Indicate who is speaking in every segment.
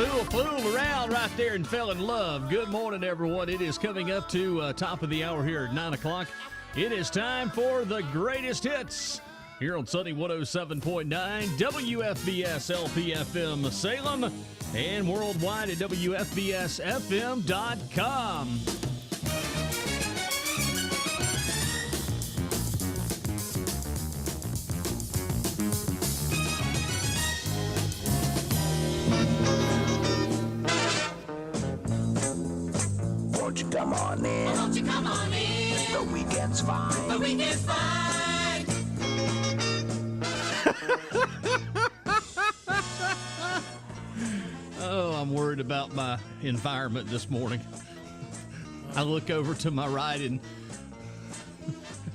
Speaker 1: Fool around right there and fell in love. Good morning, everyone. It is coming up to top of the hour here at 9 o'clock. It is time for the greatest hits here on Sunny 107.9 WFBS LPFM Salem and worldwide at WFBSFM.com.
Speaker 2: Won't you come on in?
Speaker 3: Oh, won't you come on in?
Speaker 2: The weekend's fine.
Speaker 3: The weekend's fine.
Speaker 1: Oh, I'm worried about my environment this morning. I look over to my right and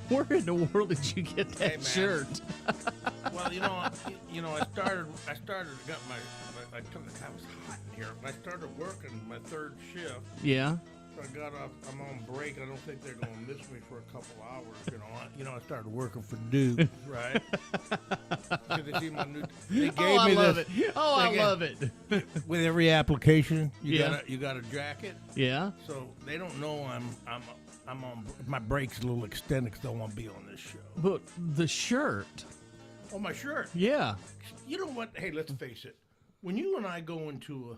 Speaker 1: where in the world did you get that shirt?
Speaker 4: Well, I started, I was hot in here. I started working my third shift.
Speaker 1: Yeah.
Speaker 4: So I got up, I'm on break. I don't think they're going to miss me for a couple hours, I started working for Duke, right? They see my new, they gave
Speaker 1: I
Speaker 4: me
Speaker 1: love
Speaker 4: this.
Speaker 1: it. I love it.
Speaker 4: With every application, you
Speaker 1: Yeah.
Speaker 4: got a jacket.
Speaker 1: Yeah.
Speaker 4: So they don't know I'm on, my break's a little extended because I want to be on this show.
Speaker 1: But the shirt.
Speaker 4: Oh, my shirt.
Speaker 1: Yeah.
Speaker 4: You know what? Hey, let's face it. When you and I go into a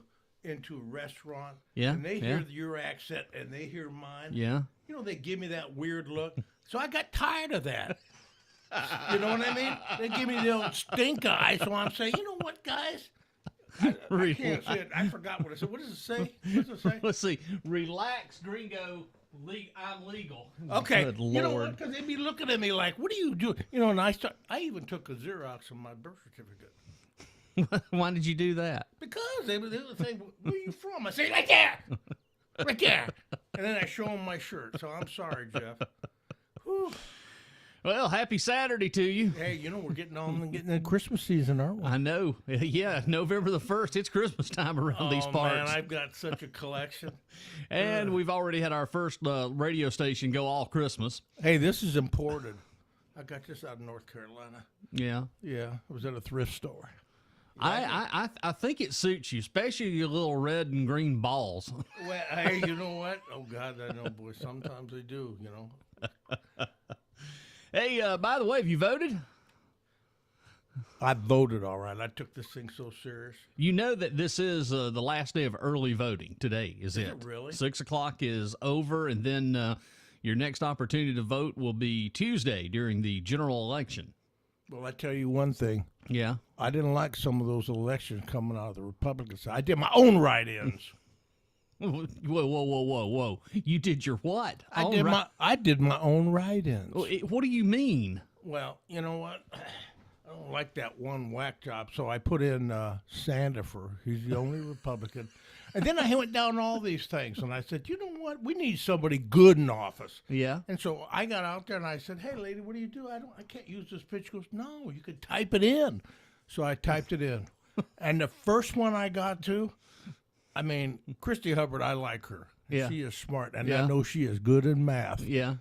Speaker 4: restaurant,
Speaker 1: Yeah,
Speaker 4: and they
Speaker 1: yeah.
Speaker 4: hear your accent and they hear mine,
Speaker 1: Yeah.
Speaker 4: they give me that weird look. So I got tired of that. You know what I mean? They give me the old stink eye. So I'm saying, you know what, guys? I can't say it. I forgot what it said. What does it say? What does it say?
Speaker 1: Let's see. Relax, gringo. I'm legal.
Speaker 4: Okay.
Speaker 1: Good
Speaker 4: You know
Speaker 1: Lord.
Speaker 4: what? Because they'd be looking at me like, what are you doing? And I even took a Xerox of my birth certificate.
Speaker 1: Why did you do that?
Speaker 4: Because they would say, where are you from? I say, right there. Right there. And then I show them my shirt. So I'm sorry, Jeff. Whew.
Speaker 1: Well, happy Saturday to you.
Speaker 4: Hey, we're getting in Christmas season, aren't we?
Speaker 1: I know. Yeah, November the 1st. It's Christmas time around these parts.
Speaker 4: Man, I've got such a collection.
Speaker 1: And we've already had our first radio station go all Christmas.
Speaker 4: Hey, this is imported. I got this out of North Carolina.
Speaker 1: Yeah.
Speaker 4: Yeah, I was at a thrift store.
Speaker 1: I think it suits you, especially your little red and green balls.
Speaker 4: Well, hey, you know what? Oh, God, I know, boy. Sometimes they do,
Speaker 1: Hey, by the way, have you voted?
Speaker 4: I voted all right. I took this thing so serious.
Speaker 1: You know that this is the last day of early voting. Today is it?
Speaker 4: Really?
Speaker 1: 6 o'clock is over, and then your next opportunity to vote will be Tuesday during the general election.
Speaker 4: Well, I tell you one thing.
Speaker 1: Yeah.
Speaker 4: I didn't like some of those elections coming out of the Republican side. I did my own write-ins.
Speaker 1: Whoa. You did your what?
Speaker 4: I did my own write-ins.
Speaker 1: What do you mean?
Speaker 4: Well, you know what? I don't like that one whack job, so I put in Sandifer. He's the only Republican. And then I went down all these things, and I said, you know what? We need somebody good in office.
Speaker 1: Yeah.
Speaker 4: And so I got out there, and I said, hey, lady, what do you do? I can't use this pitch. She goes, no, you could type it in. So I typed it in. And the first one I got to, Christy Hubbard, I like her.
Speaker 1: Yeah.
Speaker 4: She is smart, and
Speaker 1: Yeah.
Speaker 4: I know she is good in math.
Speaker 1: Yeah.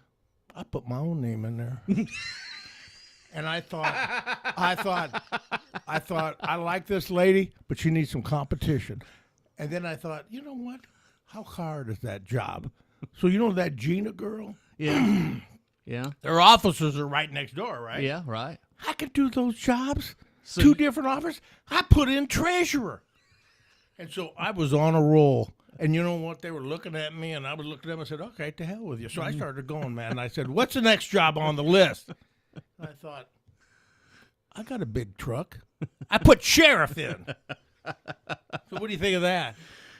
Speaker 4: I put my own name in there. And I thought, I like this lady, but she needs some competition. And then I thought, you know what? How hard is that job? So that Gina girl?
Speaker 1: Yeah. Yeah.
Speaker 4: Their offices are right next door, right?
Speaker 1: Yeah, right.
Speaker 4: I could do those jobs.
Speaker 1: So
Speaker 4: 2 different offices. I put in treasurer. And so I was on a roll. And you know what? They were looking at me, and I was looking at them. I said, okay, to hell with you. So I started going, man. And I said, what's the next job on the list? And I thought, I got a big truck. I put sheriff in. So what do you think of that?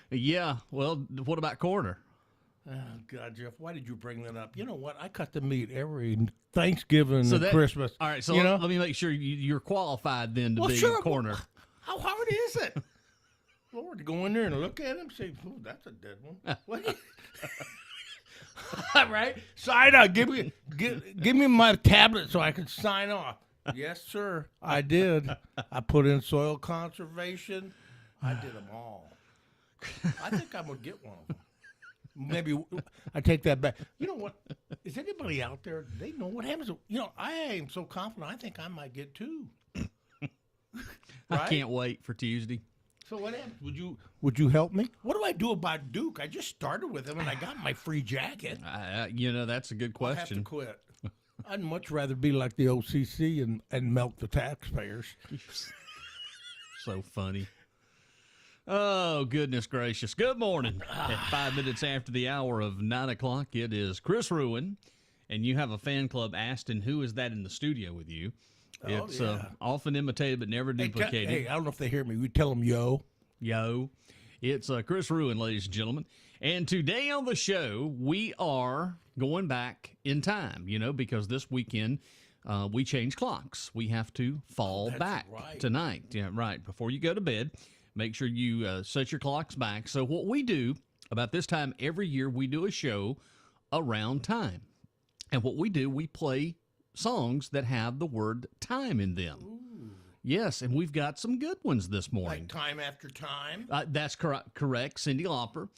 Speaker 1: Yeah. Well, what about corner?
Speaker 4: Oh, God, Jeff, why did you bring that up? You know what? I cut the meat every Thanksgiving and Christmas.
Speaker 1: All right, so let me make sure you're qualified then to be corner.
Speaker 4: How hard is it? Lord, to go in there and look at him and say, oh, that's a dead one. What? All right, sign up. Give me my tablet so I can sign off. Yes, sir, I did. I put in soil conservation. I did them all. I think I'm going to get one of them. Maybe I take that back. You know what? Is anybody out there? They know what happens. I am so confident. I think I might get 2. Right?
Speaker 1: I can't wait for Tuesday.
Speaker 4: So what happens? Would you help me? What do I do about Duke? I just started with him and I got my free jacket.
Speaker 1: That's a good
Speaker 4: I have to
Speaker 1: question.
Speaker 4: quit. I'd much rather be like the OCC and milk the taxpayers.
Speaker 1: So funny. Oh, goodness gracious. Good morning. At 5 minutes after the hour of 9 o'clock, it is Chris Rouen, and you have a fan club asking who is that in the studio with you. It's often imitated but never duplicated.
Speaker 4: Hey, I don't know if they hear me. We tell them yo.
Speaker 1: Yo. It's Chris Rouen, ladies and gentlemen. And today on the show, we are going back in time, because this weekend we change clocks. We have to fall back tonight. Yeah, right. Before you go to bed, make sure you set your clocks back. So what we do about this time every year, we do a show around time. And what we do, we play songs that have the word time in them. Ooh. Yes, and we've got some good ones this morning.
Speaker 4: Like Time After Time?
Speaker 1: That's correct. Cyndi Lauper.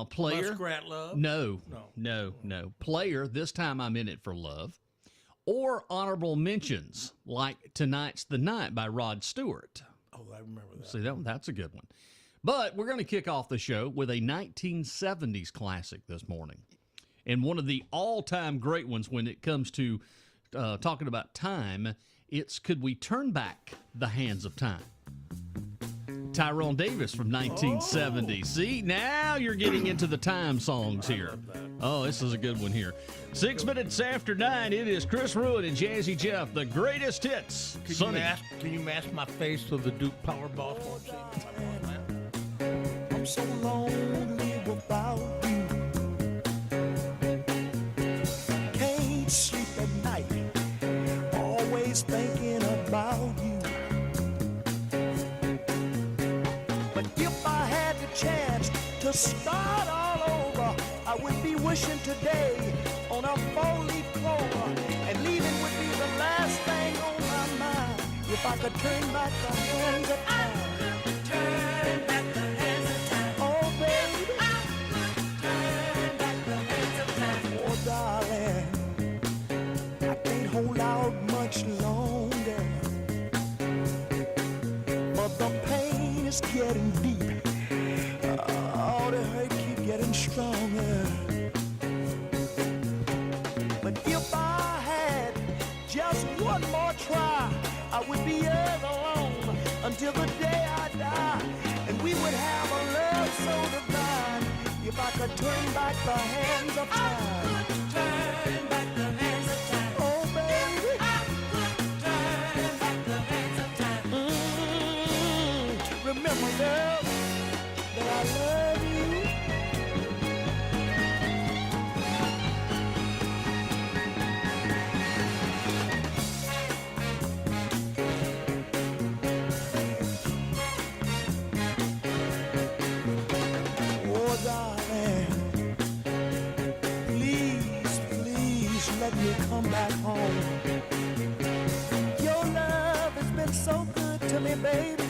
Speaker 1: Player.
Speaker 4: Muskrat Love?
Speaker 1: No. Player, This Time I'm In It for Love. Or honorable mentions, like Tonight's the Night by Rod Stewart.
Speaker 4: Oh, I remember that.
Speaker 1: See, that's a good one. But we're going to kick off the show with a 1970s classic this morning. And one of the all-time great ones when it comes to talking about time, it's Could We Turn Back the Hands of Time? Tyrone Davis from 1970. See, now you're getting into the time songs here. Oh, this is a good one here. 6 minutes after 9, it is Chris Rouen and Jazzy Jeff, the greatest hits.
Speaker 4: Can you mask my face so the Duke Power Boss won't see me?
Speaker 2: I'm so lonely without you. Can't sleep at night, always thinking about you. But if I had the chance to start all over, I would be wishing today on a four-leaf clover, and leaving would be the last thing on my mind. If I could turn back the hands of time. Turn back the hands of time. Oh, baby. Turn back the hands of time. Oh, darling, I can't hold out much longer, but the pain is getting deep. Oh, the hurt keep getting stronger. But if I had just one more try, I would be ever alone until the day I die. And we would have a love so divine. If I could turn back the hands of time. Turn back the hands of time. Oh, baby. Turn back the hands of time. Remember, love, that I love you. Let me come back home. Your love has been so good to me, baby,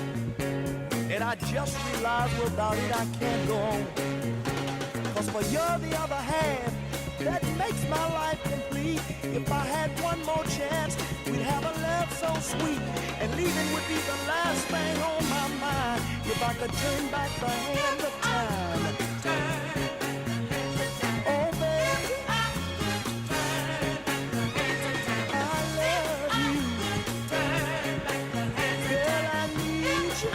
Speaker 2: and I just realized without it I can't go on. 'Cause for you're the other half that makes my life complete. If I had one more chance, we'd have a love so sweet, and leaving would be the last thing on my mind. If I could turn back the hands of time. Oh, baby, girl, I need you.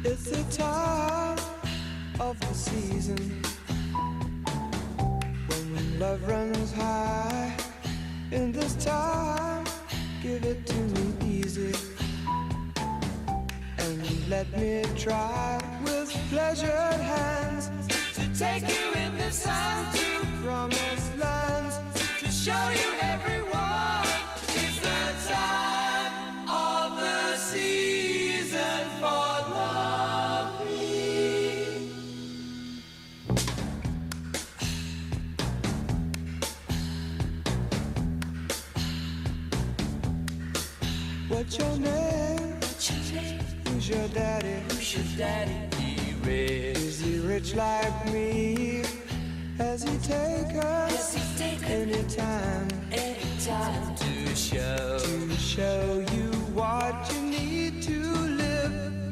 Speaker 5: It's the time of the season when love runs high. In this time, give it to me easy, and let me try with pleasured hands to take you in the sun to promised lands, to show you everyone. It's the time of the season for loving. What's your name? Who's your daddy? Is he rich like me? Has he take us anytime to show you what you need to live?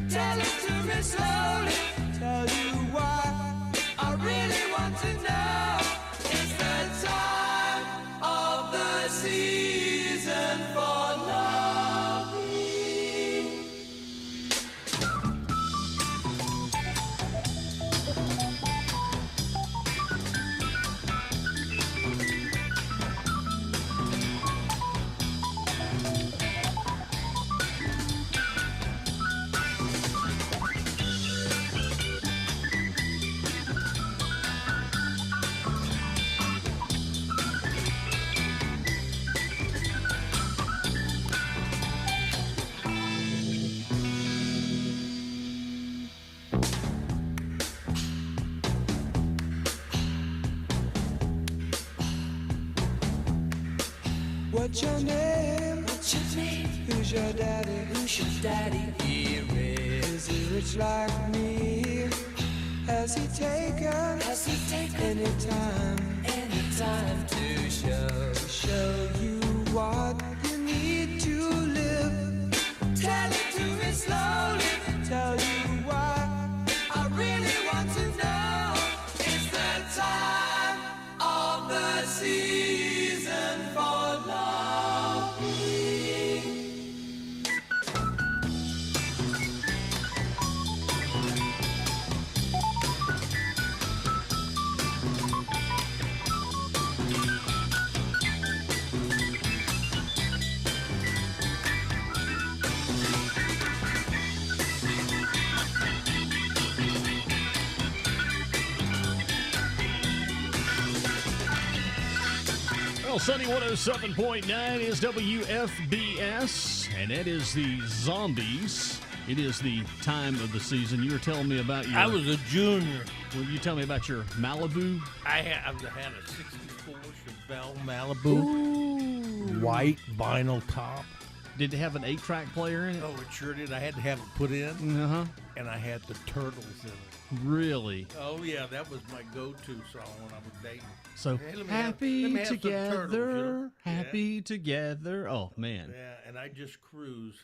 Speaker 5: Tell it to me slowly. Tell you why I really want to know. It's the time of the season for loving. What's your name? Who's your daddy? Is he rich like me? Has he taken anytime to show you what you need to live? Tell it to me slowly. Tell you why I really want to know. It's the time of the season for loving.
Speaker 1: Well, Sunny 107.9 is WFBS, and that is the Zombies. It is the time of the season. You were telling me about your...
Speaker 4: I was a junior.
Speaker 1: Will you tell me about your Malibu?
Speaker 4: I had a 64 Chevelle Malibu. White vinyl top.
Speaker 1: Did it have an 8-track player in it?
Speaker 4: Oh, it sure did. I had to have it put in,
Speaker 1: Uh-huh.
Speaker 4: and I had the Turtles in it.
Speaker 1: Really?
Speaker 4: Oh, yeah, that was my go-to song when I was dating.
Speaker 1: So,
Speaker 4: Hey, let me
Speaker 1: happy
Speaker 4: have some
Speaker 1: together,
Speaker 4: Turtles, you know?
Speaker 1: happy together. Oh, man.
Speaker 4: Yeah, and I just cruise.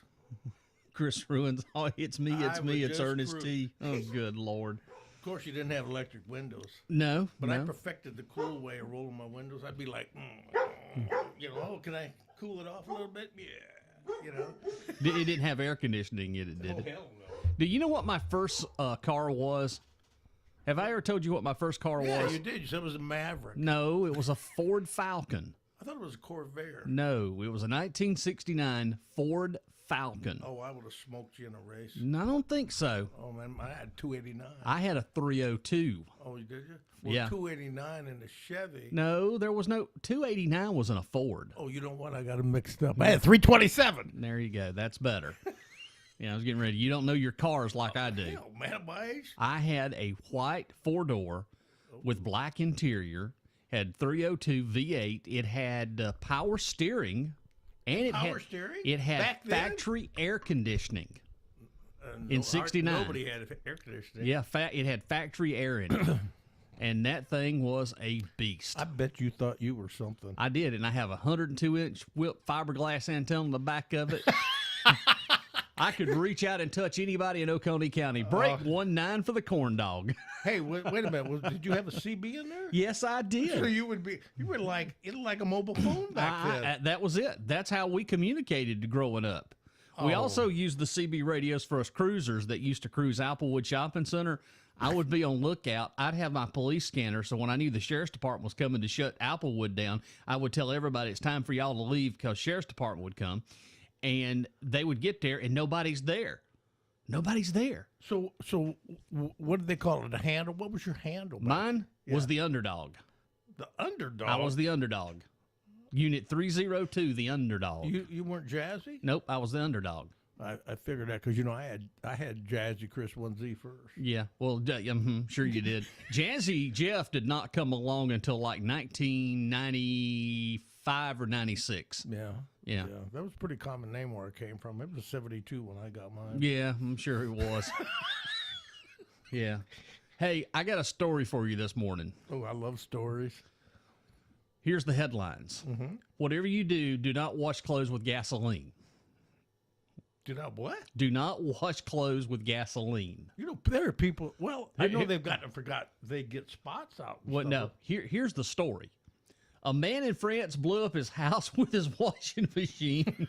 Speaker 1: Chris Ruins. Oh, it's me,
Speaker 4: I would
Speaker 1: it's
Speaker 4: just
Speaker 1: Ernest
Speaker 4: cruise.
Speaker 1: T. Oh, good Lord.
Speaker 4: Of course, you didn't have electric windows,
Speaker 1: No,
Speaker 4: but I
Speaker 1: no.
Speaker 4: perfected the cool way of rolling my windows. I'd be like, you know, oh, can I cool it off a little bit? Yeah, you know.
Speaker 1: It didn't have air conditioning in it, did
Speaker 4: Oh,
Speaker 1: it?
Speaker 4: hell no.
Speaker 1: Do you know what my first car was? Have I ever told you what my first car
Speaker 4: Yeah,
Speaker 1: was?
Speaker 4: you did. You said it was a Maverick.
Speaker 1: No, it was a Ford Falcon.
Speaker 4: I thought it was a Corvair.
Speaker 1: No, it was a 1969 Ford Falcon.
Speaker 4: Oh, I would have smoked you in a race.
Speaker 1: No, I don't think so.
Speaker 4: Oh, man, I had 289.
Speaker 1: I had a 302.
Speaker 4: Oh, did you? Well,
Speaker 1: Yeah.
Speaker 4: 289 in the Chevy.
Speaker 1: No, there was no 289 wasn't a Ford.
Speaker 4: Oh, you know what? I got them mixed up. I had 327.
Speaker 1: There you go. That's better. Yeah, I was getting ready. You don't know your cars like I do.
Speaker 4: Hell, man, at my age.
Speaker 1: I had a white 4-door with black interior, had 302 V8. It had power steering, and it
Speaker 4: Power
Speaker 1: had
Speaker 4: steering?
Speaker 1: It had
Speaker 4: Back then?
Speaker 1: factory air conditioning. In
Speaker 4: No,
Speaker 1: 69.
Speaker 4: Nobody had air conditioning.
Speaker 1: Yeah, it had factory air in it, and that thing was a beast.
Speaker 4: I bet you thought you were something.
Speaker 1: I did, and I have a 102-inch Wilp fiberglass antenna on the back of it. I could reach out and touch anybody in Oconee County. Break 19 for the corn dog.
Speaker 4: Hey, wait a minute. Did you have a CB in there?
Speaker 1: Yes, I did.
Speaker 4: So you were like a mobile phone back then.
Speaker 1: That was it. That's how we communicated growing up. We
Speaker 4: Oh.
Speaker 1: also used the CB radios for us cruisers that used to cruise Applewood Shopping Center. I would be on lookout. I'd have my police scanner, so when I knew the sheriff's department was coming to shut Applewood down, I would tell everybody it's time for y'all to leave because sheriff's department would come. And they would get there, and nobody's there. Nobody's there.
Speaker 4: So what did they call it? A handle? What was your handle?
Speaker 1: Mine was the underdog.
Speaker 4: The underdog.
Speaker 1: I was the underdog. Unit 302, the underdog.
Speaker 4: You weren't Jazzy?
Speaker 1: Nope, I was the underdog.
Speaker 4: I figured that because I had Jazzy Chris 1Z first.
Speaker 1: Yeah, well, sure you did. Jazzy Jeff did not come along until like 1995 or 96.
Speaker 4: Yeah.
Speaker 1: Yeah.
Speaker 4: That was a pretty common name where it came from. It was 72 when I got mine.
Speaker 1: Yeah, I'm sure it was. Yeah. Hey, I got a story for you this morning.
Speaker 4: Oh, I love stories.
Speaker 1: Here's the headlines. Whatever you do, do not wash clothes with gasoline.
Speaker 4: Do not what?
Speaker 1: Do not wash clothes with gasoline.
Speaker 4: You know, there are people. Well, I know they get spots out. and
Speaker 1: Well,
Speaker 4: stuff.
Speaker 1: no. Here's the story. A man in France blew up his house with his washing machine.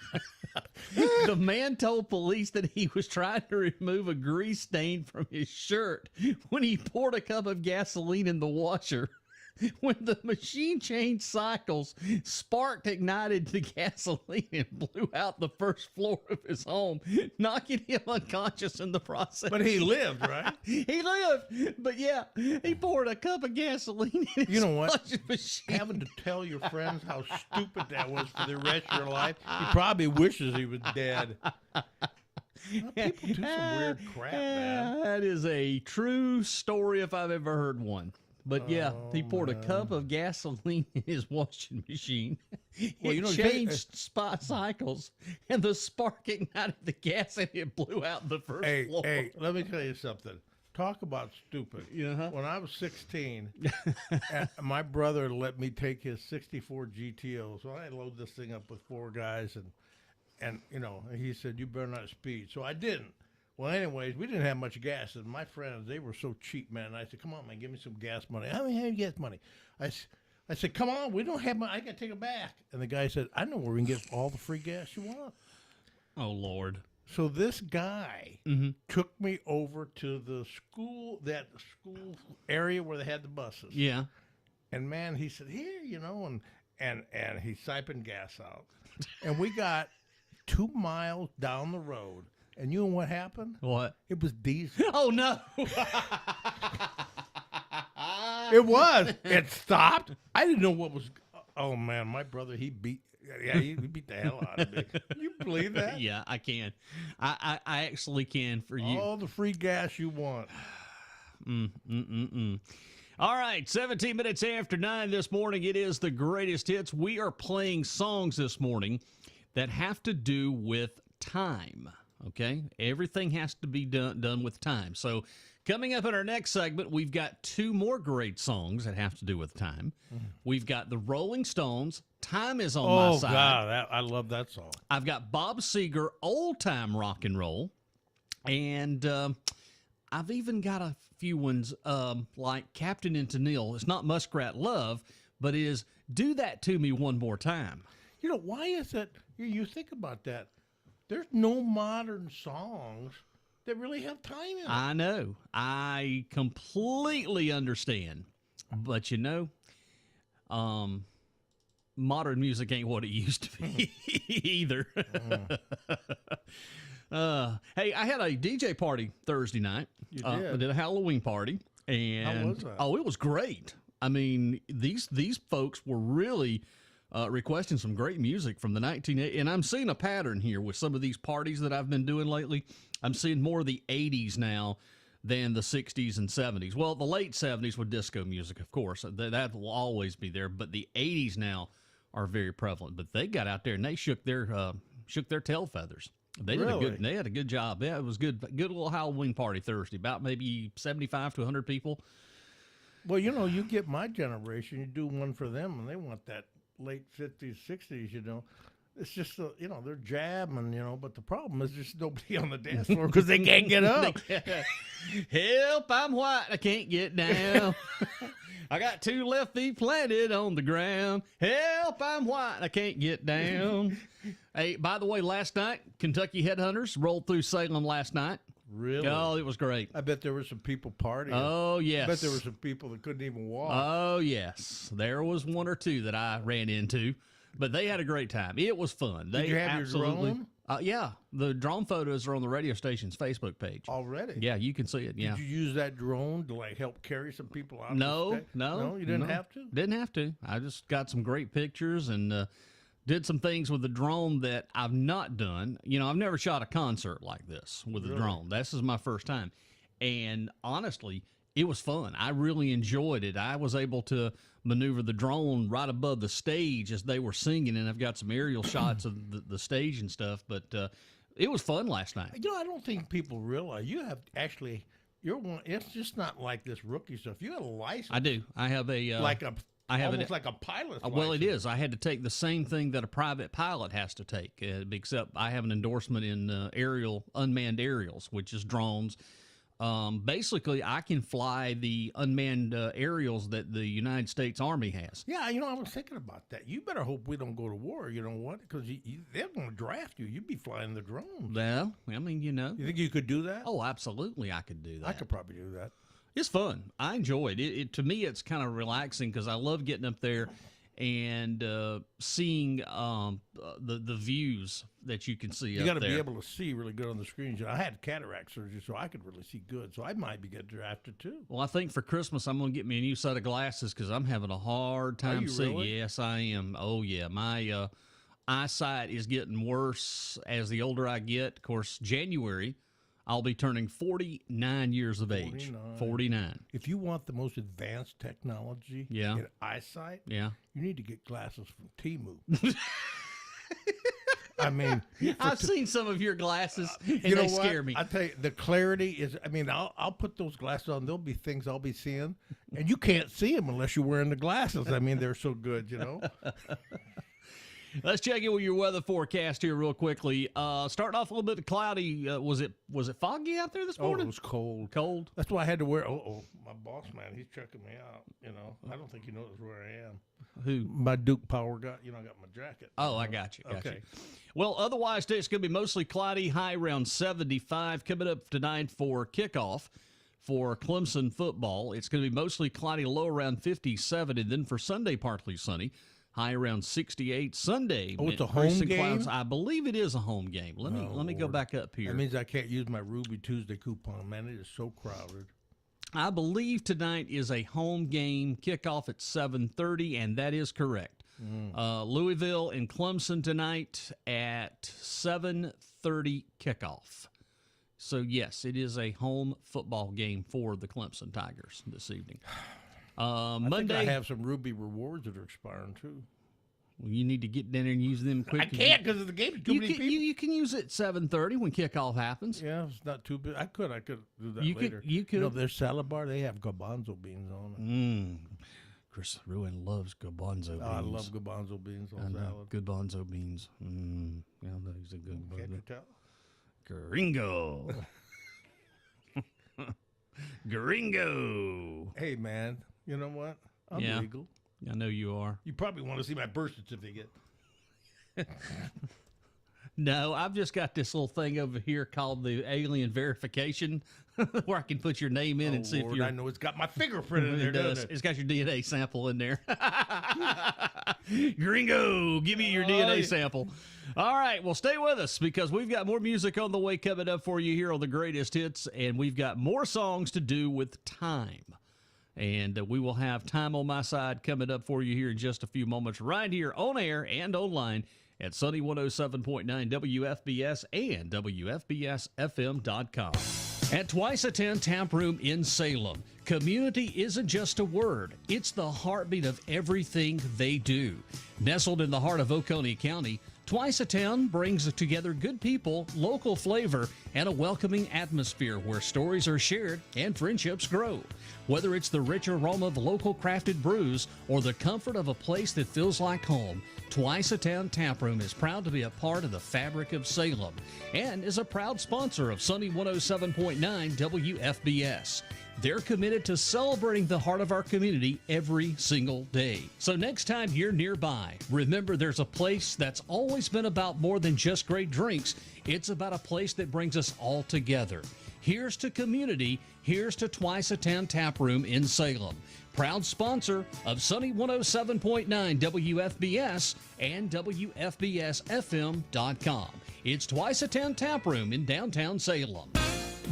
Speaker 1: The man told police that he was trying to remove a grease stain from his shirt when he poured a cup of gasoline in the washer. When the machine changed cycles, spark ignited the gasoline and blew out the first floor of his home, knocking him unconscious in the process.
Speaker 4: But he lived, right?
Speaker 1: He lived, but yeah, he poured a cup of gasoline in his
Speaker 4: You know what?
Speaker 1: washing machine.
Speaker 4: Having to tell your friends how stupid that was for the rest of your life, he probably wishes he was dead. Well, people do some weird crap, man.
Speaker 1: That is a true story if I've ever heard one. But yeah, he poured a cup of gasoline in his washing machine.
Speaker 4: Well,
Speaker 1: It
Speaker 4: you know,
Speaker 1: changed spot cycles, and the spark ignited the gas, and it blew out the first floor.
Speaker 4: Hey, let me tell you something. Talk about stupid.
Speaker 1: Uh-huh.
Speaker 4: When I was 16, my brother let me take his 64 GTO. So I load this thing up with 4 guys, and you know, he said, you better not speed. So I didn't. Well, anyways, we didn't have much gas, and my friends, they were so cheap, man. And I said, come on, man, give me some gas money. How many gas money? I said, come on, we don't have money. I got to take it back. And the guy said, I know where we can get all the free gas you want.
Speaker 1: Oh, Lord.
Speaker 4: So this guy took me over to the school, that school area where they had the buses.
Speaker 1: Yeah.
Speaker 4: And, man, he said, here, you know, and he's siping gas out. And we got 2 miles down the road. And you know what happened?
Speaker 1: What?
Speaker 4: It was diesel.
Speaker 1: Oh, no.
Speaker 4: It was. It stopped. I didn't know what was. Oh man, my brother, he beat the hell out of me. Can you believe that?
Speaker 1: Yeah, I can. I actually can for you.
Speaker 4: All the free gas you want.
Speaker 1: All right, 17 minutes after 9 this morning. It is the greatest hits. We are playing songs this morning that have to do with time. Okay, everything has to be done with time. So coming up in our next segment, we've got 2 more great songs that have to do with time. We've got the Rolling Stones, Time Is on My Side.
Speaker 4: Oh, God, I love that song.
Speaker 1: I've got Bob Seger, Old Time Rock and Roll. And I've even got a few ones like Captain and Tennille. It's not Muskrat Love, but it is Do That To Me One More Time.
Speaker 4: You know, why is it, you think about that, there's no modern songs that really have time in it.
Speaker 1: I know. I completely understand. But, you know, modern music ain't what it used to be either. Hey, I had a DJ party Thursday night.
Speaker 4: You
Speaker 1: I
Speaker 4: did?
Speaker 1: did a Halloween party. And
Speaker 4: How was that?
Speaker 1: Oh, it was great. I mean, these folks were really requesting some great music from the 1980s. And I'm seeing a pattern here with some of these parties that I've been doing lately. I'm seeing more of the 80s now than the 60s and 70s. Well, the late 70s with disco music, of course. That will always be there. But the 80s now are very prevalent. But they got out there and they shook their tail feathers. They had a good job. Yeah, it was good little Halloween party Thursday. About maybe 75 to 100 people.
Speaker 4: Well, you know, you get my generation, you do one for them, and they want that late 50s, 60s, you know. It's just, you know, they're jamming, you know, but the problem is there's nobody on the dance floor because they can't get up.
Speaker 1: Help, I'm white, I can't get down. I got 2 left feet planted on the ground. Help, I'm white, I can't get down. Hey, by the way, last night, Kentucky Headhunters rolled through Salem last night.
Speaker 4: Really?
Speaker 1: Oh, it was great.
Speaker 4: I bet there were some people partying.
Speaker 1: Oh, yes.
Speaker 4: I bet there were some people that couldn't even walk.
Speaker 1: Oh, yes. There was 1 or 2 that I ran into, but they had a great time. It was fun.
Speaker 4: Did you have your drone?
Speaker 1: Yeah. The drone photos are on the radio station's Facebook page.
Speaker 4: Already?
Speaker 1: Yeah, you can see it. Yeah.
Speaker 4: Did you use that drone to, like, help carry some people out?
Speaker 1: No.
Speaker 4: No, you didn't have to?
Speaker 1: Didn't have to. I just got some great pictures and did some things with the drone that I've not done. You know, I've never shot a concert like this with a drone. This is my first time. And honestly, it was fun. I really enjoyed it. I was able to maneuver the drone right above the stage as they were singing, and I've got some aerial shots of the stage and stuff. But it was fun last night.
Speaker 4: I don't think people realize you have actually. You're one. It's just not like this rookie stuff. You have a license.
Speaker 1: I do. I have a
Speaker 4: almost like a pilot's
Speaker 1: well, it
Speaker 4: license.
Speaker 1: is. I had to take the same thing that a private pilot has to take, except I have an endorsement in unmanned aerials, which is drones. Basically, I can fly the unmanned aerials that the United States Army has.
Speaker 4: Yeah, I was thinking about that. You better hope we don't go to war. You know what? Because they're going to draft you. You'd be flying the drones.
Speaker 1: Well, I mean,
Speaker 4: You think you could do that?
Speaker 1: Oh, absolutely, I could do that.
Speaker 4: I could probably do that.
Speaker 1: It's fun. I enjoy it. It to me, it's kind of relaxing because I love getting up there and seeing the views that you can see.
Speaker 4: You
Speaker 1: got
Speaker 4: to be able to see really good on the screens. I had cataract surgery, so I could really see good. So I might be getting drafted too.
Speaker 1: Well, I think for Christmas I'm going to get me a new set of glasses because I'm having a hard time seeing.
Speaker 4: Really?
Speaker 1: Yes, I am. Oh yeah, my eyesight is getting worse as the older I get. Of course, January I'll be turning 49 years of age. 49.
Speaker 4: If you want the most advanced technology in eyesight, you need to get glasses from Temu. I mean,
Speaker 1: I've seen some of your glasses, and
Speaker 4: they
Speaker 1: scare me.
Speaker 4: I tell you, the clarity is. I mean, I'll put those glasses on. There'll be things I'll be seeing, and you can't see them unless you're wearing the glasses. I mean, they're so good,
Speaker 1: Let's check in with your weather forecast here real quickly. Starting off a little bit cloudy. Was it foggy out there this morning?
Speaker 4: Oh, it was cold.
Speaker 1: Cold?
Speaker 4: That's why I had to wear. My boss man, he's checking me out. I don't think he knows where I am.
Speaker 1: Who?
Speaker 4: My Duke Power guy. I got my jacket.
Speaker 1: Oh, I got you.
Speaker 4: Okay.
Speaker 1: Well, otherwise, today it's going to be mostly cloudy, high around 75. Coming up tonight for kickoff for Clemson football, it's going to be mostly cloudy, low around 57. And then for Sunday, partly sunny. High around 68. Sunday.
Speaker 4: Oh, it's a home game?
Speaker 1: Clouds. I believe it is a home game. Let me go back up here.
Speaker 4: That means I can't use my Ruby Tuesday coupon. Man, it is so crowded.
Speaker 1: I believe tonight is a home game, kickoff at 7:30, and that is correct. Louisville and Clemson tonight at 7:30 kickoff. So, yes, it is a home football game for the Clemson Tigers this evening. Monday,
Speaker 4: I think I have some Ruby rewards that are expiring too.
Speaker 1: Well, you need to get down there and use them quick.
Speaker 4: I can't because of the game. Too many people.
Speaker 1: You can use it at 7:30 when kickoff happens.
Speaker 4: Yeah, it's not too big. I could do that
Speaker 1: you
Speaker 4: later.
Speaker 1: You could.
Speaker 4: Their salad bar, they have garbanzo beans on it.
Speaker 1: Chris Rouen loves garbanzo beans.
Speaker 4: I love garbanzo beans on salad.
Speaker 1: Garbanzo beans. Yeah, those are good.
Speaker 4: Can't you tell?
Speaker 1: Gringo. Gringo.
Speaker 4: Hey, man. You know what? I'm legal.
Speaker 1: I know you are.
Speaker 4: You probably want to see my birth certificate.
Speaker 1: No, I've just got this little thing over here called the alien verification where I can put your name in and see if you're...
Speaker 4: I know it's got my fingerprint in there, doesn't it?
Speaker 1: It's got your DNA sample in there. Gringo, give me your DNA sample. All right, well, stay with us because we've got more music on the way coming up for you here on the Greatest Hits, and we've got more songs to do with time. And we will have Time on My Side coming up for you here in just a few moments right here on air and online at Sunny 107.9 WFBS and WFBSFM.com. At Twice a 10 Tap Room in Salem, community isn't just a word, it's the heartbeat of everything they do. Nestled in the heart of Oconee County, Twice a 10 brings together good people, local flavor, and a welcoming atmosphere where stories are shared and friendships grow. Whether it's the rich aroma of local crafted brews or the comfort of a place that feels like home, Twice a 10 Tap Room is proud to be a part of the fabric of Salem and is a proud sponsor of Sunny 107.9 WFBS. They're committed to celebrating the heart of our community every single day. So next time you're nearby, remember there's a place that's always been about more than just great drinks. It's about a place that brings us all together. Here's to community. Here's to Twice a 10 Tap Room in Salem. Proud sponsor of Sunny 107.9 WFBS and WFBSFM.com. It's Twice a 10 Tap Room in downtown Salem.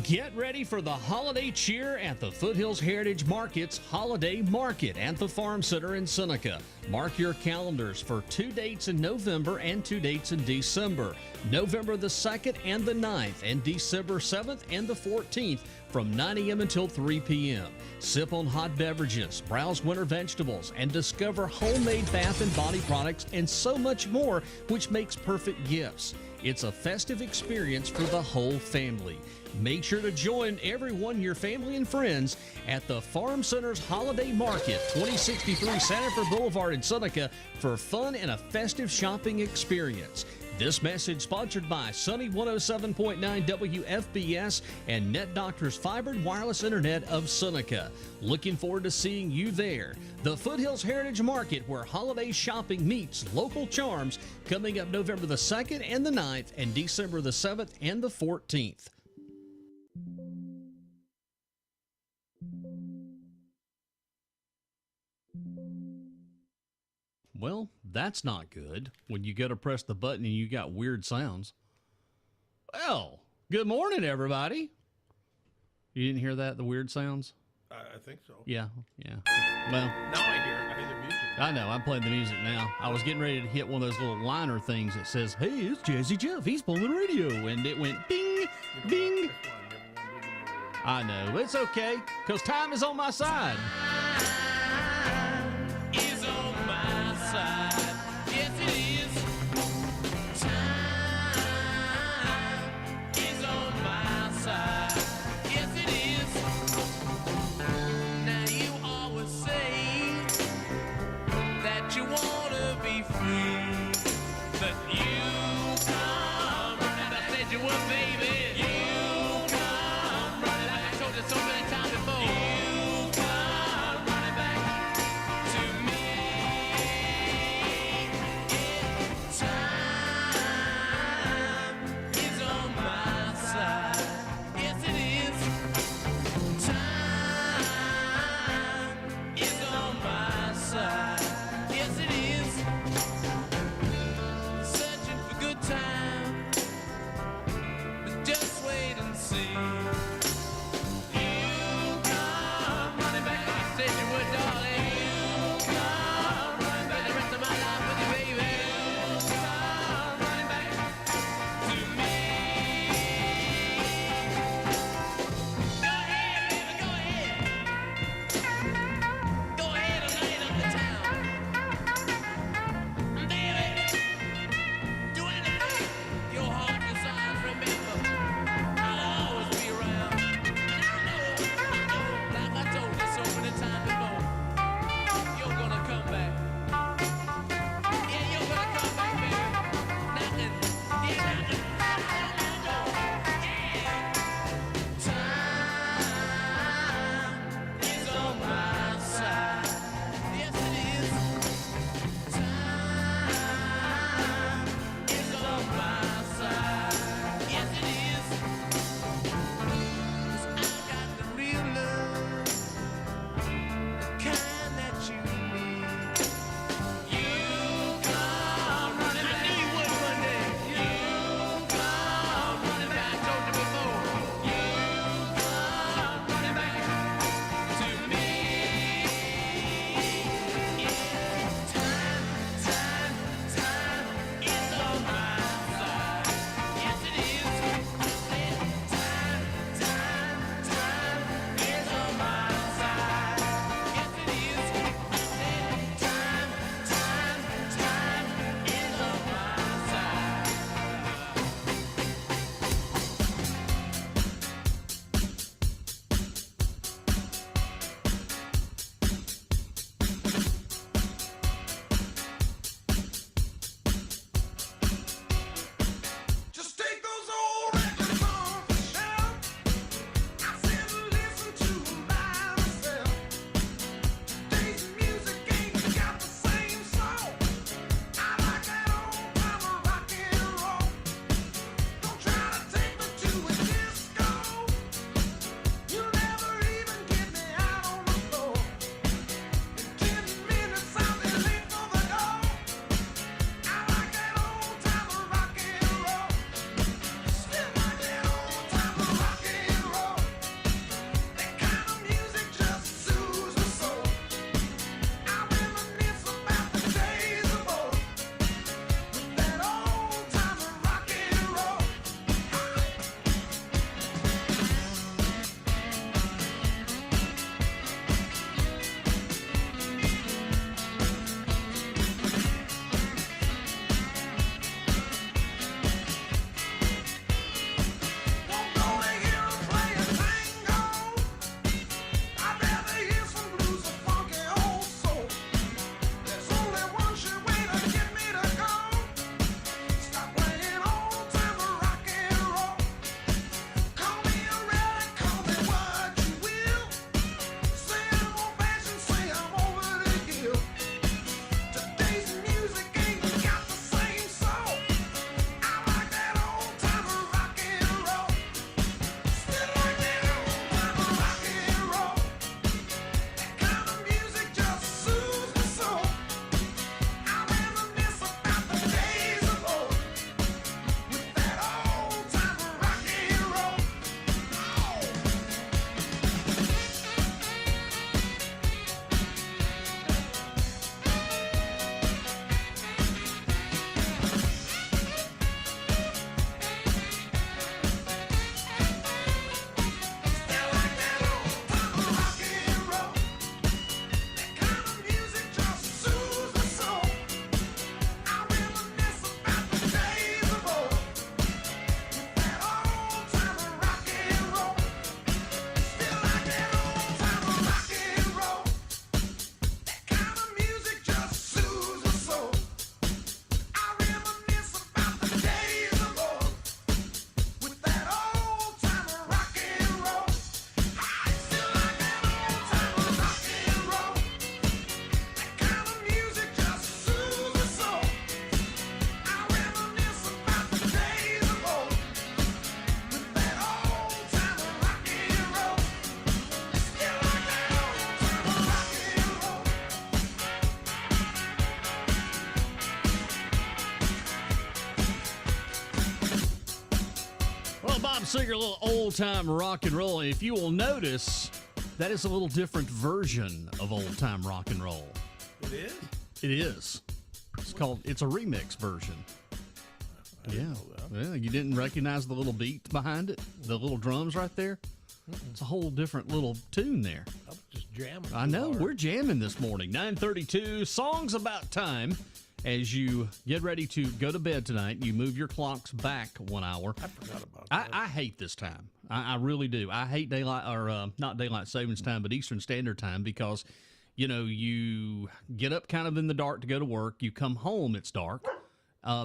Speaker 1: Get ready for the holiday cheer at the Foothills Heritage Market's Holiday Market at the Farm Center in Seneca. Mark your calendars for 2 dates in November and 2 dates in December. November the 2nd and the 9th and December 7th and the 14th from 9 a.m. until 3 p.m. Sip on hot beverages, browse winter vegetables, and discover homemade bath and body products and so much more, which makes perfect gifts. It's a festive experience for the whole family. Make sure to join everyone, your family and friends, at the Farm Center's Holiday Market, 2063 Sanford Boulevard in Seneca, for fun and a festive shopping experience. This message sponsored by Sunny 107.9 WFBS and Net Doctors Fiber and Wireless Internet of Seneca. Looking forward to seeing you there. The Foothills Heritage Market, where holiday shopping meets local charms, coming up November the 2nd and the 9th and December the 7th and the 14th. Well, that's not good when you go to press the button and you got weird sounds. Well, good morning, everybody. You didn't hear that, the weird sounds?
Speaker 4: I think so.
Speaker 1: Yeah. Well,
Speaker 4: Now I hear it. I hear the music.
Speaker 1: I know, I'm playing the music now. I was getting ready to hit one of those little liner things that says, hey, it's Jazzy Jeff, he's pulling the radio. And it went bing, bing. I know, it's okay, because time is on my side.
Speaker 5: Is on my side. Yes, it is. Time is on my side. Yes, it is. Now you always say that you wanna be free, but you come running. I said you would, baby. You come running. Like I told you so many times before. You come running back.
Speaker 1: singer, a little old-time rock and roll. And if you will notice, that is a little different version of old-time rock and roll.
Speaker 4: It is?
Speaker 1: It is. It's a remix version. Yeah. Well, you didn't recognize the little beat behind it? The little drums right there? It's a whole different little tune there.
Speaker 4: I was just jamming.
Speaker 1: I know. We're jamming this morning. 9:32, songs about time. As you get ready to go to bed tonight, you move your clocks back 1 hour.
Speaker 4: I forgot about that.
Speaker 1: I hate this time. I really do. I hate not daylight savings time, but Eastern Standard Time because, you get up kind of in the dark to go to work. You come home, it's dark.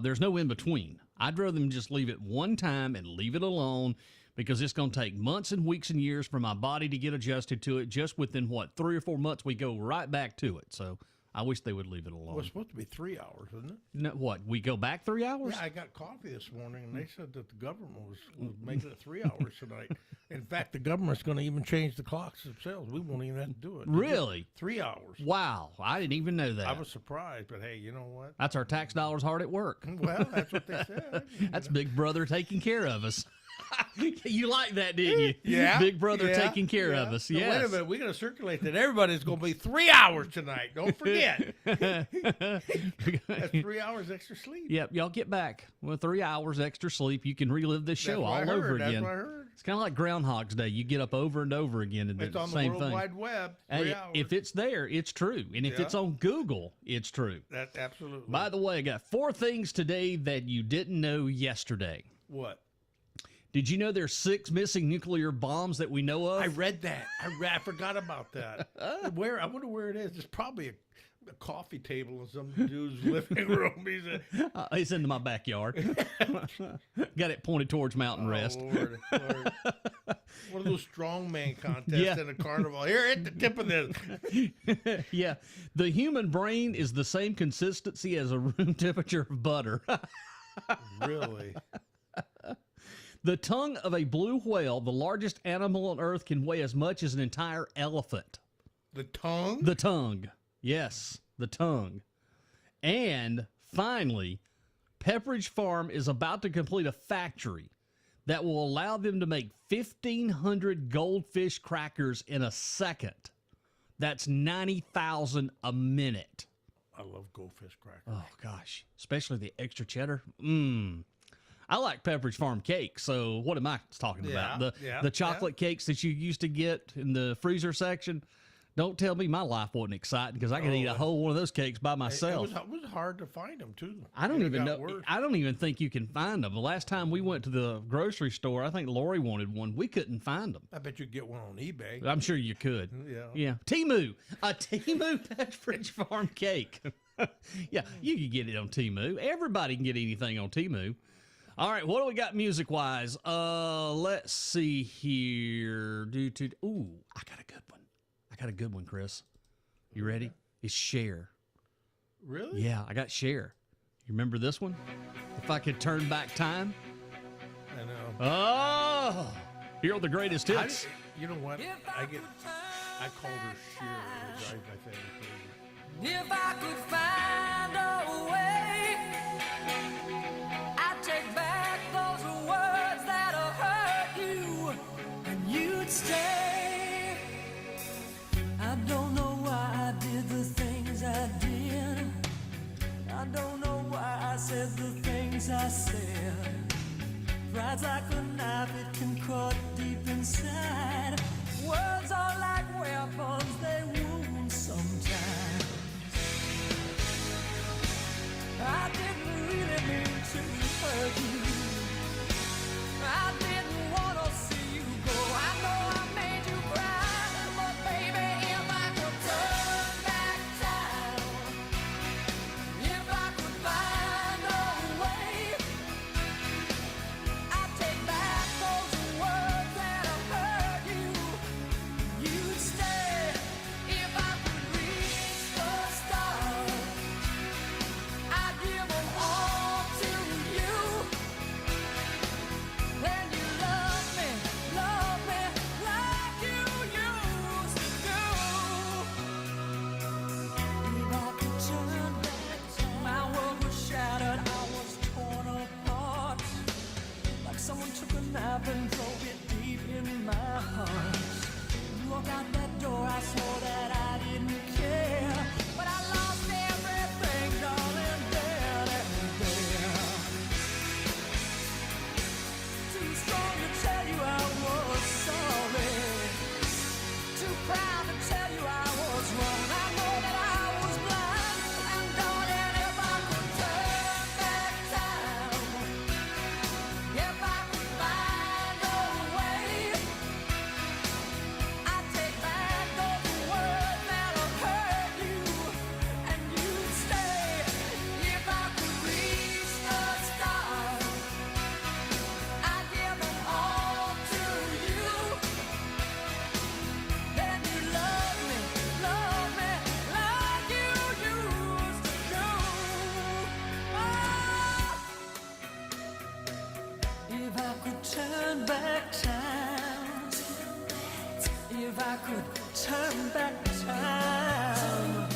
Speaker 1: There's no in between. I'd rather them just leave it one time and leave it alone because it's going to take months and weeks and years for my body to get adjusted to it. Just within, 3 or 4 months, we go right back to it. So I wish they would leave it alone.
Speaker 4: Well, it's supposed to be 3 hours, isn't it?
Speaker 1: No, what? We go back 3 hours?
Speaker 4: Yeah, I got coffee this morning, and they said that the government was making it 3 hours tonight. In fact, the government's going to even change the clocks themselves. We won't even have to do it.
Speaker 1: Really?
Speaker 4: 3 hours.
Speaker 1: Wow. I didn't even know that.
Speaker 4: I was surprised, but hey, you know what?
Speaker 1: That's our tax dollars hard at work.
Speaker 4: Well, that's what they said.
Speaker 1: That's Big Brother taking care of us. You like that, didn't you?
Speaker 4: Yeah.
Speaker 1: Big Brother taking care of us.
Speaker 4: So
Speaker 1: Yes.
Speaker 4: wait a minute. We're going to circulate that. Everybody's going to be 3 hours tonight. Don't forget. That's 3 hours extra sleep.
Speaker 1: Yep, y'all get back. 3 hours extra sleep. You can relive this show
Speaker 4: That's what
Speaker 1: all
Speaker 4: I
Speaker 1: over
Speaker 4: heard.
Speaker 1: again.
Speaker 4: That's what I heard.
Speaker 1: It's kind of like Groundhog's Day. You get up over and over again and do
Speaker 4: It's
Speaker 1: the
Speaker 4: on the
Speaker 1: same
Speaker 4: World
Speaker 1: thing.
Speaker 4: Wide Web. 3
Speaker 1: Hey,
Speaker 4: hours.
Speaker 1: if it's there, it's true. And if
Speaker 4: Yeah.
Speaker 1: it's on Google, it's true.
Speaker 4: That's absolutely.
Speaker 1: By the way, I got 4 things today that you didn't know yesterday.
Speaker 4: What?
Speaker 1: Did you know there's 6 missing nuclear bombs that we know of?
Speaker 4: I read that. I forgot about that. I wonder where it is. It's probably a coffee table in some dude's living room.
Speaker 1: It's in my backyard. Got it pointed towards Mountain Rest.
Speaker 4: Lord. One of those strongman contests
Speaker 1: Yeah.
Speaker 4: in a carnival. Here, at the tip of this.
Speaker 1: Yeah. The human brain is the same consistency as a room temperature of butter.
Speaker 4: Really?
Speaker 1: The tongue of a blue whale, the largest animal on Earth, can weigh as much as an entire elephant.
Speaker 4: The tongue?
Speaker 1: The tongue. Yes, the tongue. And finally, Pepperidge Farm is about to complete a factory that will allow them to make 1,500 goldfish crackers in a second. That's 90,000 a minute.
Speaker 4: I love goldfish crackers.
Speaker 1: Oh, gosh. Especially the extra cheddar. I like Pepperidge Farm cake, so what am I talking about? The chocolate cakes that you used to get in the freezer section. Don't tell me my life wasn't exciting because I could eat a whole one of those cakes by myself.
Speaker 4: It was hard to find them, too.
Speaker 1: I don't
Speaker 4: It
Speaker 1: even
Speaker 4: got
Speaker 1: know.
Speaker 4: worse.
Speaker 1: I don't even think you can find them. The last time we went to the grocery store, I think Lori wanted one. We couldn't find them.
Speaker 4: I bet you'd get one on eBay.
Speaker 1: I'm sure you could.
Speaker 4: Yeah.
Speaker 1: Yeah. Temu. A Temu Pepperidge Farm cake. Yeah, you can get it on Temu. Everybody can get anything on Temu. All right, what do we got music-wise? Let's see here. Ooh, I got a good one, Chris. You ready? It's Cher.
Speaker 4: Really?
Speaker 1: Yeah, I got Cher. You remember this one? If I could turn back time.
Speaker 4: I know.
Speaker 1: Oh, here are the greatest hits.
Speaker 4: You know what? I called her Sheer. It drives my family crazy.
Speaker 5: If I could find a way, I'd take back those words that hurt you, and you'd stay. I don't know why I did the things I did. I don't know why I said the things I said. Pride's like a knife, it can cut deep inside. Words are like weapons, they wound sometimes. I didn't really mean to hurt you. I didn't want to see you go. I know I made you cry, but baby, if I could turn back time, if I could find a way, I'd take back those words that hurt
Speaker 2: turn back time.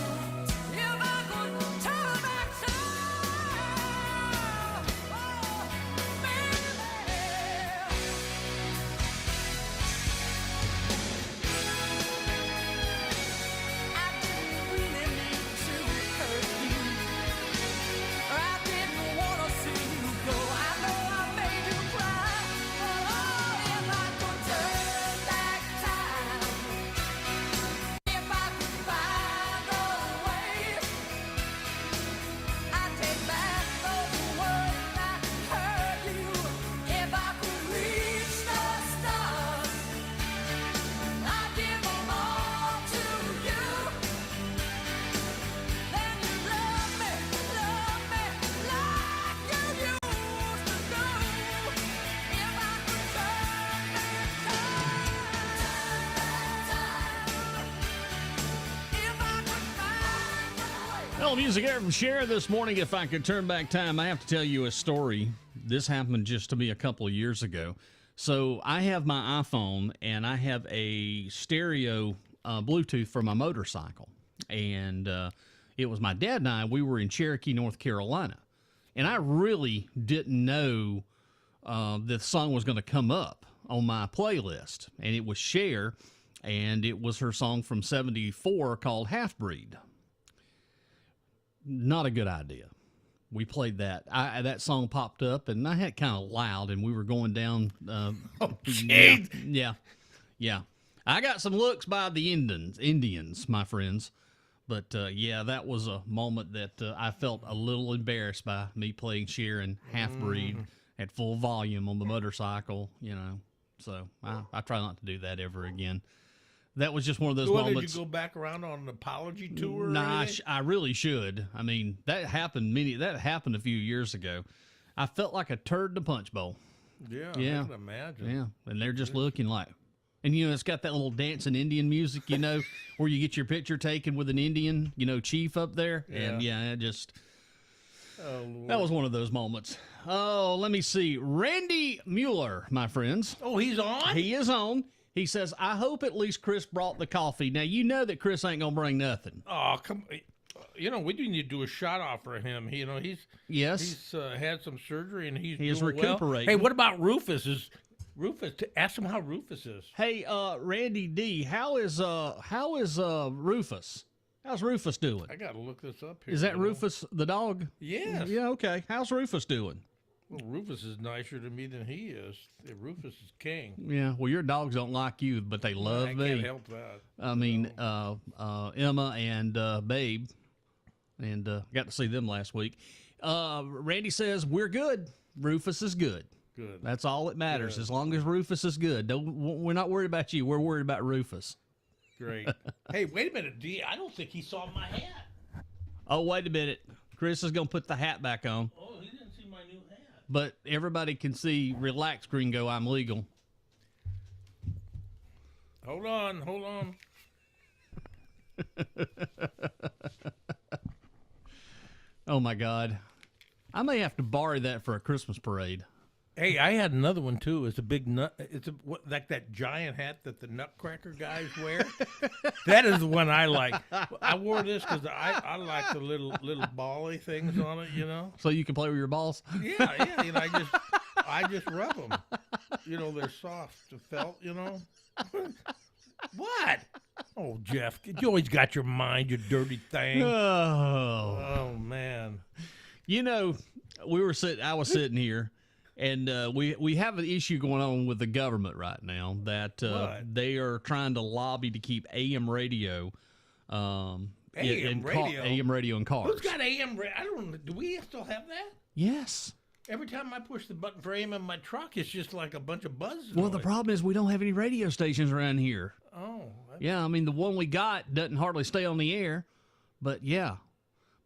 Speaker 5: If I could turn back time, oh, baby. I didn't really mean to hurt you. I didn't want to see you go. I know I made you cry. Oh, if I could turn back time, if I could find a way, I'd take back those words that hurt you. If I could reach the stars, I'd give them all to you. Then you love me like you used to do. If I could turn back time, if I could find a way.
Speaker 1: Well, music air from Cher this morning. If I could turn back time, I have to tell you a story. This happened just to me a couple of years ago. So I have my iPhone and I have a stereo Bluetooth for my motorcycle. And it was my dad and I. We were in Cherokee, North Carolina. And I really didn't know the song was going to come up on my playlist. And it was Cher. And it was her song from 74 called Half Breed. Not a good idea. We played that. That song popped up, and I had kind of loud, and we were going down. Yeah. I got some looks by the Indians, my friends. But, yeah, that was a moment that I felt a little embarrassed by me playing Cher and Half Breed at full volume on the motorcycle, you know. So I try not to do that ever again. That was just one of those
Speaker 4: Well,
Speaker 1: moments.
Speaker 4: did you go back around on an apology tour? or
Speaker 1: Nah,
Speaker 4: anything?
Speaker 1: I really should. I mean, that happened a few years ago. I felt like a turd in a punch bowl.
Speaker 4: Yeah,
Speaker 1: Yeah.
Speaker 4: I can imagine.
Speaker 1: Yeah, and they're just looking like, and you know, it's got that little dancing Indian music, you know, where you get your picture taken with an Indian, you know, chief up there, and it just.
Speaker 4: Oh, Lord.
Speaker 1: That was one of those moments. Oh, let me see. Randy Mueller, my friends.
Speaker 4: Oh, he's on?
Speaker 1: He is on. He says, I hope at least Chris brought the coffee. Now, you know that Chris ain't going to bring nothing.
Speaker 4: Oh, come. You know, we do need to do a shot off for him. You know, he's had some surgery and he's
Speaker 1: He is
Speaker 4: doing well.
Speaker 1: recuperating.
Speaker 4: Hey, what about Rufus? Ask him how Rufus is.
Speaker 1: Hey, Randy D, how is Rufus? How's Rufus doing?
Speaker 4: I got to look this up here.
Speaker 1: Is that
Speaker 4: you know.
Speaker 1: Rufus the dog?
Speaker 4: Yes.
Speaker 1: Yeah, okay. How's Rufus doing?
Speaker 4: Well, Rufus is nicer to me than he is. Rufus is king.
Speaker 1: Yeah, well, your dogs don't like you, but they love
Speaker 4: I
Speaker 1: me.
Speaker 4: can't help that.
Speaker 1: I mean, Emma and Babe, and got to see them last week. Randy says, we're good. Rufus is good.
Speaker 4: Good.
Speaker 1: That's all that matters.
Speaker 4: Good.
Speaker 1: As long as Rufus is good. We're not worried about you. We're worried about Rufus.
Speaker 4: Great. Hey, wait a minute, D. I don't think he saw my hat.
Speaker 1: Oh, wait a minute. Chris is going to put the hat back on.
Speaker 4: Oh, he didn't see my new hat.
Speaker 1: But everybody can see, relax, Gringo, I'm legal.
Speaker 4: Hold on.
Speaker 1: Oh, my God. I may have to borrow that for a Christmas parade.
Speaker 4: Hey, I had another one too. It's a big nut. Like that giant hat that the Nutcracker guys wear. That is the one I like. I wore this because I like the little bally things on it. You know.
Speaker 1: So you can play with your balls?
Speaker 4: Yeah. You know, I just rub them. You know, they're soft to felt. You know. What? Oh, Jeff, you always got your mind, you dirty thing.
Speaker 1: Oh,
Speaker 4: Oh man.
Speaker 1: you know, I was sitting here, and we have an issue going on with the government right now that
Speaker 4: What?
Speaker 1: they are trying to lobby to keep AM radio,
Speaker 4: AM radio?
Speaker 1: AM radio in cars.
Speaker 4: Who's got AM? I don't. Do we still have that?
Speaker 1: Yes.
Speaker 4: Every time I push the button for AM in my truck, it's just like a bunch of buzz.
Speaker 1: Well, the problem is we don't have any radio stations around here.
Speaker 4: Oh,
Speaker 1: Yeah, I mean, the one we got doesn't hardly stay on the air, but yeah.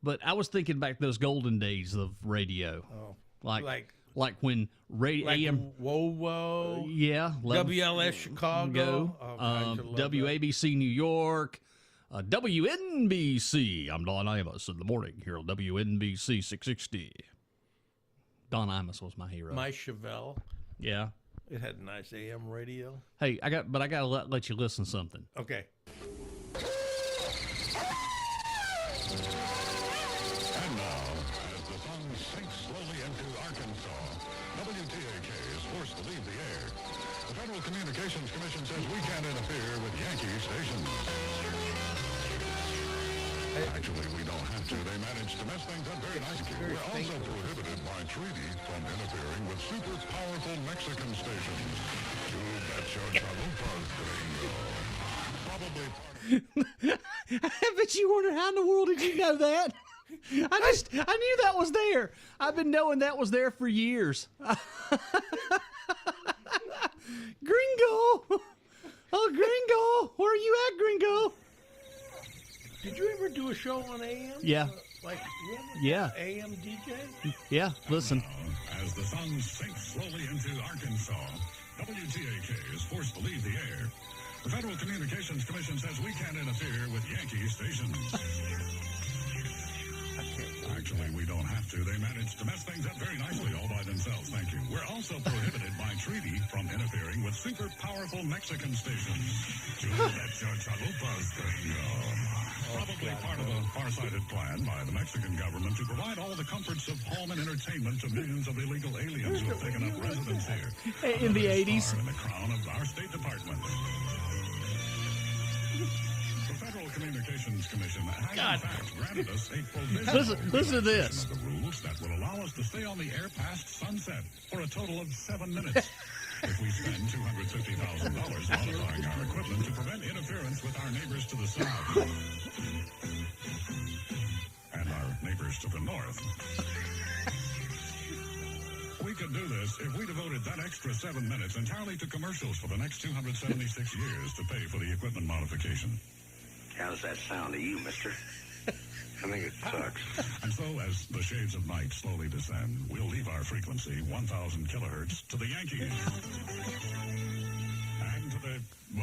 Speaker 1: But I was thinking back those golden days of radio.
Speaker 4: oh,
Speaker 1: Like when radio
Speaker 4: like
Speaker 1: AM,
Speaker 4: Whoa,
Speaker 1: yeah,
Speaker 4: WLS Chicago, oh, I used to love that.
Speaker 1: WABC New York, WNBC. I'm Don Imus in the morning here on WNBC 660. Don Imus was my hero.
Speaker 4: My Chevelle,
Speaker 1: Yeah.
Speaker 4: it had a nice AM radio.
Speaker 1: Hey, I gotta let you listen to something.
Speaker 4: Okay.
Speaker 6: And now, as the sun sinks slowly into Arkansas, WTAK is forced to leave the air. The Federal Communications Commission says we can't interfere with Yankee stations. Actually, we don't have to. They managed to mess things up very nicely. We're also prohibited by treaty from interfering with super powerful Mexican stations. You bet your chalupas, gringo. Probably
Speaker 1: I bet you wonder how in the world did you know that? I knew that was there. I've been knowing that was there for years. Gringo! Oh, Gringo! Where are you at, Gringo?
Speaker 4: Did you ever do a show on AM?
Speaker 1: Yeah. Yeah.
Speaker 4: AM DJ?
Speaker 1: Yeah, listen.
Speaker 6: as the sun sinks slowly into Arkansas, WTAK is forced to leave the air. The Federal Communications Commission says we can't interfere with Yankee stations. Actually, we don't have to. They managed to mess things up very nicely all by themselves, thank you. We're also prohibited by treaty from interfering with super powerful Mexican stations. You bet your chalupas, probably part of a far-sighted plan by the Mexican government to provide all the comforts of home and entertainment to millions of illegal aliens who have taken up residence here.
Speaker 1: In the 80s.
Speaker 6: In the crown of our State Department. The Federal Communications Commission has in fact granted us a provisional
Speaker 1: Listen to this.
Speaker 6: of the rules that will allow us to stay on the air past sunset for a total of 7 minutes. If we spend $250,000 modifying our equipment to prevent interference with our neighbors to the south and our neighbors to the north. We could do this if we devoted that extra 7 minutes entirely to commercials for the next 276 years to pay for the equipment modification.
Speaker 7: How does that sound to you, mister? I think it sucks.
Speaker 6: And so, as the shades of night slowly descend, we'll leave our frequency, 1,000 kilohertz, to the Yankees. And to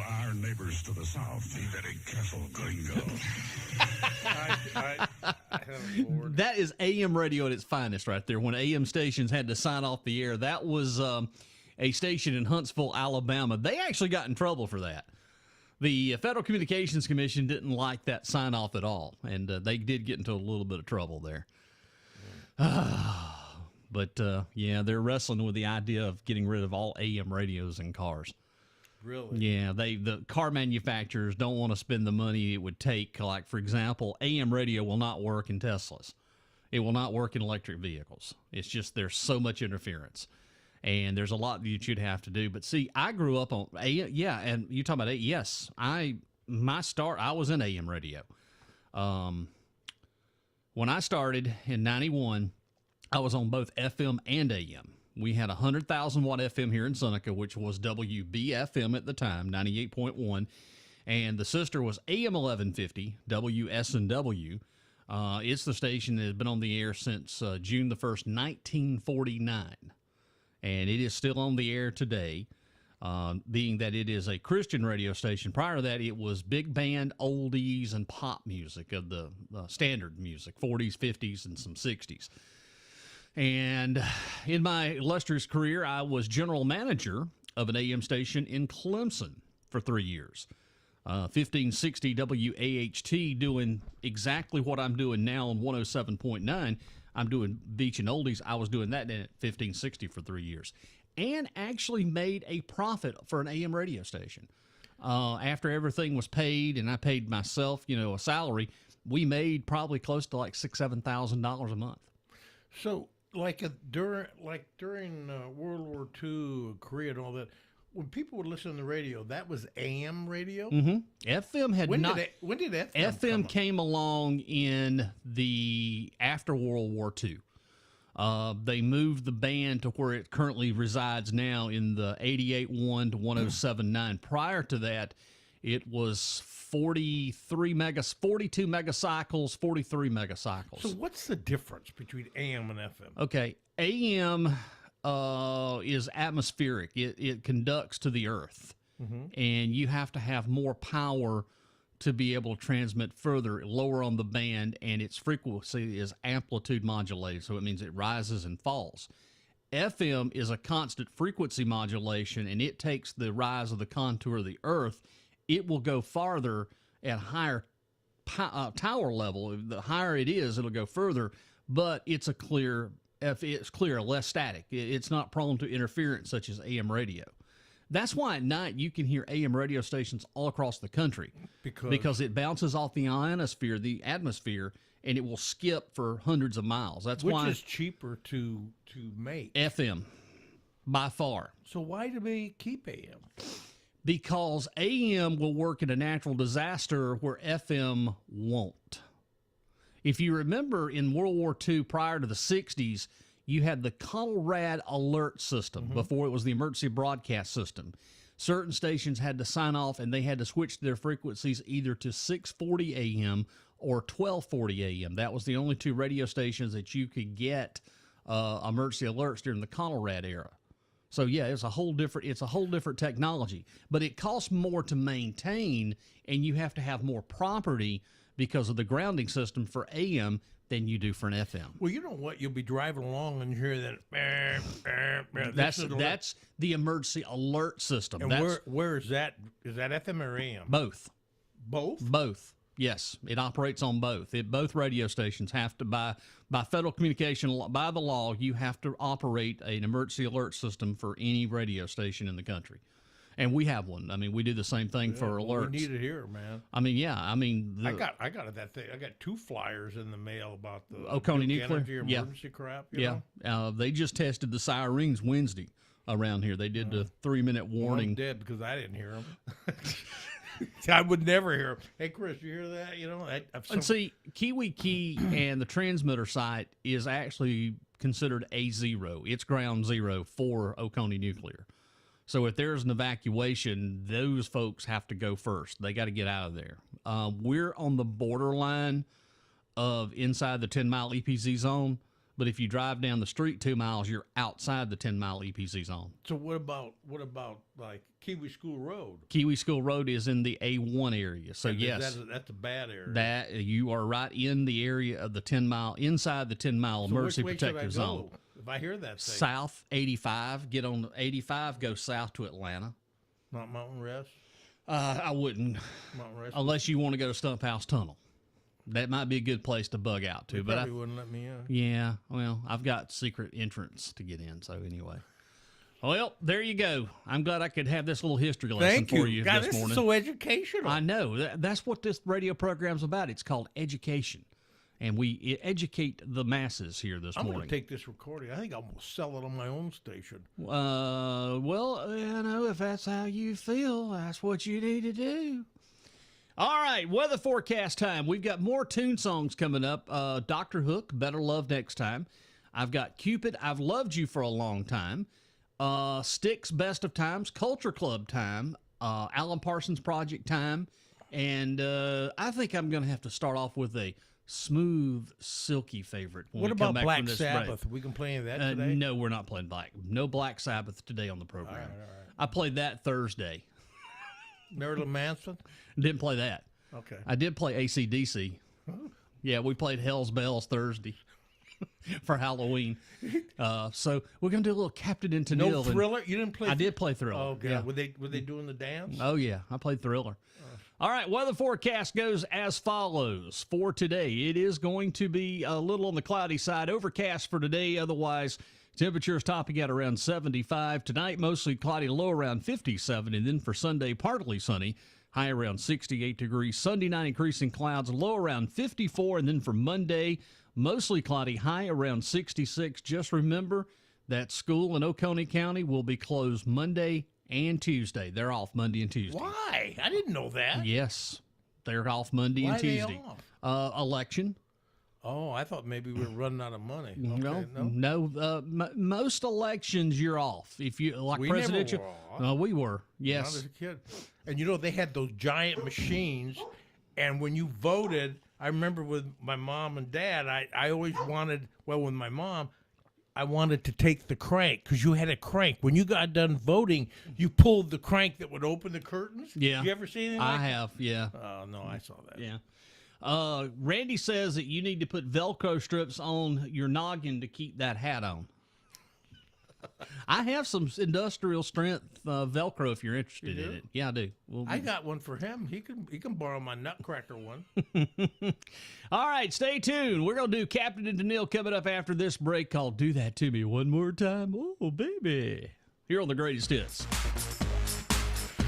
Speaker 6: our neighbors to the south. Be very careful, gringo.
Speaker 1: That is AM radio at its finest right there. When AM stations had to sign off the air, that was a station in Huntsville, Alabama. They actually got in trouble for that. The Federal Communications Commission didn't like that sign off at all, and they did get into a little bit of trouble there. But yeah, they're wrestling with the idea of getting rid of all AM radios in cars.
Speaker 4: Really?
Speaker 1: Yeah, the car manufacturers don't want to spend the money it would take. Like, for example, AM radio will not work in Teslas. It will not work in electric vehicles. It's just there's so much interference. And there's a lot that you'd have to do. But see, I grew up on AM. Yeah, and you talking about AM. Yes, I was in AM radio. When I started in 91, I was on both FM and AM. We had 100,000 watt FM here in Seneca, which was WBFM at the time, 98.1. And the sister was AM 1150, WSNW. It's the station that has been on the air since June the 1st, 1949. And it is still on the air today, being that it is a Christian radio station. Prior to that, it was big band, oldies, and pop music of the standard music, 40s, 50s, and some 60s. And in my illustrious career, I was general manager of an AM station in Clemson for 3 years. 1560 WAHT, doing exactly what I'm doing now on 107.9. I'm doing beach and oldies. I was doing that at 1560 for 3 years, and actually made a profit for an AM radio station. After everything was paid, and I paid myself, a salary, we made probably close to like $6,000-7,000 a month.
Speaker 4: So, during World War II, Korea, and all that, when people would listen to the radio, that was AM radio.
Speaker 1: Mm-hmm. FM had
Speaker 4: When
Speaker 1: not.
Speaker 4: did FM?
Speaker 1: FM came along in the after World War II. They moved the band to where it currently resides now in the 88.1 to 107.9. Prior to that, it was 42 megacycles, 43 megacycles.
Speaker 4: So what's the difference between AM and FM?
Speaker 1: Okay, AM is atmospheric. It conducts to the earth, and you have to have more power to be able to transmit further, lower on the band, and its frequency is amplitude modulated, so it means it rises and falls. FM is a constant frequency modulation, and it takes the rise of the contour of the earth. It will go farther at higher tower level. The higher it is, it'll go further, but it's clear, less static. It's not prone to interference such as AM radio. That's why at night you can hear AM radio stations all across the country because it bounces off the ionosphere, the atmosphere, and it will skip for hundreds of miles. That's
Speaker 4: Which
Speaker 1: why
Speaker 4: is cheaper to make.
Speaker 1: FM by far.
Speaker 4: So why do they keep AM?
Speaker 1: Because AM will work in a natural disaster where FM won't. If you remember in World War II prior to the 60s, you had the Colorado alert system before it was the emergency broadcast system. Certain stations had to sign off and they had to switch their frequencies either to 640 AM or 1240 AM. That was the only two radio stations that you could get emergency alerts during the Colorado era. So yeah, it's a whole different technology, but it costs more to maintain, and you have to have more property because of the grounding system for AM than you do for an FM.
Speaker 4: Well, you know what? You'll be driving along and you hear that.
Speaker 1: That's the emergency alert system.
Speaker 4: And where is that? Is that FM or AM?
Speaker 1: Both.
Speaker 4: Both?
Speaker 1: Yes, it operates on both. Both radio stations have to, by federal communication, by the law, you have to operate an emergency alert system for any radio station in the country. And we have one. I mean, we do the same thing for alerts.
Speaker 4: We need it here, man.
Speaker 1: I mean, yeah. I mean,
Speaker 4: I got that thing. I got 2 flyers in the mail about the
Speaker 1: Oconee Nuclear
Speaker 4: emergency crap.
Speaker 1: You know? They just tested the sirens Wednesday around here. They did the 3-minute warning.
Speaker 4: I'm dead because I didn't hear them. I would never hear them. Hey, Chris, you hear that? You know,
Speaker 1: and see, Kiwi Key and the transmitter site is actually considered A0. It's ground zero for Oconee Nuclear. So if there's an evacuation, those folks have to go first. They got to get out of there. We're on the borderline of inside the 10-mile EPZ zone, but if you drive down the street 2 miles, you're outside the 10-mile EPZ zone.
Speaker 4: So what about like Kiwi School Road?
Speaker 1: Kiwi School Road is in the A1 area. So
Speaker 4: yes, that's a bad area.
Speaker 1: That you are right in the area of the 10-mile, inside the 10-mile emergency protective zone.
Speaker 4: If I hear that thing.
Speaker 1: South 85, get on 85, go south to Atlanta.
Speaker 4: Not Mountain Rest?
Speaker 1: I wouldn't,
Speaker 4: Mountain Rest?
Speaker 1: unless you want to go to Stump House Tunnel. That might be a good place to bug out to.
Speaker 4: They
Speaker 1: but
Speaker 4: probably wouldn't let me in.
Speaker 1: Yeah, well, I've got secret entrance to get in, so anyway. Well, there you go. I'm glad I could have this little history lesson for you
Speaker 4: God,
Speaker 1: this morning.
Speaker 4: Is so educational.
Speaker 1: I know. That's what this radio program's about. It's called education. And we educate the masses here this morning.
Speaker 4: I'm going to take this recording. I think I'm going to sell it on my own station.
Speaker 1: Well, you know, if that's how you feel, that's what you need to do. All right, weather forecast time. We've got more tune songs coming up. Dr. Hook, Better Love Next Time. I've got Cupid, I've Loved You for a Long Time. Styx, Best of Times. Culture Club time. Alan Parsons Project time. And I think I'm going to have to start off with a smooth, silky favorite.
Speaker 4: What about Black Sabbath? We can play any of that today?
Speaker 1: No, we're not playing No Black Sabbath today on the program.
Speaker 4: All right.
Speaker 1: I played that Thursday.
Speaker 4: Marilyn Manson?
Speaker 1: Didn't play that.
Speaker 4: Okay.
Speaker 1: I did play AC/DC. Yeah, we played Hell's Bells Thursday for Halloween. So we're going to do a little Captain and Tennille.
Speaker 4: No Thriller? You didn't play?
Speaker 1: I did play Thriller.
Speaker 4: Oh, God.
Speaker 1: Yeah.
Speaker 4: Were they doing the dance?
Speaker 1: Oh, yeah. I played Thriller. All right, weather forecast goes as follows for today. It is going to be a little on the cloudy side, overcast for today. Otherwise, temperatures topping at around 75. Tonight, mostly cloudy, low around 57. And then for Sunday, partly sunny, high around 68 degrees. Sunday night, increasing clouds, low around 54. And then for Monday, mostly cloudy, high around 66. Just remember that school in Oconee County will be closed Monday and Tuesday. They're off Monday and Tuesday.
Speaker 4: Why? I didn't know that.
Speaker 1: Yes. They're off Monday and Tuesday.
Speaker 4: Why are they off?
Speaker 1: Election.
Speaker 4: Oh, I thought maybe we were running out of money.
Speaker 1: No.
Speaker 4: Okay,
Speaker 1: Most elections you're off. If you like
Speaker 4: We
Speaker 1: presidential.
Speaker 4: never were off.
Speaker 1: No, we were.
Speaker 4: When I
Speaker 1: Yes.
Speaker 4: was a kid. And you know, they had those giant machines, and when you voted, I remember with my mom and dad, I always wanted, well, with my mom, I wanted to take the crank, because you had a crank. When you got done voting, you pulled the crank that would open the curtains.
Speaker 1: Yeah.
Speaker 4: Did you ever see anything
Speaker 1: I
Speaker 4: like
Speaker 1: have, yeah.
Speaker 4: that? Oh, no, I saw that.
Speaker 1: Yeah. Randy says that you need to put Velcro strips on your noggin to keep that hat on. I have some industrial strength Velcro if you're interested
Speaker 4: You
Speaker 1: in
Speaker 4: do?
Speaker 1: it. Yeah, I do.
Speaker 4: I got one for him. He can borrow my Nutcracker one.
Speaker 1: All right, stay tuned. We're going to do Captain and Daniil coming up after this break called Do That To Me One More Time. Oh, baby. Here on the Greatest Hits.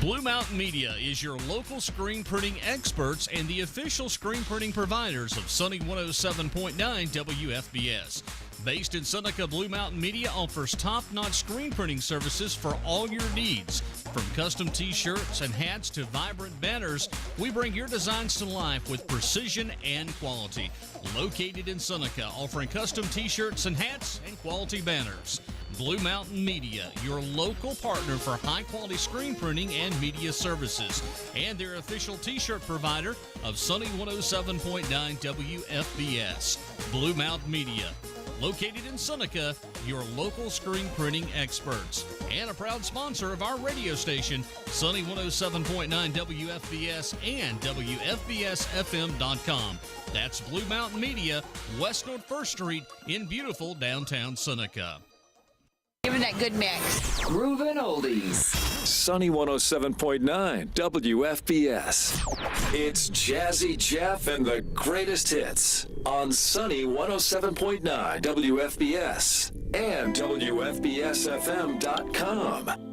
Speaker 1: Blue Mountain Media is your local screen printing experts and the official screen printing providers of Sunny 107.9 WFBS. Based in Seneca, Blue Mountain Media offers top-notch screen printing services for all your needs. From custom t-shirts and hats to vibrant banners, we bring your designs to life with precision and quality. Located in Seneca, offering custom t-shirts and hats and quality banners. Blue Mountain Media, your local partner for high-quality screen printing and media services, and their official t-shirt provider of Sunny 107.9 WFBS. Blue Mountain Media, located in Seneca, your local screen printing experts, and a proud sponsor of our radio station, Sunny 107.9 WFBS and WFBSFM.com. That's Blue Mountain Media, West North 1st Street in beautiful downtown Seneca.
Speaker 8: Give it that good mix.
Speaker 9: Groovin' Oldies. Sunny 107.9 WFBS. It's Jazzy Jeff and the greatest hits on Sunny 107.9 WFBS and WFBSFM.com.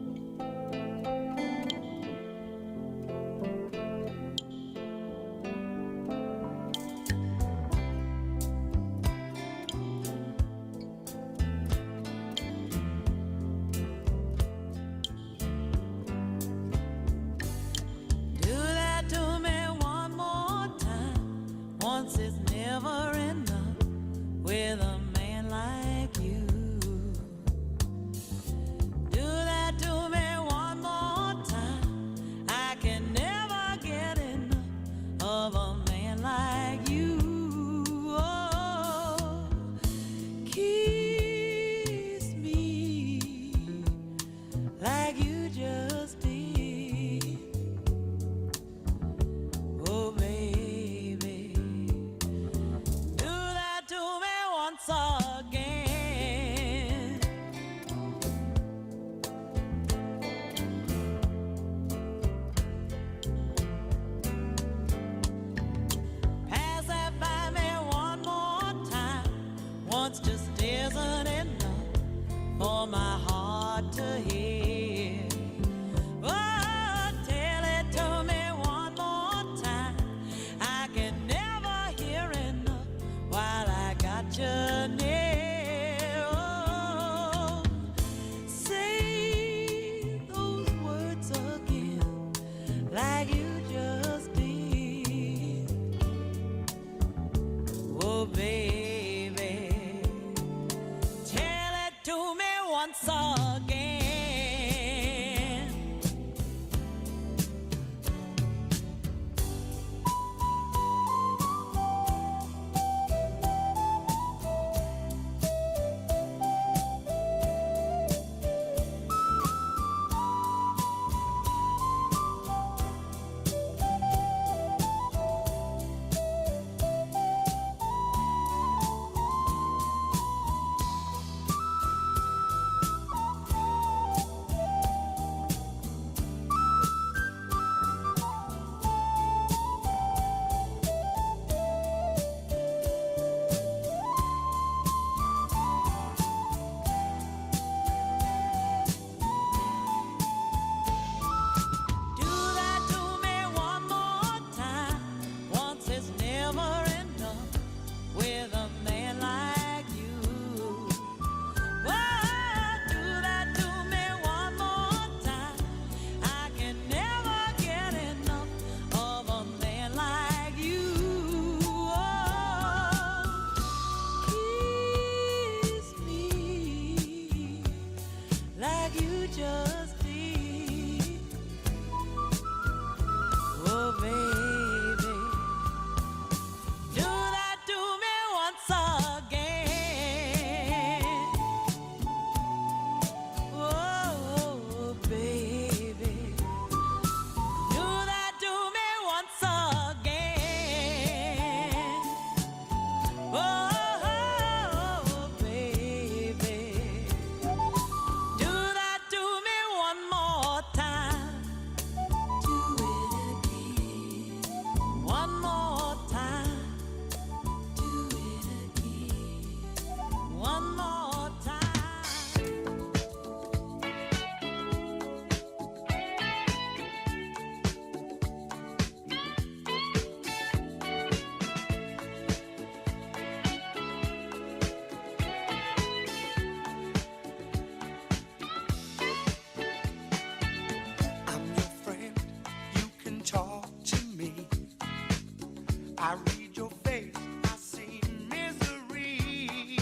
Speaker 2: I read your face, I see misery.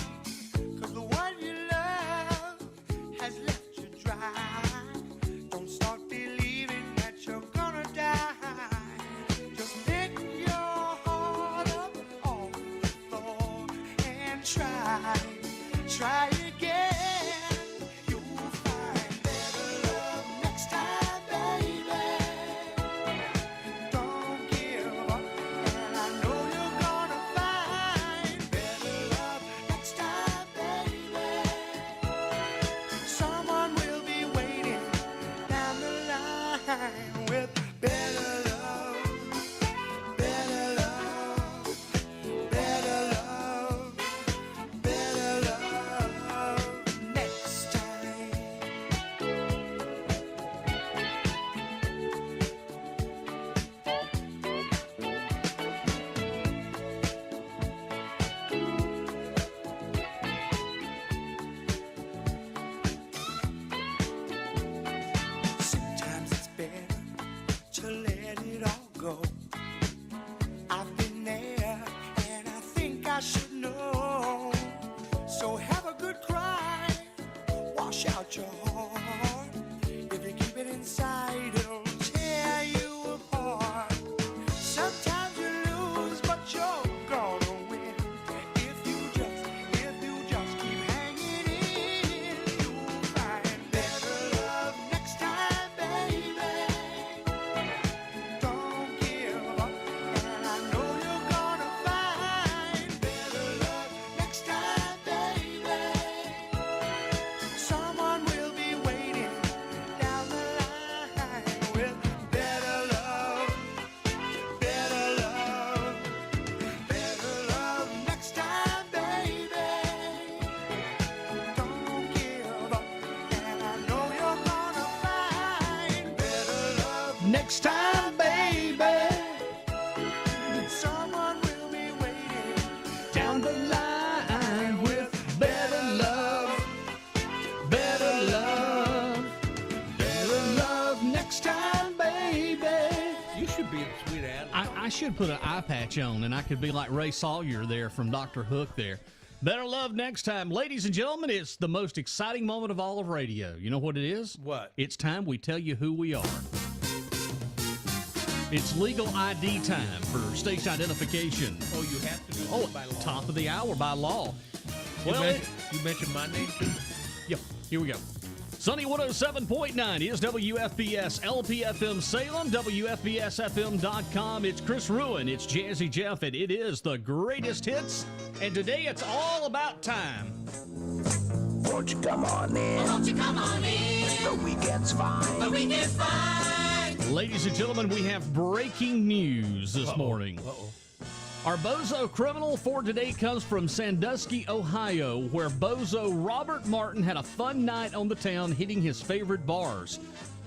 Speaker 2: 'Cause the one you love has left you dry. Don't start believing that you're gonna die. Just pick your heart up off the floor and try again. You'll find better love next time, baby. Don't give up, and I know you're gonna find better love next time, baby. Someone will be waiting down the line with better love, better love, better love, better love next time. Sometimes it's better to let it all go. I've been there and I think I should know. So have a good cry, wash out your heart. If you keep it inside, it'll tear you apart. Sometimes you lose, but you're gonna win. If you just keep hanging in, you'll find better love next time, baby. Don't give up, and I know you're gonna find better love next time, baby. Someone will be waiting down the line with better love, better love, better love next time, baby. Don't give up, and I know you're gonna find better love next time, baby. Someone will be waiting down the line with better love, better love, better love next time, baby.
Speaker 4: You should be in Sweet Adam.
Speaker 1: I should put an eye patch on, and I could be like Ray Sawyer there from Dr. Hook there. Better love next time. Ladies and gentlemen, it's the most exciting moment of all of radio. You know what it is?
Speaker 4: What?
Speaker 1: It's time we tell you who we are. It's legal ID time for station identification.
Speaker 4: Oh, you have to do
Speaker 1: Oh,
Speaker 4: it by law.
Speaker 1: top of the hour by law.
Speaker 4: You
Speaker 1: Well,
Speaker 4: you mentioned my name too.
Speaker 1: Yep, here we go. Sunny 107.9 is WFBS LPFM Salem, WFBSFM.com. It's Chris Rouen, it's Jazzy Jeff, and it is the greatest hits. And today it's all about time.
Speaker 2: Won't you come on in?
Speaker 3: Won't you come on in?
Speaker 2: The weekend's fine.
Speaker 3: The weekend's fine.
Speaker 1: Ladies and gentlemen, we have breaking news this morning. Our bozo criminal for today comes from Sandusky, Ohio, where bozo Robert Martin had a fun night on the town hitting his favorite bars.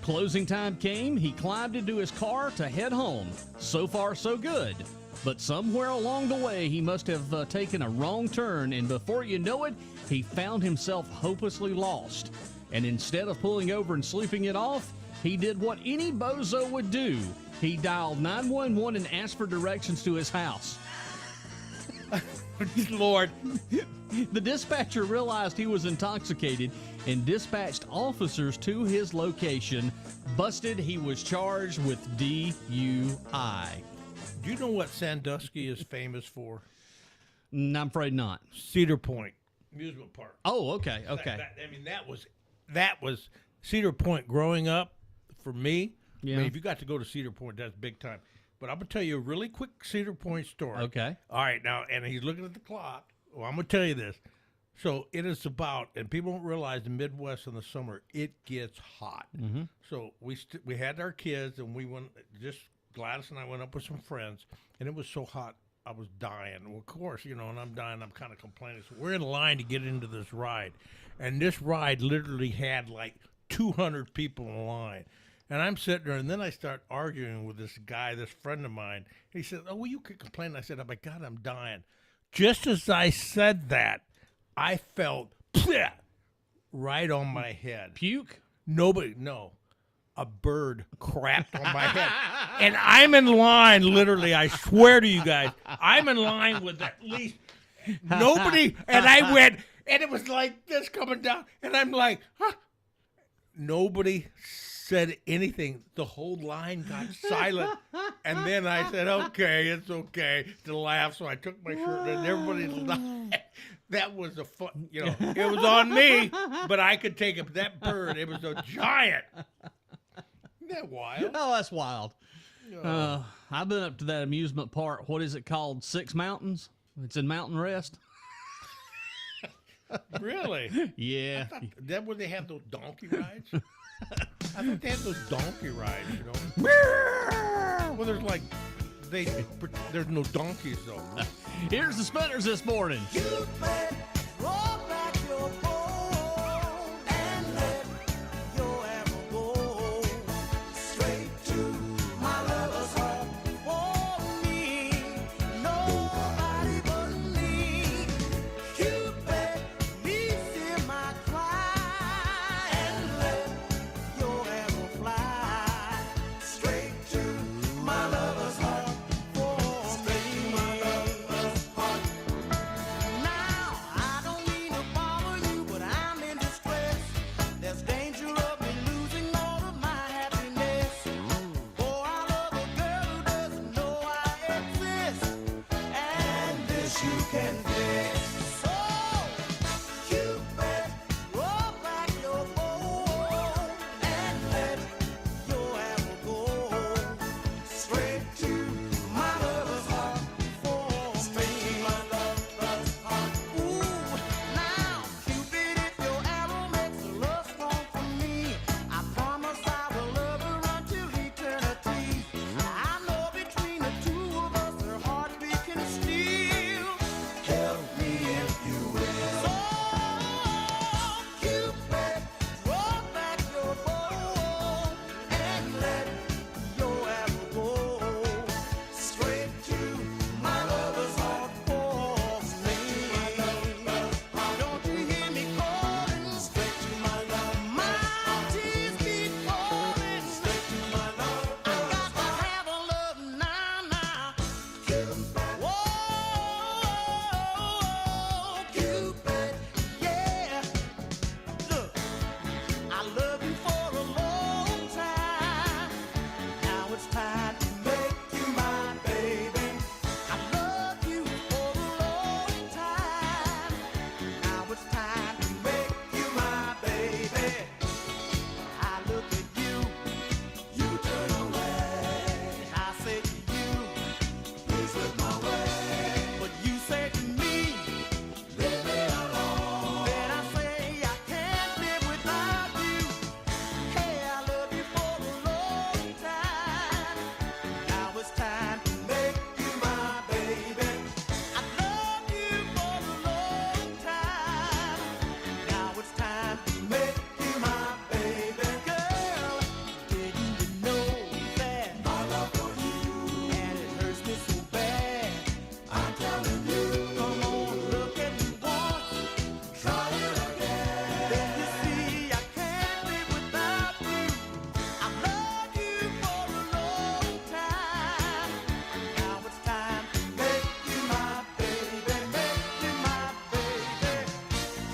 Speaker 1: Closing time came, he climbed into his car to head home. So far, so good. But somewhere along the way, he must have taken a wrong turn, and before you know it, he found himself hopelessly lost. And instead of pulling over and sleeping it off, he did what any bozo would do. He dialed 911 and asked for directions to his house.
Speaker 4: Lord.
Speaker 1: The dispatcher realized he was intoxicated and dispatched officers to his location. Busted, he was charged with DUI.
Speaker 4: Do you know what Sandusky is famous for?
Speaker 1: I'm afraid not.
Speaker 4: Cedar Point Amusement Park.
Speaker 1: Oh, okay, okay.
Speaker 4: That was Cedar Point growing up for me.
Speaker 1: Yeah.
Speaker 4: I mean, if you got to go to Cedar Point, that's big time. But I'm going to tell you a really quick Cedar Point story.
Speaker 1: Okay.
Speaker 4: All right, now, and he's looking at the clock. Well, I'm going to tell you this. So it is about, and people don't realize the Midwest in the summer, it gets hot. Mm-hmm. So we had our kids, and we went, just Gladys and I went up with some friends, and it was so hot, I was dying. Well, of course, and I'm dying, I'm kind of complaining. So we're in line to get into this ride, and this ride literally had like 200 people in line. And I'm sitting there, and then I start arguing with this guy, this friend of mine. He said, "Oh, well, you could complain." I said, "Oh, my God, I'm dying." Just as I said that, I felt right on my head.
Speaker 1: Puke?
Speaker 4: No. a bird crapped on my head. And I'm in line, literally, I swear to you guys, I'm in line with at least nobody. And I went, and it was like this coming down. And I'm like, huh. Nobody said anything. The whole line got silent. And then I said, okay, it's okay to laugh. So I took my shirt and everybody laughed. That was a fun, it was on me, but I could take it. That bird, it was a giant. Isn't that wild?
Speaker 1: Oh, that's wild. I've been up to that amusement park. What is it called? Six Mountains? It's in Mountain Rest.
Speaker 4: Really?
Speaker 1: Yeah.
Speaker 4: That where they have those donkey rides? I think they have those donkey rides, Well, there's like, there's no donkeys, though.
Speaker 1: Here's the Spinners this morning.
Speaker 2: Cupid, roll back your bow and let your arrow go straight to my lover's heart. For me, nobody but me. Cupid, please hear my cry and let your arrow fly straight to my lover's heart. Now, I don't mean to bother you, but I'm in distress. There's danger of me losing all of my happiness. For I love a girl who doesn't know I exist. And this you can guess. So, Cupid, roll back your bow and let your arrow go straight to my lover's heart. For me, my lover's heart. Ooh, now, Cupid, if your arrow makes a love strong for me, I promise I will love her until eternity. I know between the two of us, her heartbeat can steal. Help me if you will. So, Cupid, roll back your bow and let your arrow go straight to my lover's heart. For me, don't you hear me calling? Straight to my love. My tears keep falling. Straight to my love. I got to have a love now. Whoa, Cupid, yeah. Look, I love you for a long time. Now it's time to make you my baby. I love you for a long time. Now it's time to make you my baby. I look at you, you turn away. I say to you, please look my way. But you say to me, leave me alone. Then I say I can't live without you. Hey, I love you for a long time. Now it's time to make you my baby. I love you for a long time. Now it's time to make you my baby. Girl, didn't you know that my love for you and it hurts me so bad? I'm telling you, come on, look at me once, try it again. Then you see I can't live without you. I love you for a long time. Now it's time to make you my baby, make you my baby.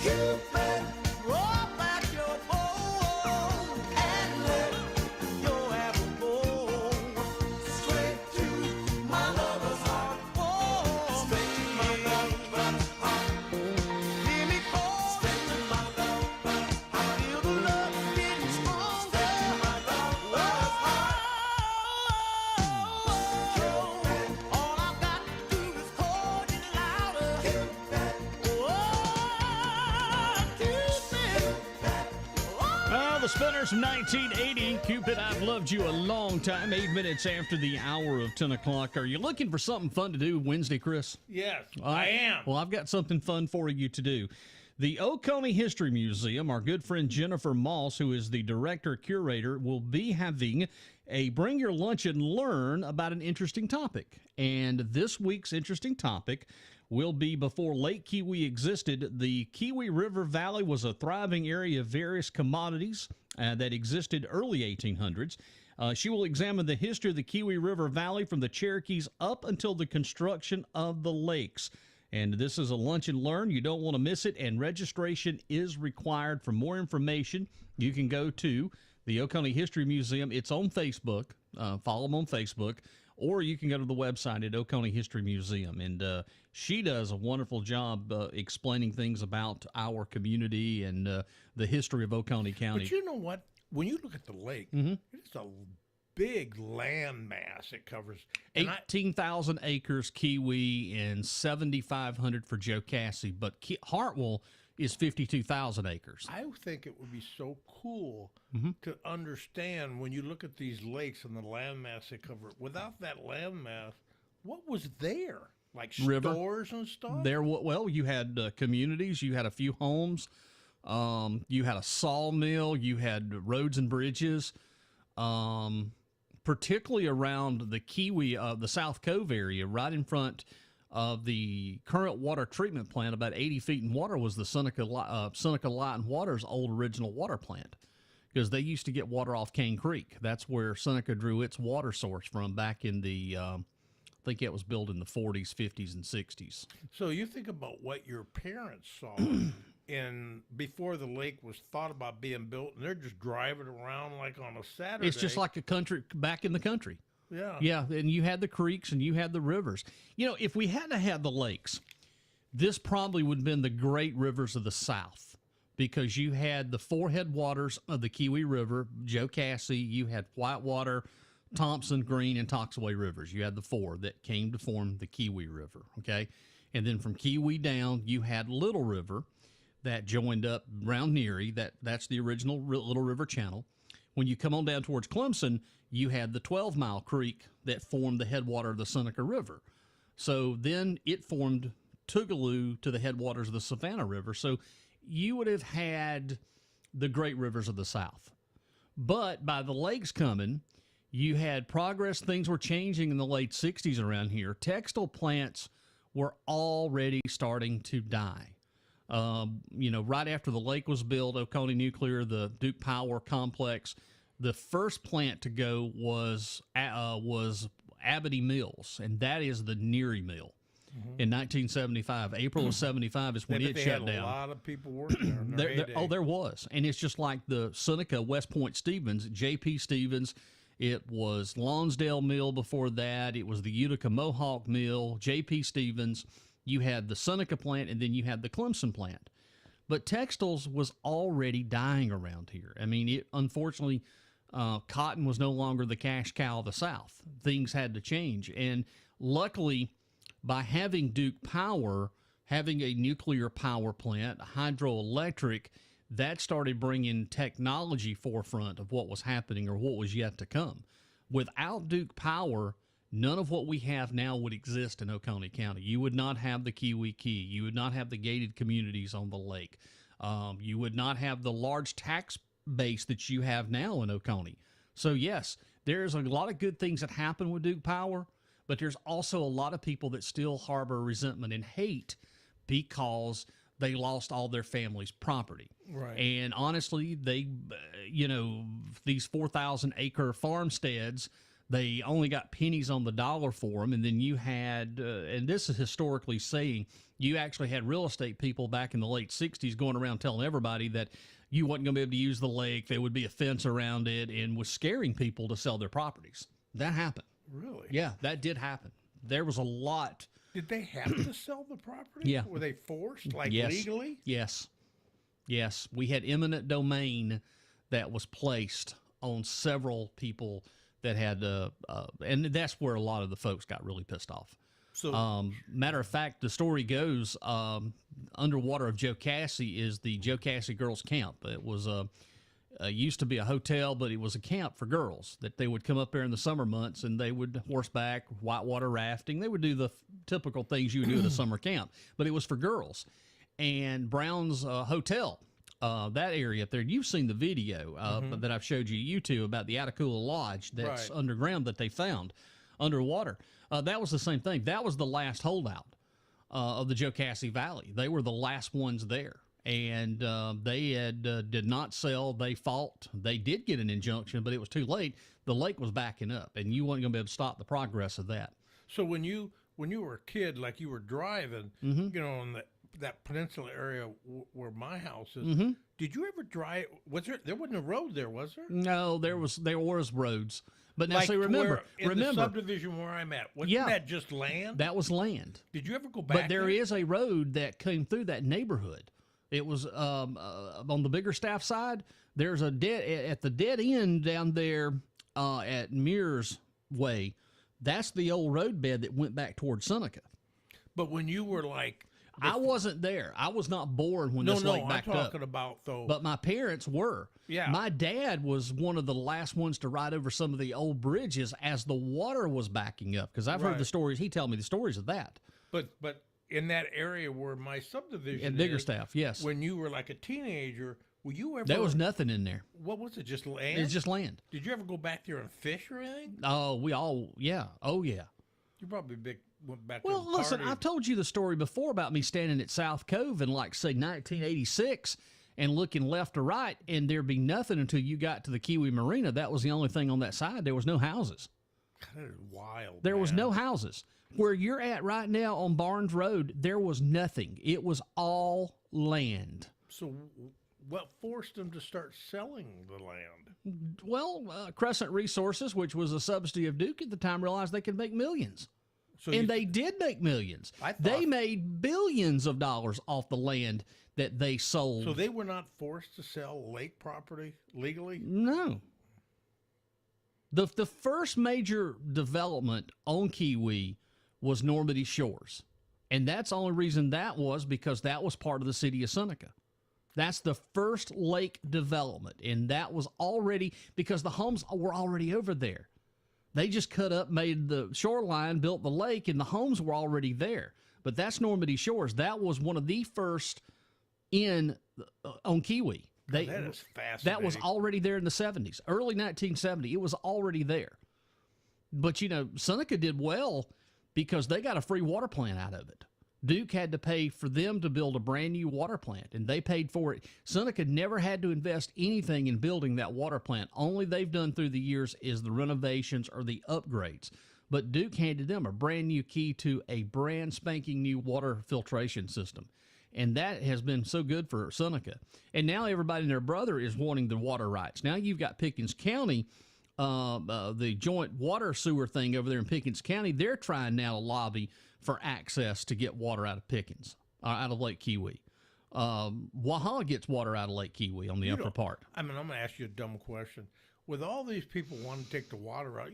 Speaker 2: Cupid, roll back your bow and let your arrow go straight to my lover's heart. Oh, straight to my lover's heart. Hear me call, straight to my lover's heart. I feel the love getting stronger. Straight to my lover's heart. All I've got to do is call you louder. Cupid, oh, Cupid.
Speaker 1: The Spinners from 1980. Cupid, I've loved you a long time. 8 minutes after the hour of 10 o'clock. Are you looking for something fun to do Wednesday, Chris?
Speaker 4: Yes, I am.
Speaker 1: Well, I've got something fun for you to do. The Oconee History Museum, our good friend Jennifer Moss, who is the director-curator, will be having a Bring Your Lunch and Learn about an interesting topic. And this week's interesting topic will be before Lake Keowee existed, the Keowee River Valley was a thriving area of various commodities that existed early 1800s. She will examine the history of the Kiwi River Valley from the Cherokees up until the construction of the lakes. And this is a lunch and learn. You don't want to miss it, and registration is required. For more information, you can go to the Oconee History Museum. It's on Facebook. Follow them on Facebook. Or you can go to the website at Oconee History Museum. And she does a wonderful job explaining things about our community and the history of Oconee County.
Speaker 4: But you know what? When you look at the lake, it's a big land mass it covers.
Speaker 1: 18,000 acres Kiwi and 7,500 for Jocassee. But Hartwell is 52,000 acres.
Speaker 4: I think it would be so cool to understand when you look at these lakes and the landmass they cover. Without that landmass, what was there? Like
Speaker 1: River.
Speaker 4: Stores and stuff?
Speaker 1: Well, you had communities, you had a few homes, you had a sawmill, you had roads and bridges, particularly around the Kiwi, the South Cove area, right in front of the current water treatment plant. About 80 feet in water was the Seneca Light and Water's old original water plant, because they used to get water off Cane Creek. That's where Seneca drew its water source from back in the, I think it was built in the 40s, 50s, and 60s.
Speaker 4: So you think about what your parents saw before the lake was thought about being built, and they're just driving around like on a Saturday.
Speaker 1: It's just like a country back in the country.
Speaker 4: Yeah.
Speaker 1: Yeah, and you had the creeks and you had the rivers. You know, if we hadn't had the lakes, this probably would have been the great rivers of the South, because you had the four headwaters of the Kiwi River, Jocassee, you had Whitewater, Thompson, Green, and Toxaway rivers. You had the four that came to form the Kiwi River, okay? And then from Kiwi down, you had Little River that joined up around Neary. That's the original Little River Channel. When you come on down towards Clemson, you had the 12-mile creek that formed the headwater of the Seneca River. So then it formed Tougaloo to the headwaters of the Savannah River. So you would have had the great rivers of the South. But by the lakes coming, you had progress. Things were changing in the late 60s around here. Textile plants were already starting to die. Right after the lake was built, Oconee Nuclear, the Duke Power Complex, the first plant to go was Abity Mills, and that is the Neary Mill. In 1975, April of 75 is when it shut down.
Speaker 4: A lot of people working there.
Speaker 1: There was, and it's just like the Seneca, West Point Stevens, J.P. Stevens. It was Lonsdale Mill before that. It was the Utica Mohawk Mill, J.P. Stevens. You had the Seneca plant, and then you had the Clemson plant. But textiles was already dying around here. I mean, unfortunately, cotton was no longer the cash cow of the South. Things had to change. And luckily, by having Duke Power, having a nuclear power plant, hydroelectric, that started bringing technology forefront of what was happening or what was yet to come. Without Duke Power, none of what we have now would exist in Oconee County. You would not have the Kiwi Key. You would not have the gated communities on the lake. You would not have the large tax base that you have now in Oconee. So, yes, there's a lot of good things that happen with Duke Power, but there's also a lot of people that still harbor resentment and hate because they lost all their family's property.
Speaker 4: Right.
Speaker 1: And honestly, these 4,000-acre farmsteads, they only got pennies on the dollar for them. And then you had, and this is historically saying, you actually had real estate people back in the late 60s going around telling everybody that you wasn't going to be able to use the lake. There would be a fence around it, and was scaring people to sell their properties. That happened.
Speaker 4: Really?
Speaker 1: Yeah, that did happen. There was a lot.
Speaker 4: Did they have to sell the property?
Speaker 1: Yeah.
Speaker 4: Were they forced,
Speaker 1: Yes.
Speaker 4: legally?
Speaker 1: Yes. Yes. We had eminent domain that was placed on several people that had, and that's where a lot of the folks got really pissed off.
Speaker 4: So,
Speaker 1: matter of fact, the story goes, underwater of Jocassee is the Jocassee Girls Camp. It was used to be a hotel, but it was a camp for girls that they would come up there in the summer months, and they would horseback, whitewater rafting. They would do the typical things you would do at a summer camp, but it was for girls. And Brown's Hotel, that area up there, you've seen the video that I've showed you YouTube about the Atacula Lodge that's underground that they found underwater. That was the same thing. That was the last holdout of the Jocassee Valley. They were the last ones there. and they had did not sell. They fought. They did get an injunction, but it was too late. The lake was backing up, and you weren't going to be able to stop the progress of that.
Speaker 4: So when you were a kid, like you were driving,
Speaker 1: Mm-hmm.
Speaker 4: you know, in that peninsula area where my house is, did you ever drive? There wasn't a road there, was there?
Speaker 1: No, there was roads, but now
Speaker 4: Like
Speaker 1: see, remember,
Speaker 4: in the subdivision where I'm at, wasn't that just land?
Speaker 1: That was land.
Speaker 4: Did you ever go back?
Speaker 1: But there is a road that came through that neighborhood. It was on the bigger staff side. There's a at the dead end down there at Mears Way. That's the old road bed that went back towards Seneca.
Speaker 4: But when you were like,
Speaker 1: I wasn't there. I was not born when this lake backed
Speaker 4: I'm
Speaker 1: up.
Speaker 4: talking about though.
Speaker 1: But my parents were.
Speaker 4: Yeah.
Speaker 1: My dad was one of the last ones to ride over some of the old bridges as the water was backing up. Because I've heard the stories. He told me the stories of that.
Speaker 4: But in that area where my subdivision
Speaker 1: And bigger
Speaker 4: is,
Speaker 1: staff, yes.
Speaker 4: when you were like a teenager, were you ever?
Speaker 1: There was nothing in there.
Speaker 4: What was it? Just land?
Speaker 1: It's just land.
Speaker 4: Did you ever go back there and fish or anything?
Speaker 1: Oh, yeah. Oh, yeah.
Speaker 4: You probably went back.
Speaker 1: Well,
Speaker 4: there and
Speaker 1: listen,
Speaker 4: partied.
Speaker 1: I've told you the story before about me standing at South Cove in, like, say, 1986 and looking left or right, and there'd be nothing until you got to the Kiwi Marina. That was the only thing on that side. There was no houses.
Speaker 4: That is wild.
Speaker 1: There was
Speaker 4: man.
Speaker 1: no houses. Where you're at right now on Barnes Road, there was nothing. It was all land.
Speaker 4: So, what forced them to start selling the land?
Speaker 1: Well, Crescent Resources, which was a subsidy of Duke at the time, realized they could make millions.
Speaker 4: So
Speaker 1: And they did make millions. They made billions of dollars off the land that they sold.
Speaker 4: So they were not forced to sell lake property legally?
Speaker 1: No. The first major development on Kiwi was Normandy Shores. And that's the only reason that was because that was part of the city of Seneca. That's the first lake development. And that was already because the homes were already over there. They just cut up, made the shoreline, built the lake, and the homes were already there. But that's Normandy Shores. That was one of the first on Kiwi.
Speaker 4: That is fascinating.
Speaker 1: That was already there in the 70s, early 1970. It was already there. But, you know, Seneca did well because they got a free water plant out of it. Duke had to pay for them to build a brand new water plant, and they paid for it. Seneca never had to invest anything in building that water plant. Only they've done through the years is the renovations or the upgrades. But Duke handed them a brand new key to a brand spanking new water filtration system. And that has been so good for Seneca. And now everybody and their brother is wanting the water rights. Now you've got Pickens County, the joint water sewer thing over there in Pickens County. They're trying now to lobby for access to get water out of Pickens, out of Lake Kiwi. Waha gets water out of Lake Kiwi on the upper part.
Speaker 4: I mean, I'm going to ask you a dumb question. With all these people wanting to take the water out,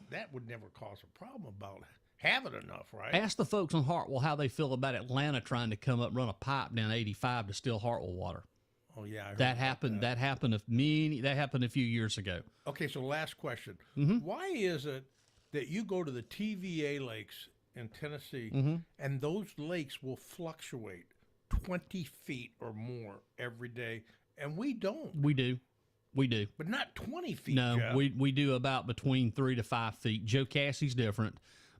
Speaker 4: that would never cause a problem about having enough, right?
Speaker 1: Ask the folks on Hartwell how they feel about Atlanta trying to come up, run a pipe down 85 to steal Hartwell water.
Speaker 4: Oh yeah,
Speaker 1: that happened. That happened a few years ago.
Speaker 4: Okay, so last question: Why is it that you go to the TVA lakes in Tennessee, and those lakes will fluctuate 20 feet or more every day, and we don't?
Speaker 1: We do,
Speaker 4: but not 20 feet.
Speaker 1: No,
Speaker 4: Jeff.
Speaker 1: we do about between 3 to 5 feet. Joe Cassie's different.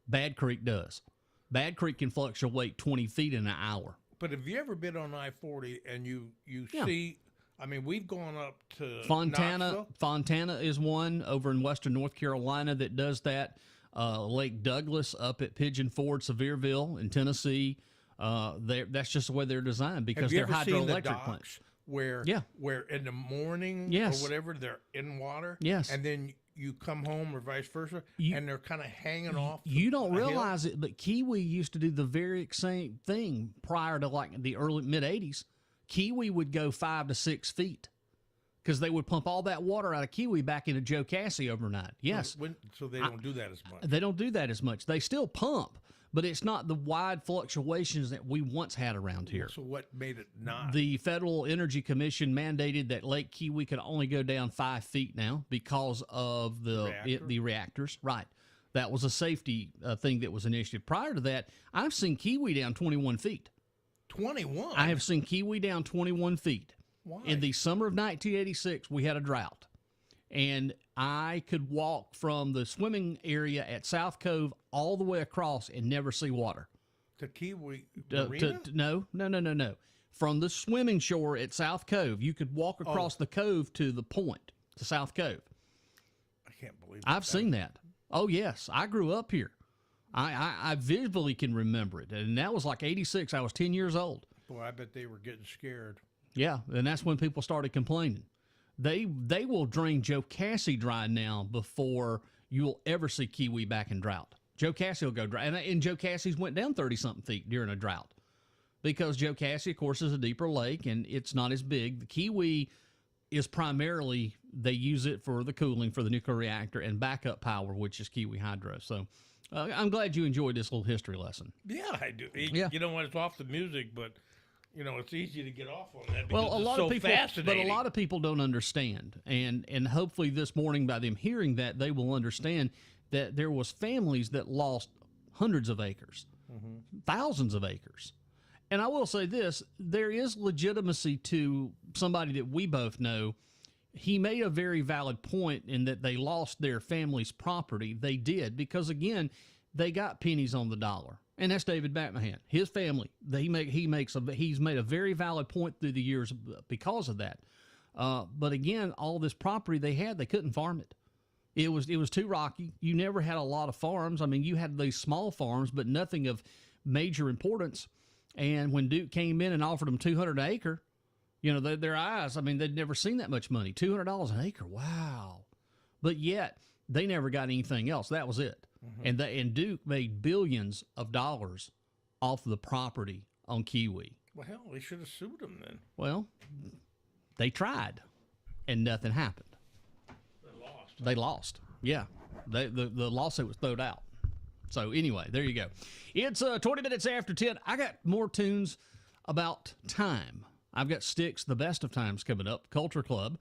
Speaker 1: Bad Creek does. Bad Creek can fluctuate 20 feet in an hour.
Speaker 4: But have you ever been on I-40 and you see? I mean, we've gone up to
Speaker 1: Fontana.
Speaker 4: Knoxville.
Speaker 1: Fontana is one over in western North Carolina that does that. Lake Douglas up at Pigeon Ford, Sevierville in Tennessee. That's just the way they're designed because they're hydroelectric plants.
Speaker 4: Where in the morning or whatever they're in water.
Speaker 1: Yes.
Speaker 4: And then you come home or vice versa, and they're kind of hanging off.
Speaker 1: You don't realize it, but Kiwi used to do the very same thing prior to like the early mid-'80s. Kiwi would go 5 to 6 feet because they would pump all that water out of Kiwi back into Joe Cassie overnight. Yes.
Speaker 4: So they don't do that as much.
Speaker 1: They don't do that as much. They still pump, but it's not the wide fluctuations that we once had around here.
Speaker 4: So what made it not?
Speaker 1: The Federal Energy Commission mandated that Lake Kiwi could only go down 5 feet now because of the reactors. Right. That was a safety thing that was initiated. Prior to that, I've seen Kiwi down 21 feet.
Speaker 4: 21?
Speaker 1: I have seen Kiwi down 21 feet.
Speaker 4: Why?
Speaker 1: In the summer of 1986, we had a drought. And I could walk from the swimming area at South Cove all the way across and never see water.
Speaker 4: To Kiwi Marina?
Speaker 1: No. from the swimming shore at South Cove. You could walk across the cove to the point, to South Cove.
Speaker 4: I can't believe it.
Speaker 1: I've seen that. Oh, yes. I grew up here. I vividly can remember it. And that was like 86. I was 10 years old.
Speaker 4: Boy, I bet they were getting scared.
Speaker 1: Yeah, and that's when people started complaining. They will drain Joe Cassie dry now before you'll ever see Kiwi back in drought. Joe Cassie will go dry. And Joe Cassie's went down 30-something feet during a drought because Joe Cassie, of course, is a deeper lake, and it's not as big. The Kiwi is primarily, they use it for the cooling for the nuclear reactor and backup power, which is Kiwi Hydro. So I'm glad you enjoyed this little history lesson.
Speaker 4: Yeah, I do.
Speaker 1: Yeah.
Speaker 4: You know what? It's off the music, but it's easy to get off on that.
Speaker 1: Well, a lot of people,
Speaker 4: fascinating.
Speaker 1: but a lot of people don't understand, and hopefully this morning, by them hearing that, they will understand that there was families that lost hundreds of acres, thousands of acres. And I will say this: there is legitimacy to somebody that we both know. He made a very valid point in that they lost their family's property. They did, because again, they got pennies on the dollar. And that's David McMahon. He's made a very valid point through the years because of that. But again, all this property they had, they couldn't farm it. It was too rocky. You never had a lot of farms. I mean, you had these small farms, but nothing of major importance. And when Duke came in and offered them $200 an acre, their eyes, I mean, they'd never seen that much money. $200 an acre, wow. But yet, they never got anything else. That was it. And Duke made billions of dollars off the property on Kiwi. Well,
Speaker 4: hell, they should have sued them then.
Speaker 1: Well, they tried, and nothing happened. They lost. Yeah. The lawsuit was thrown out. So anyway, there you go. It's 20 minutes after 10. I got more tunes about time. I've got Sticks, the best of times coming up, Culture Club.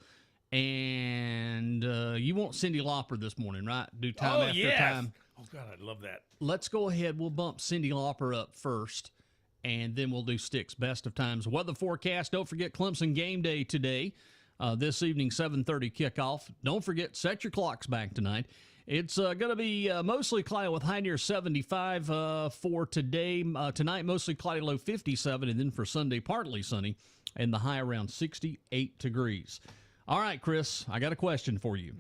Speaker 1: And you want Cyndi Lauper this morning, right? Do time after time.
Speaker 4: Oh, God, I love that.
Speaker 1: Let's go ahead. We'll bump Cyndi Lauper up first, and then we'll do Sticks, best of times. Weather forecast, don't forget Clemson game day today. This evening, 7:30 kickoff. Don't forget, set your clocks back tonight. It's going to be mostly cloudy with high near 75 for today. Tonight, mostly cloudy, low 57, and then for Sunday, partly sunny, and the high around 68 degrees. All right, Chris, I got a question for you.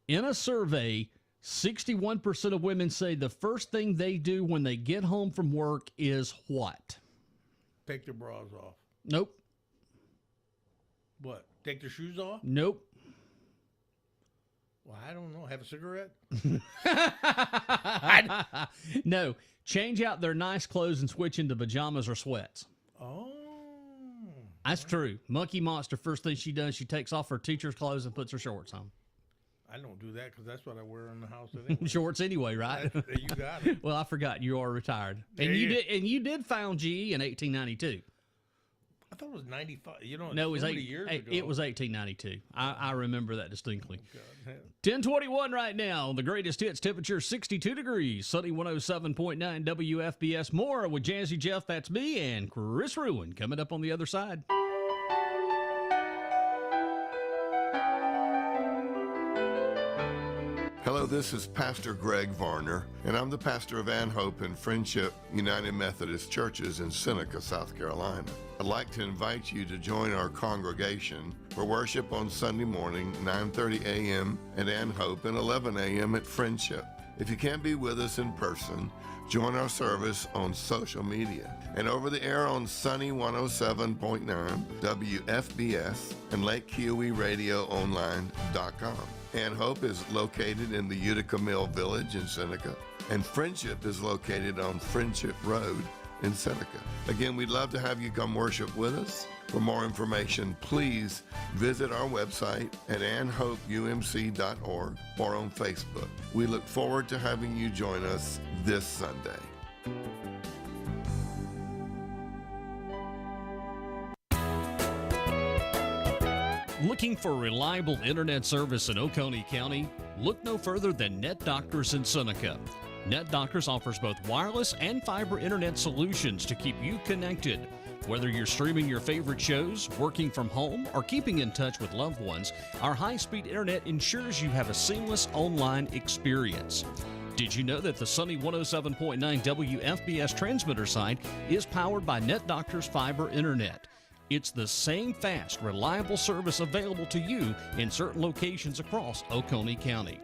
Speaker 1: In a survey, 61% of women say the first thing they do when they get home from work is what?
Speaker 4: Take their bras off.
Speaker 1: Nope.
Speaker 4: What? Take their shoes off?
Speaker 1: Nope.
Speaker 4: Well, I don't know. Have a cigarette?
Speaker 1: No. Change out their nice clothes and switch into pajamas or sweats.
Speaker 4: Oh.
Speaker 1: That's true. Monkey Monster, first thing she does, she takes off her teacher's clothes and puts her shorts on.
Speaker 4: I don't do that because that's what I wear in the house anyway.
Speaker 1: Shorts anyway, right?
Speaker 4: You got it.
Speaker 1: Well, I forgot you are retired. And you did found GE in 1892.
Speaker 4: I thought it was 95.
Speaker 1: No, it was
Speaker 4: years ago.
Speaker 1: It was 1892. I remember that distinctly.
Speaker 4: Oh,
Speaker 1: 10:21 right now. The greatest hits temperature 62 degrees. Sunny 107.9 WFBS. More with Jazzy Jeff. That's me and Chris Rouen coming up on the other side.
Speaker 10: Hello, this is Pastor Greg Varner, and I'm the pastor of Ann Hope and Friendship United Methodist Churches in Seneca, South Carolina. I'd like to invite you to join our congregation for worship on Sunday morning, 9:30 a.m. at Ann Hope and 11 a.m. at Friendship. If you can't be with us in person, join our service on social media and over the air on Sunny 107.9 WFBS and LakeKiowaRadioOnline.com. Ann Hope is located in the Utica Mill Village in Seneca, and Friendship is located on Friendship Road in Seneca. Again, we'd love to have you come worship with us. For more information, please visit our website at annhopeumc.org or on Facebook. We look forward to having you join us this Sunday.
Speaker 1: Looking for reliable internet service in Oconee County? Look no further than Net Doctors in Seneca. Net Doctors offers both wireless and fiber internet solutions to keep you connected. Whether you're streaming your favorite shows, working from home, or keeping in touch with loved ones, our high-speed internet ensures you have a seamless online experience. Did you know that the Sunny 107.9 WFBS transmitter site is powered by Net Doctors Fiber Internet? It's the same fast, reliable service available to you in certain locations across Oconee County.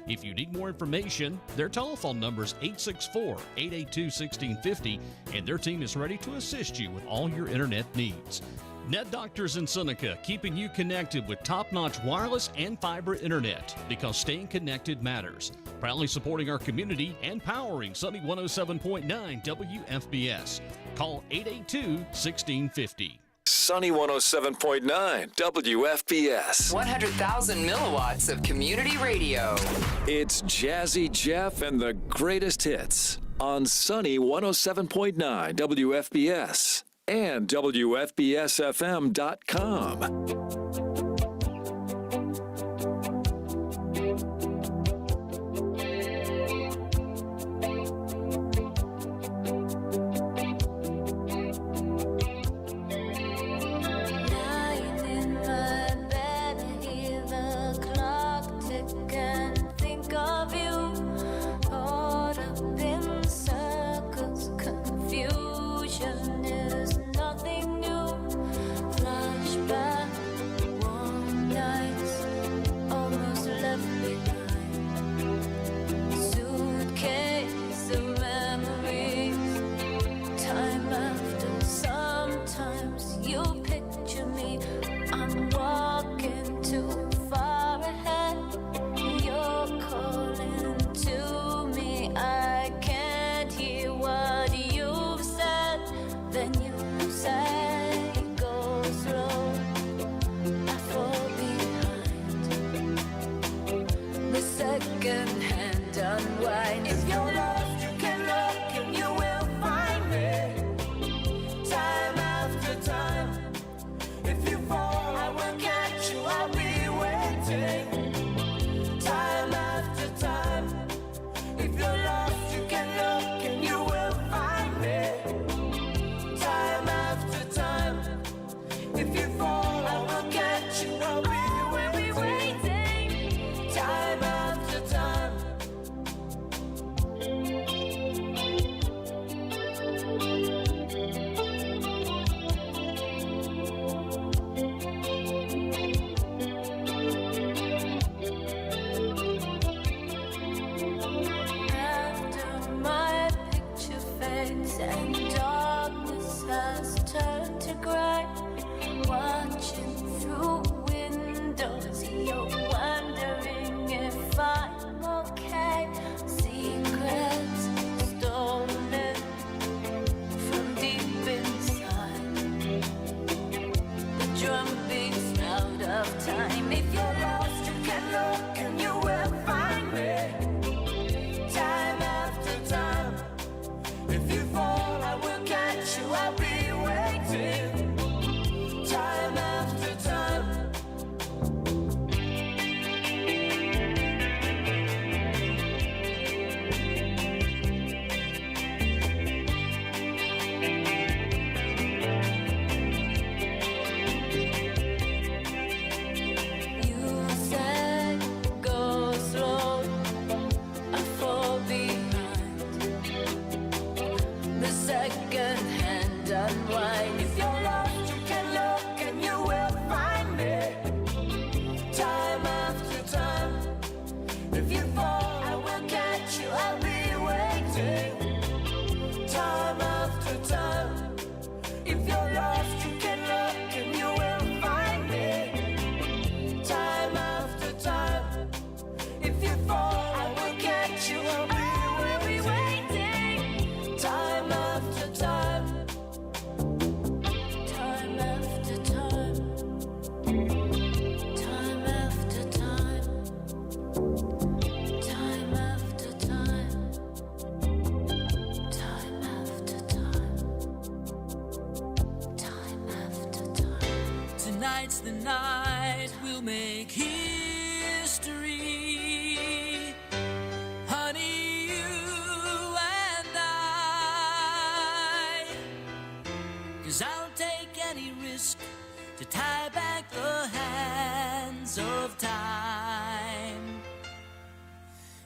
Speaker 1: If you need more information, their telephone number is 864-882-1650, and their team is ready to assist you with all your internet needs. Net Doctors in Seneca, keeping you connected with top-notch wireless and fiber internet, because staying connected matters. Proudly supporting our community and powering Sunny 107.9 WFBS. Call 882-1650.
Speaker 9: Sunny 107.9 WFBS.
Speaker 11: 100,000 milliwatts of community radio.
Speaker 9: It's Jazzy Jeff and the greatest hits on Sunny 107.9 WFBS and WFBSFM.com.
Speaker 5: Tonight's the night we'll make history. Honey, you and I. 'Cause I'll take any risk to tie back the hands of time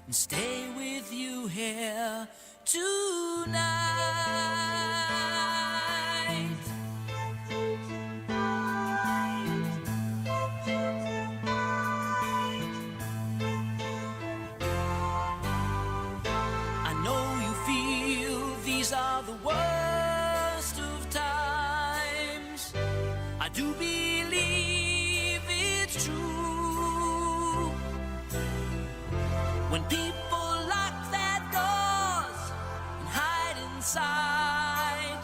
Speaker 5: and stay with you here tonight.
Speaker 2: are the worst of times. I do believe it's true. When people lock their doors and hide inside,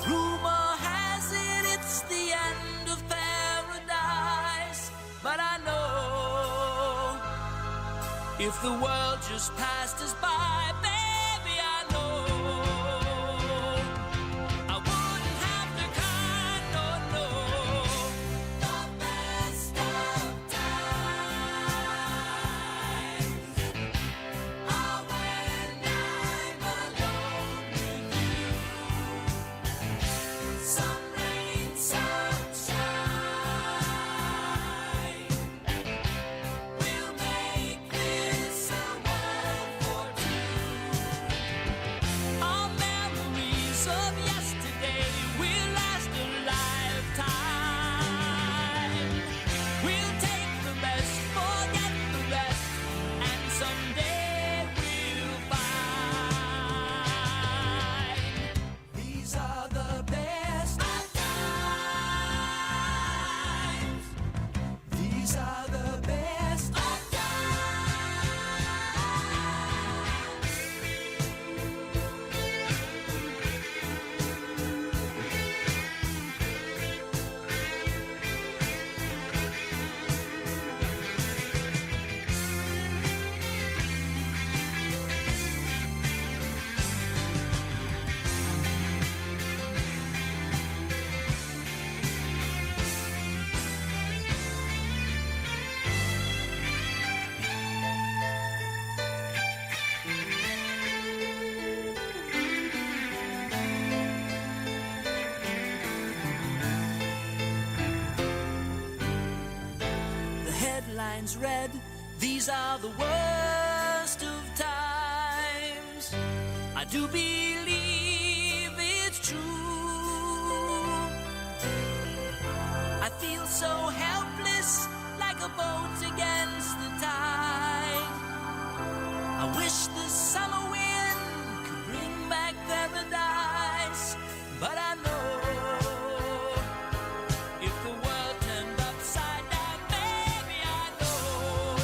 Speaker 2: rumor has it it's the end of paradise. But I know if the world just passed us by, baby, I know I wouldn't have to cry, no, no. The best of times are when I'm alone with you. Some rain, some shine. We'll make this a world for two. Our memories of yesterday will last a lifetime. We'll take the best, forget the rest, and someday we'll find these are the best of times. These are the best of The headlines read, these are the worst of times. I do believe it's true. I feel so helpless, like a boat against the tide. I wish the summer wind could bring back paradise. But I know if the world turned upside down, baby, I know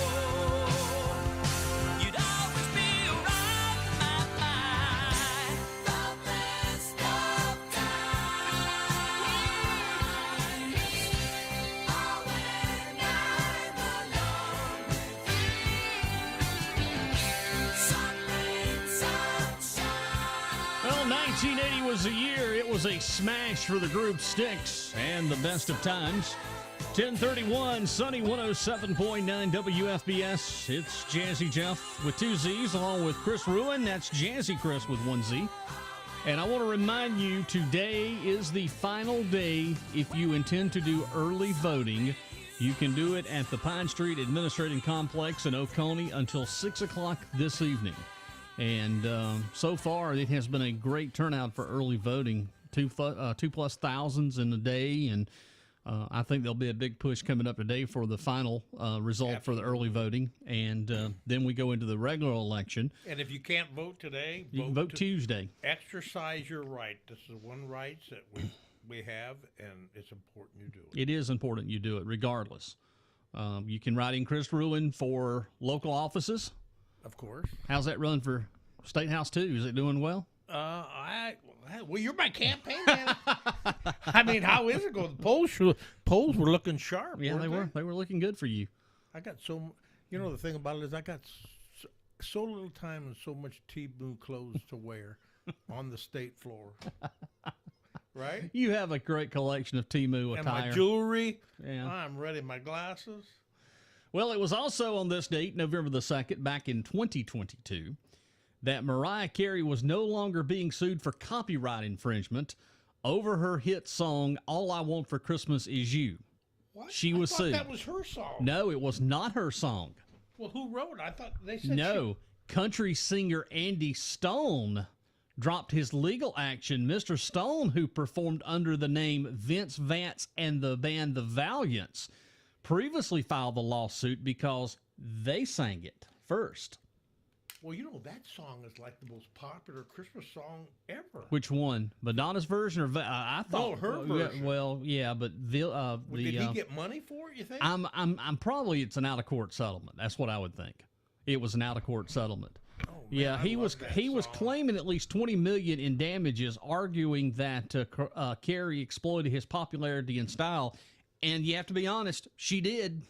Speaker 2: you'd always be around my mind. The best of times are when I'm alone with you. Some rain, some shine.
Speaker 1: Well, 1980 was the year. It was a smash for the group Styx and the best of times. 1031, Sunny 107.9 WFBS. It's Jazzy Jeff with two Z's along with Chris Rouen. That's Jazzy Chris with one Z. And I want to remind you, today is the final day if you intend to do early voting. You can do it at the Pine Street Administrative Complex in Oconee until 6 o'clock this evening. And so far, it has been a great turnout for early voting. Two plus thousands in a day, and I think there'll be a big push coming up today for the final result for the early voting, and then we go into the regular election.
Speaker 4: And if you can't vote today,
Speaker 1: You can vote Tuesday.
Speaker 4: Exercise your right. This is one right that we have, and it's important you do it.
Speaker 1: It is important you do it, regardless. You can write in Chris Rouen for local offices.
Speaker 4: Of course.
Speaker 1: How's that run for State House 2? Is it doing well?
Speaker 4: Well, you're my campaign man. I mean, how is it going? The polls were looking sharp.
Speaker 1: Yeah, they
Speaker 4: weren't
Speaker 1: were. They were looking good for you.
Speaker 4: I got the thing about it is I got so little time and so much T-blue clothes to wear on the state floor. Right?
Speaker 1: You have a great collection of Temu attire.
Speaker 4: And my jewelry.
Speaker 1: Yeah.
Speaker 4: I'm ready. My glasses.
Speaker 1: Well, it was also on this date, November the 2nd, back in 2022, that Mariah Carey was no longer being sued for copyright infringement over her hit song, All I Want for Christmas Is You.
Speaker 4: What?
Speaker 1: She was sued.
Speaker 4: That was her song.
Speaker 1: No, it was not her song.
Speaker 4: Well, who wrote it? I thought they said
Speaker 1: No. Country singer Andy Stone dropped his legal action. Mr. Stone, who performed under the name Vince Vance and the band The Valiants, previously filed the lawsuit because they sang it first.
Speaker 4: Well, you know, that song is like the most popular Christmas song ever.
Speaker 1: Which one? Madonna's version or I thought
Speaker 4: her version.
Speaker 1: Well, yeah, but
Speaker 4: Did he get money for it, you think?
Speaker 1: I'm probably it's an out of court settlement. That's what I would think. It was an out of court settlement.
Speaker 4: Oh, man,
Speaker 1: yeah, he was claiming at least $20 million in damages, arguing that Carrie exploited his popularity and style. And you have to be honest, she did.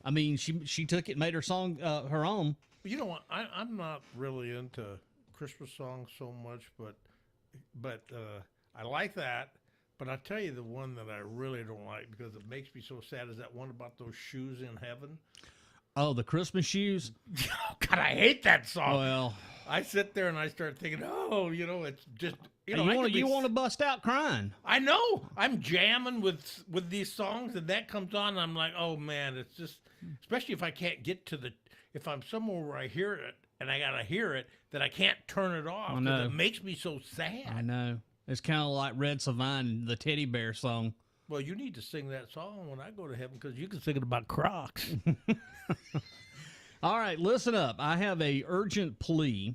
Speaker 1: I mean, she took it, made her song her own.
Speaker 4: You know what? I'm not really into Christmas songs so much, but I like that. But I tell you, the one that I really don't like because it makes me so sad is that one about those shoes in heaven.
Speaker 1: Oh, the Christmas shoes?
Speaker 4: God, I hate that song.
Speaker 1: Well,
Speaker 4: I sit there and I start thinking, oh, you know, it's just
Speaker 1: you want to bust out crying.
Speaker 4: I know. I'm jamming with these songs, and that comes on, and I'm like, oh man, it's just, especially if I can't get to if I'm somewhere where I hear it and I gotta hear it, that I can't turn it off because it makes me so sad.
Speaker 1: I know. It's kind of like Red Savine, the teddy bear song.
Speaker 4: Well, you need to sing that song when I go to heaven because you can sing it about Crocs.
Speaker 1: All right, listen up. I have a urgent plea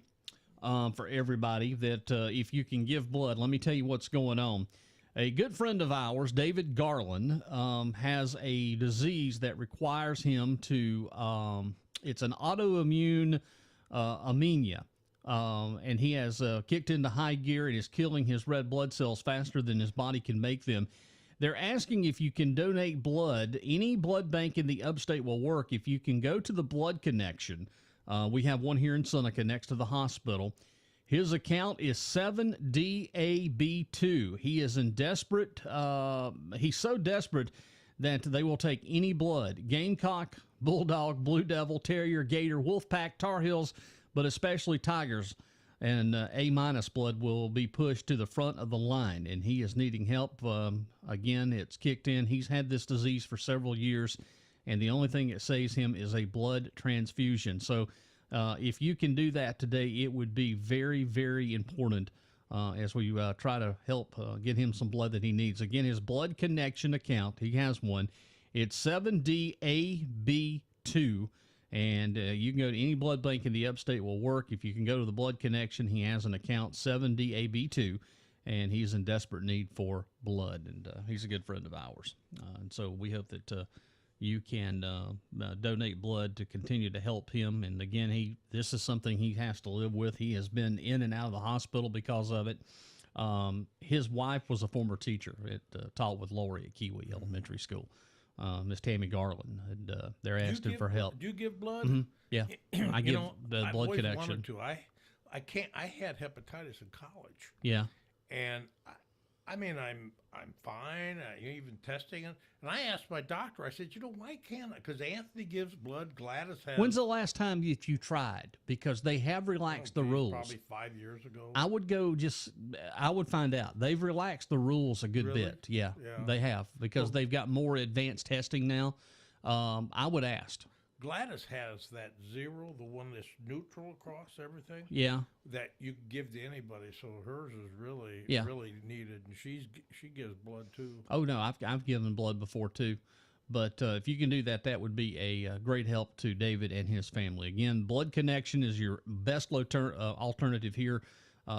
Speaker 1: for everybody that if you can give blood, let me tell you what's going on. A good friend of ours, David Garland, has a disease that requires him to, it's an autoimmune anemia. And he has kicked into high gear and is killing his red blood cells faster than his body can make them. They're asking if you can donate blood. Any blood bank in the upstate will work. If you can go to the Blood Connection, we have one here in Seneca next to the hospital. His account is 7DAB2. He is in desperate, he's so desperate that they will take any blood. Gamecock, Bulldog, Blue Devil, Terrier, Gator, Wolfpack, Tar Heels, but especially Tigers. And A- blood will be pushed to the front of the line, and he is needing help. Again, it's kicked in. He's had this disease for several years, and the only thing that saves him is a blood transfusion. So if you can do that today, it would be very, very important as we try to help get him some blood that he needs. Again, his Blood Connection account, he has one. It's 7DAB2. And you can go to any blood bank in the upstate will work. If you can go to the Blood Connection, he has an account, 7DAB2, and he's in desperate need for blood. And he's a good friend of ours. And so we hope that you can donate blood to continue to help him. And again, this is something he has to live with. He has been in and out of the hospital because of it. His wife was a former teacher taught with Lori at Kiwi Elementary School. Miss Tammy Garland, and they're asking for help.
Speaker 4: Do you give blood?
Speaker 1: Mm-hmm. Yeah, I give the
Speaker 4: I've
Speaker 1: Blood
Speaker 4: always
Speaker 1: Connection.
Speaker 4: Wanted to. I can't. I had hepatitis in college.
Speaker 1: Yeah,
Speaker 4: and I mean, I'm fine. Even testing it, and I asked my doctor. I said, why can't I? Because Anthony gives blood. Gladys has.
Speaker 1: When's the last time that you tried? Because they have relaxed the rules.
Speaker 4: Probably 5 years ago.
Speaker 1: I would go I would find out. They've relaxed the rules a good bit. Yeah, they have because they've got more advanced testing now. I would ask.
Speaker 4: Gladys has that 0, the one that's neutral across everything.
Speaker 1: Yeah.
Speaker 4: That you can give to anybody. So hers is really needed, and she gives blood too.
Speaker 1: Oh no, I've given blood before too, but if you can do that, that would be a great help to David and his family. Again, Blood Connection is your best alternative here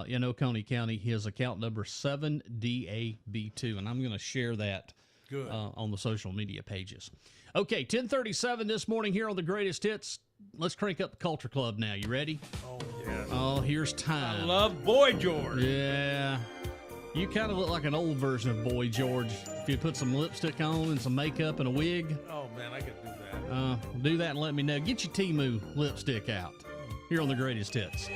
Speaker 1: in Oconee County. His account number 7DAB2, and I'm going to share that on the social media pages. Okay, 10:37 this morning here on the Greatest Hits. Let's crank up the Culture Club now. You ready?
Speaker 4: Oh, yes.
Speaker 1: Oh, here's time.
Speaker 4: I love Boy George.
Speaker 1: Yeah. You kind of look like an old version of Boy George. If you put some lipstick on and some makeup and a wig.
Speaker 4: Oh, man, I could do that.
Speaker 1: Do that and let me know. Get your Temu lipstick out here on the Greatest Hits.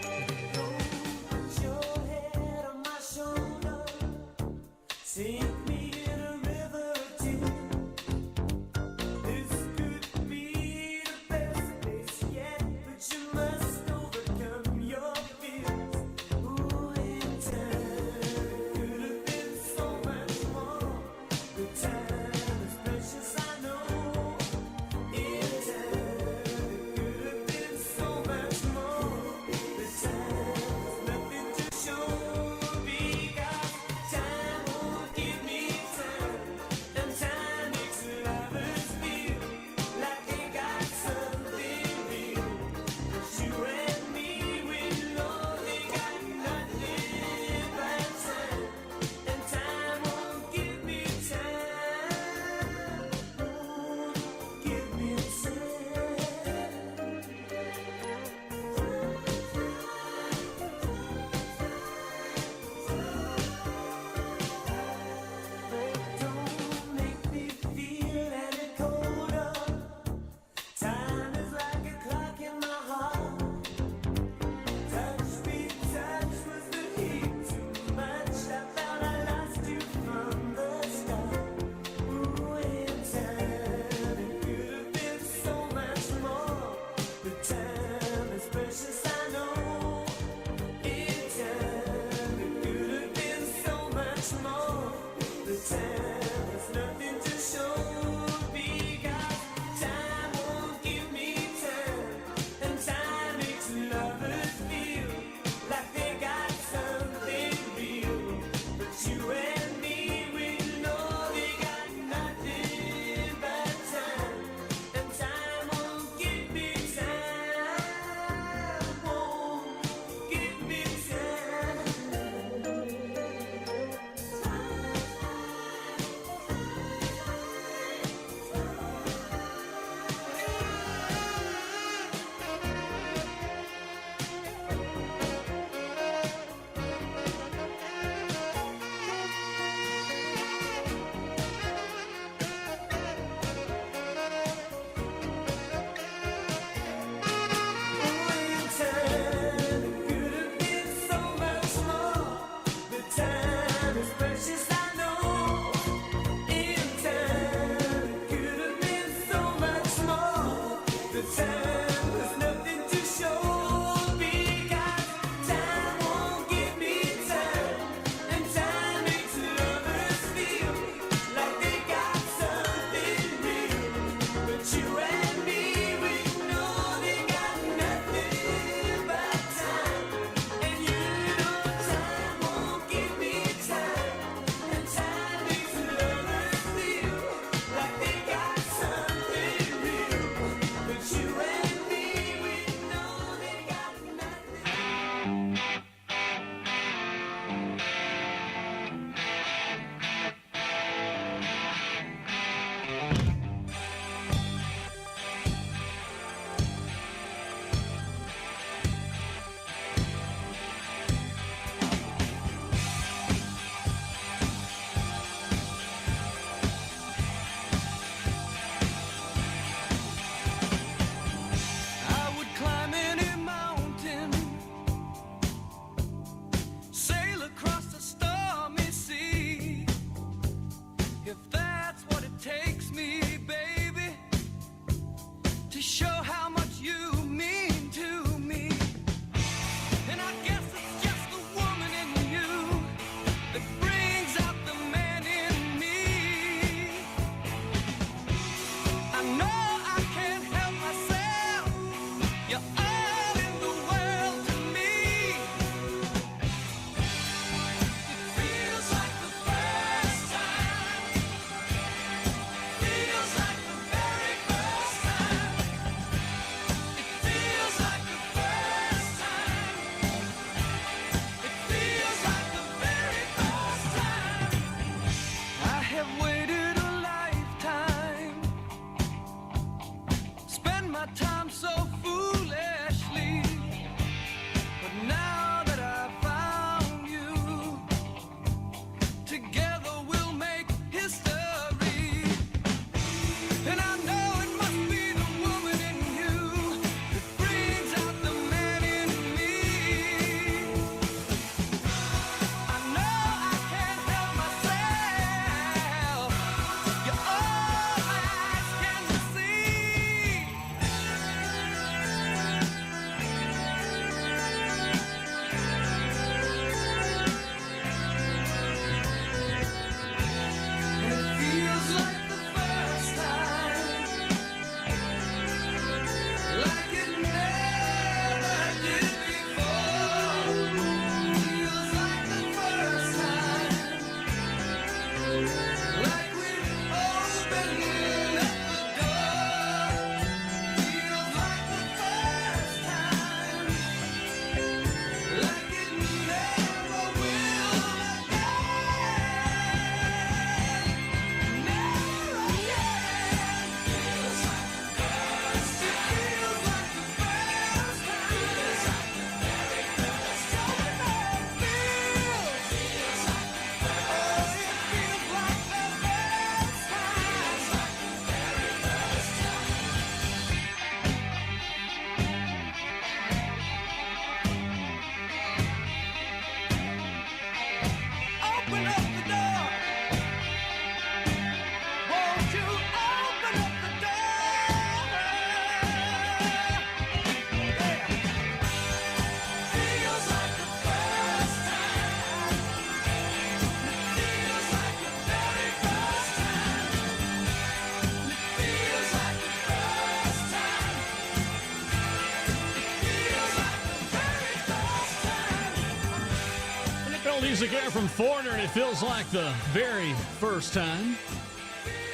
Speaker 1: Music there from Foreigner, and it feels like the very first time.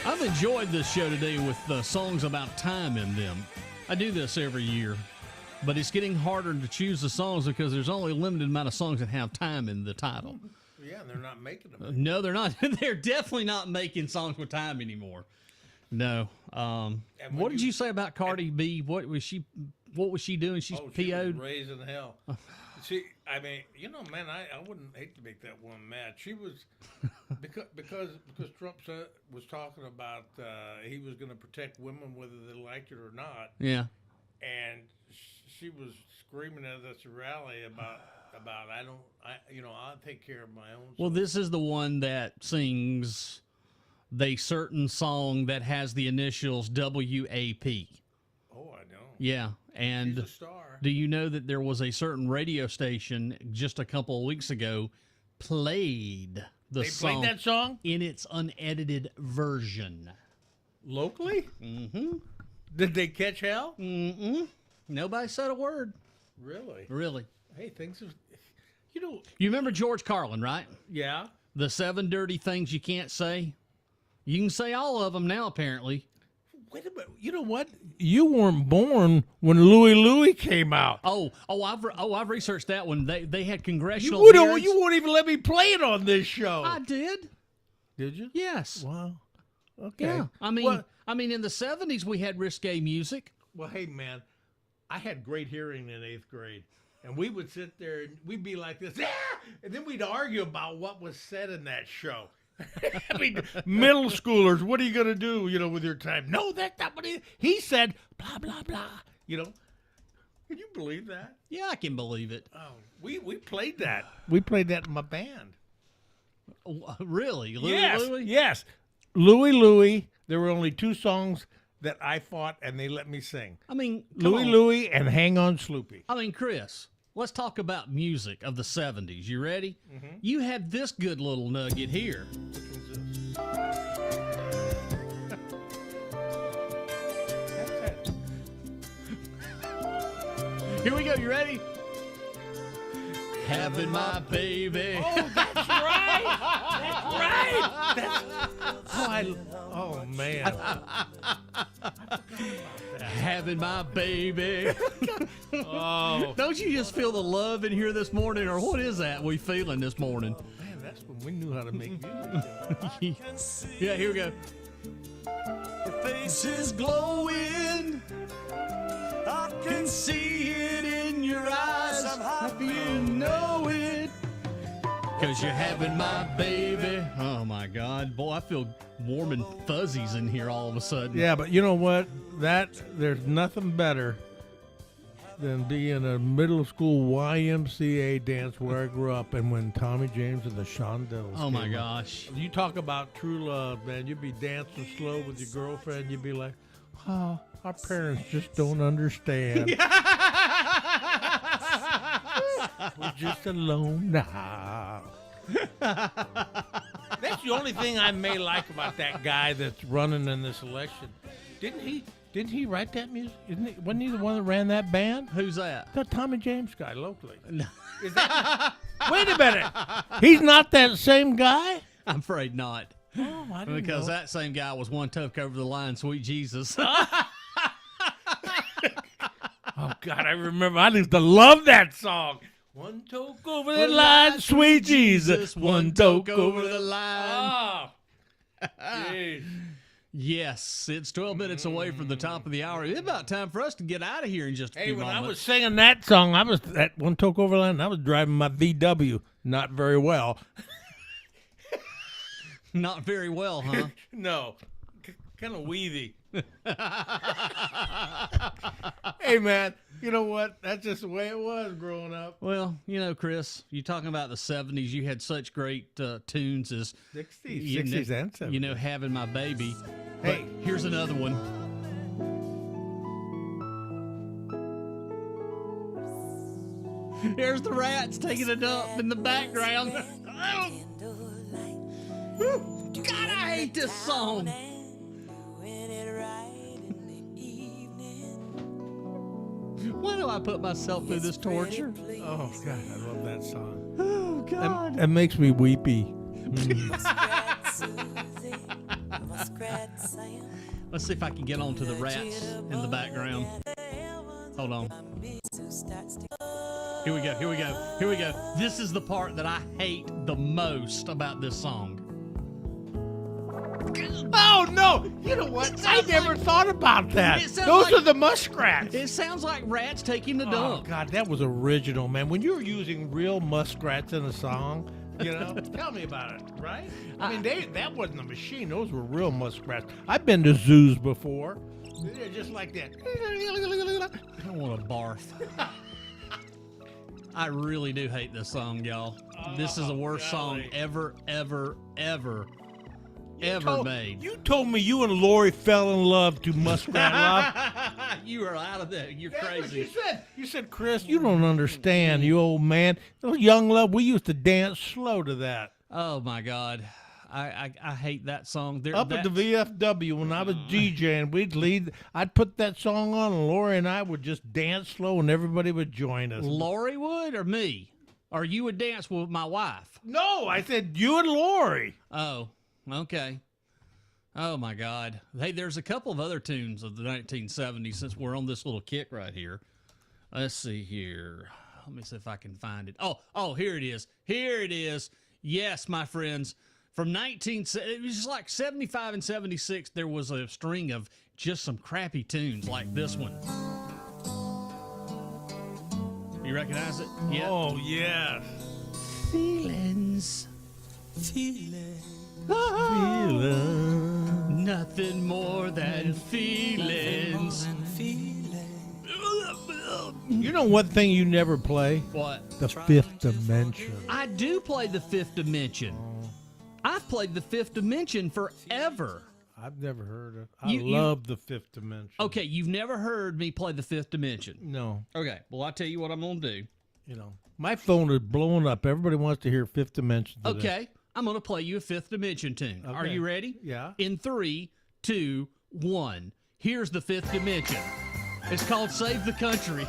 Speaker 1: I've enjoyed this show today with the songs about time in them. I do this every year, but it's getting harder to choose the songs because there's only a limited amount of songs that have time in the title.
Speaker 4: Yeah, they're not making them.
Speaker 1: No, they're not. They're definitely not making songs with time anymore. No. What did you say about Cardi B? What was she doing? She's PO'd.
Speaker 4: She was raising hell. I mean, man, I wouldn't hate to make that woman mad. She was because Trump was talking about he was going to protect women whether they liked it or not.
Speaker 1: Yeah.
Speaker 4: And she was screaming at us at rally about about I'll take care of my own.
Speaker 1: Well, this is the one that sings the certain song that has the initials WAP.
Speaker 4: Oh, I know.
Speaker 1: Yeah, and
Speaker 4: She's a star.
Speaker 1: do you know that there was a certain radio station just a couple of weeks ago played
Speaker 4: They played that song
Speaker 1: in its unedited version
Speaker 4: locally?
Speaker 1: Mm-hmm.
Speaker 4: Did they catch hell?
Speaker 1: Mm-mm. Nobody said a word.
Speaker 4: Really? Hey, things have,
Speaker 1: You remember George Carlin, right?
Speaker 4: Yeah.
Speaker 1: The 7 dirty things you can't say. You can say all of them now, apparently.
Speaker 4: Wait a minute. You know what? You weren't born when Louie came out.
Speaker 1: I've researched that one. They had congressional.
Speaker 4: You won't even let me play it on this show.
Speaker 1: I did.
Speaker 4: Did you?
Speaker 1: Yes.
Speaker 4: Wow. Okay.
Speaker 1: Yeah. I mean, in the 70s we had risque music.
Speaker 4: Well, hey man, I had great hearing in 8th grade, and we would sit there and we'd be like this, and then we'd argue about what was said in that show. I mean, middle schoolers, what are you going to do, with your time? No, that's not what he said, blah, blah, blah, Can you believe that?
Speaker 1: Yeah, I can believe it.
Speaker 4: Oh, we played that. We played that in my band.
Speaker 1: Really?
Speaker 4: Louie? Yes. Louie. There were only 2 songs that I fought, and they let me sing.
Speaker 1: I mean,
Speaker 4: Louie and Hang On Sloopy.
Speaker 1: I mean, Chris, let's talk about music of the 70s. You ready?
Speaker 4: Mm-hmm.
Speaker 1: You had this good little nugget here. Here we go. You ready? Having my baby.
Speaker 4: Oh, that's right. That's right. Oh, man.
Speaker 1: Having my baby.
Speaker 4: Oh.
Speaker 1: Don't you just feel the love in here this morning, or what is that we feeling this morning?
Speaker 4: Man, that's when we knew how to make music.
Speaker 1: Yeah, here we go. Your face is glowing. I can see it in your eyes. I'm happy you know it. Because you're having my baby. Oh, my God. Boy, I feel warm and fuzzies in here all of a sudden.
Speaker 4: Yeah, but you know what? There's nothing better than being a middle school YMCA dance where I grew up, and when Tommy James and the Shondells
Speaker 1: Oh, my
Speaker 4: came up.
Speaker 1: gosh.
Speaker 4: You talk about true love, man. You'd be dancing slow with your girlfriend. You'd be like, oh, our parents just don't understand. We're just alone now. That's the only thing I may like about that guy that's running in this election. Didn't he write that music? Wasn't he the one that ran that band?
Speaker 1: Who's that?
Speaker 4: The Tommy James guy locally.
Speaker 1: No.
Speaker 4: Wait a minute. He's not that same guy?
Speaker 1: I'm afraid not.
Speaker 4: Oh, I didn't
Speaker 1: Because
Speaker 4: know.
Speaker 1: that same guy was one took over the line, Sweet Jesus.
Speaker 4: Oh, God, I remember. I used to love that song. One toke over the line, sweet Jesus. One toke over the line. Oh, jeez.
Speaker 1: Yes, it's 12 minutes away from the top of the hour. It's about time for us to get out of here in just a
Speaker 4: Hey,
Speaker 1: few
Speaker 4: when
Speaker 1: moments.
Speaker 4: I was singing that song, I was at One Toke Over the Line. I was driving my VW not very well.
Speaker 1: Not very well, huh?
Speaker 4: No, kind of weavy. Hey, man, you know what? That's just the way it was growing up.
Speaker 1: Well, Chris, you talking about the 70s, you had such great tunes as
Speaker 4: 60s and 70s.
Speaker 1: Having My Baby.
Speaker 4: Hey.
Speaker 1: But here's another one. Here's the rats taking a dump in the background. God, I hate this song. Why do I put myself through this torture?
Speaker 4: Oh, God, I love that song.
Speaker 1: Oh, God.
Speaker 4: It makes me weepy.
Speaker 1: Let's see if I can get on to the rats in the background. Hold on. Here we go. This is the part that I hate the most about this song.
Speaker 4: Oh, no. You know what? I never thought about that. Those are the muskrats.
Speaker 1: It sounds like rats taking the
Speaker 4: Oh,
Speaker 1: dump.
Speaker 4: God, that was original, man. When you were using real muskrats in a song, tell me about it, right? I mean, that wasn't a machine. Those were real muskrats. I've been to zoos before. They're just like that.
Speaker 1: I don't want to barf. I really do hate this song, y'all. This is the worst song ever made.
Speaker 4: You told me you and Lori fell in love to Muskrat Love.
Speaker 1: You are out of there. You're
Speaker 4: That's what
Speaker 1: crazy.
Speaker 4: You said, Chris, you don't understand, you old man. Young Love, we used to dance slow to that.
Speaker 1: Oh my God. I hate that song.
Speaker 4: Up at the VFW when I was DJing, I'd put that song on, and Lori and I would just dance slow, and everybody would join us.
Speaker 1: Lori would or me? Or you would dance with my wife?
Speaker 4: No, I said you and Lori.
Speaker 1: Oh, okay. Oh my God. Hey, there's a couple of other tunes of the 1970s since we're on this little kick right here. Let's see here. Let me see if I can find it. Oh, here it is. Here it is. Yes, my friends. From it was just like 75 and 76, there was a string of just some crappy tunes like this one. You recognize it? Yeah.
Speaker 4: Oh, yes.
Speaker 1: Feelings. Nothing more than feelings.
Speaker 4: You know one thing you never play?
Speaker 1: What?
Speaker 4: The Fifth Dimension.
Speaker 1: I do play the Fifth Dimension. I've played the Fifth Dimension forever.
Speaker 4: I've never heard of. I love the Fifth Dimension.
Speaker 1: Okay, you've never heard me play the Fifth Dimension.
Speaker 4: No.
Speaker 1: Okay, well, I'll tell you what I'm going to do.
Speaker 4: You know, my phone is blowing up. Everybody wants to hear Fifth Dimension today.
Speaker 1: Okay, I'm going to play you a Fifth Dimension tune.
Speaker 4: Okay.
Speaker 1: Are you ready?
Speaker 4: Yeah.
Speaker 1: In 3, 2, 1. Here's the Fifth Dimension. It's called Save the Country.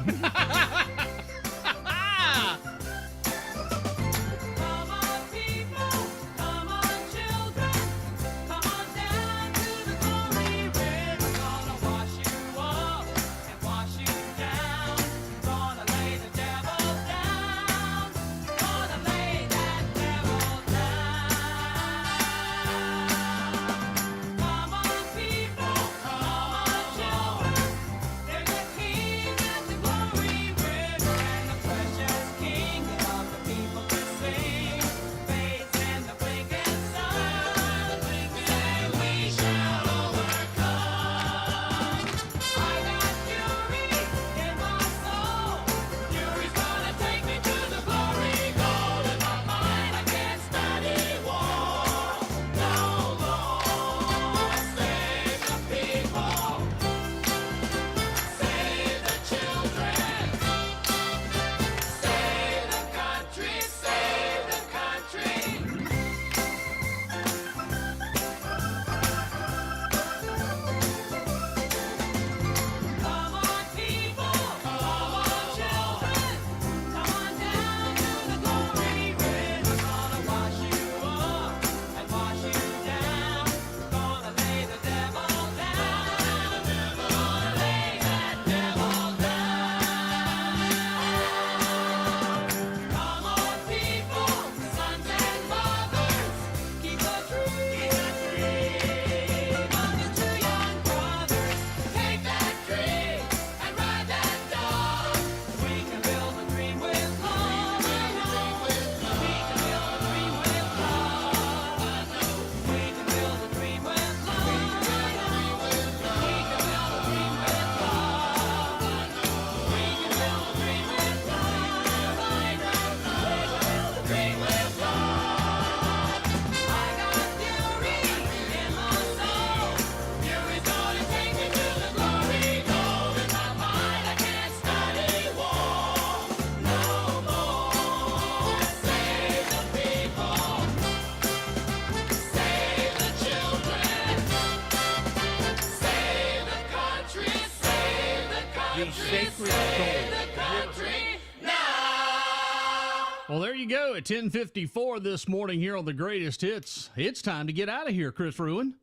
Speaker 1: Well, there you go. At 10:54 this morning here on the Greatest Hits. It's time to get out of here, Chris Rouen.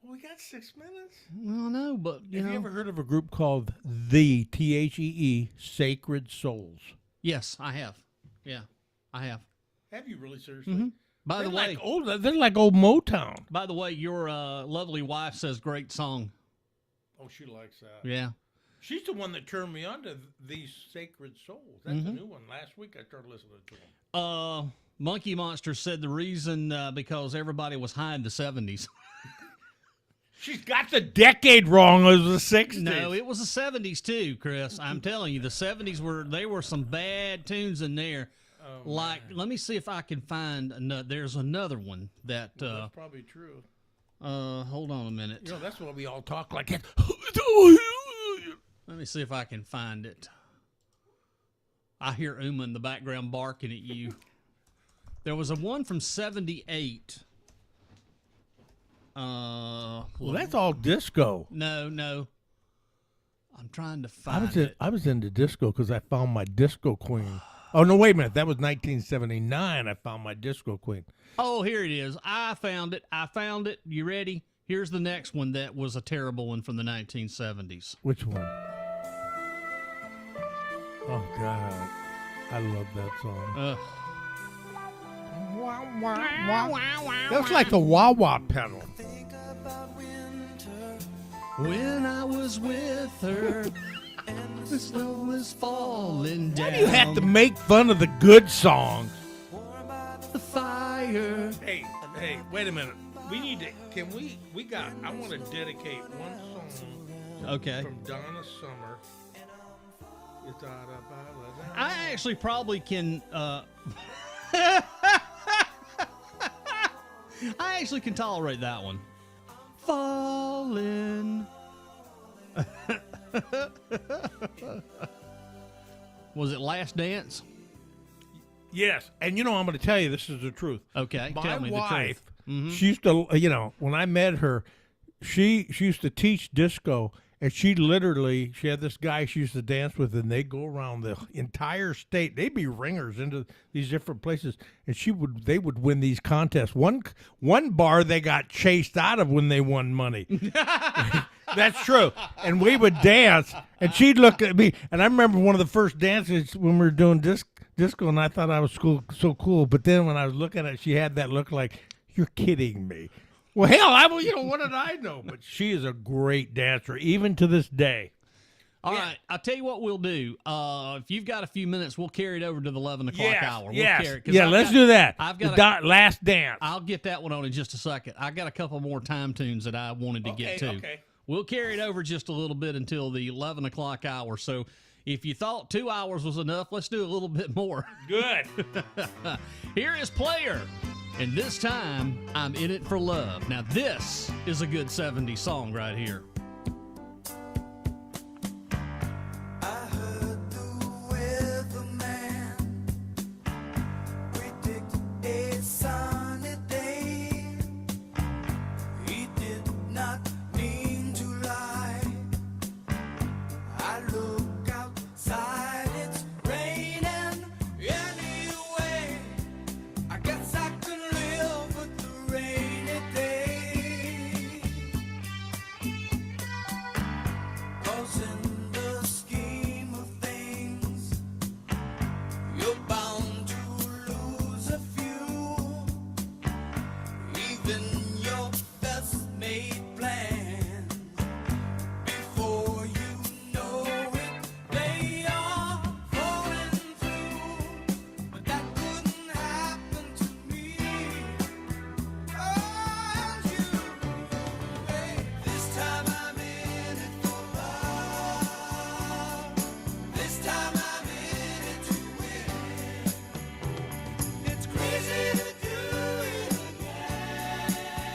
Speaker 4: Well, we got 6 minutes.
Speaker 1: Well, no, but
Speaker 4: Have you ever heard of a group called the THEE Sacred Souls?
Speaker 1: Yes, I have. Yeah, I have.
Speaker 4: Have you really, seriously?
Speaker 1: Mm-hmm. By the way,
Speaker 4: they're like old Motown.
Speaker 1: By the way, your lovely wife says great song.
Speaker 4: Oh, she likes that.
Speaker 1: Yeah.
Speaker 4: She's the one that turned me on to These Sacred Souls. That's a new one. Last week I started listening to them.
Speaker 1: Monkey Monster said the reason because everybody was high in the 70s.
Speaker 4: She's got the decade wrong. It was the 60s.
Speaker 1: No, it was the 70s too, Chris. I'm telling you, the 70s were some bad tunes in there.
Speaker 4: Oh,
Speaker 1: let me see if I can find there's another one that.
Speaker 4: That's probably true.
Speaker 1: Hold on a minute.
Speaker 4: You know, that's why we all talk like that.
Speaker 1: Let me see if I can find it. I hear Uma in the background barking at you. There was a one from 78. Well,
Speaker 4: that's all disco.
Speaker 1: No. I'm trying to find it.
Speaker 4: I was into disco because I found my disco queen. Oh, no, wait a minute. That was 1979. I found my disco queen.
Speaker 1: Oh, here it is. I found it. You ready? Here's the next one that was a terrible one from the 1970s.
Speaker 4: Which one? Oh, God. I love that song. That was like the wah-wah pedal.
Speaker 1: When I was with her, and the snow was falling down.
Speaker 4: Why do you have to make fun of the good songs?
Speaker 1: The fire.
Speaker 4: Hey, wait a minute. We need to, I want to dedicate one song from Donna Summer.
Speaker 1: I actually probably can, I actually can tolerate that one. Falling. Was it Last Dance?
Speaker 4: Yes. And, I'm going to tell you, this is the truth.
Speaker 1: Okay,
Speaker 4: tell me
Speaker 1: the truth.
Speaker 4: My wife, she used to, when I met her, she used to teach disco. And she had this guy she used to dance with, and they'd go around the entire state. They'd be ringers into these different places, and they would win these contests. One bar they got chased out of when they won money. That's true. And we would dance, and she'd look at me. And I remember one of the first dances when we were doing disco, and I thought I was so cool. But then when I was looking at it, she had that look like, you're kidding me. Well, hell, what did I know? But she is a great dancer, even to this day.
Speaker 1: All right, I'll tell you what we'll do. If you've got a few minutes, we'll carry it over to the 11 o'clock hour.
Speaker 4: Let's do that.
Speaker 1: I've got
Speaker 4: Last Dance.
Speaker 1: I'll get that one on in just a second. I got a couple more time tunes that I wanted to get to.
Speaker 4: Okay.
Speaker 1: We'll carry it over just a little bit until the 11 o'clock hour. So if you thought 2 hours was enough, let's do a little bit more.
Speaker 4: Good.
Speaker 1: Here is Player. And this time, I'm in it for love. Now, this is a good 70s song right here.
Speaker 5: I heard the weatherman predict a sunny day. He did not mean to lie. I look outside, it's raining anyway. I guess I could live with the rainy day. 'Cause in the scheme of things, you're bound to lose a few. Even your best made plans, before you know it, they are falling through. But that couldn't happen to me. 'Cause you, this time I'm in it for love. This time I'm in it to win. It's crazy to do it again.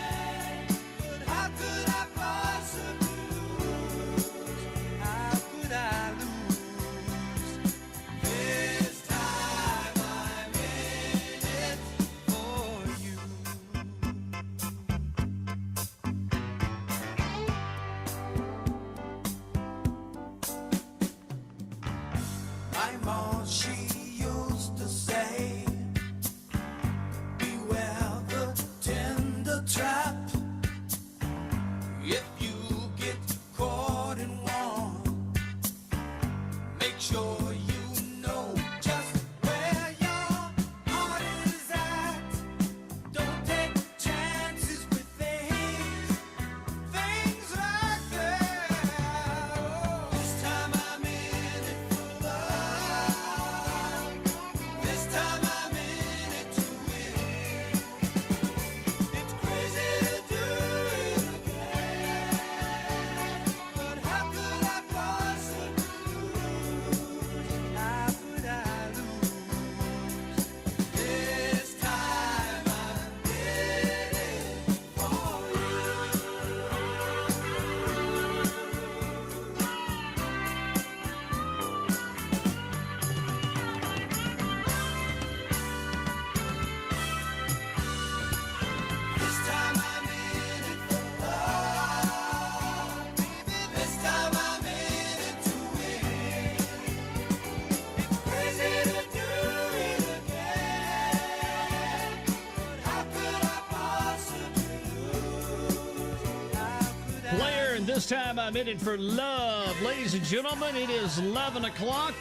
Speaker 1: Player, and this time I'm in it for love. Ladies and gentlemen, it is 11 o'clock.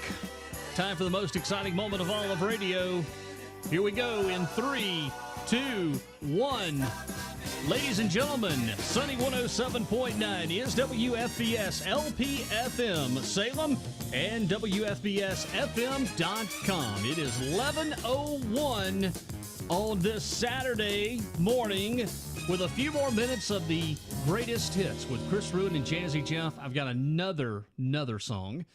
Speaker 1: Time for the most exciting moment of all of radio. Here we go in 3, 2, 1. Ladies and gentlemen, Sunny 107.9 is WFBS LPFM Salem and WFBSFM.com. It is 11:01 on this Saturday morning with a few more minutes of the greatest hits with Chris Rouen and Jazzy Jeff. I've got another song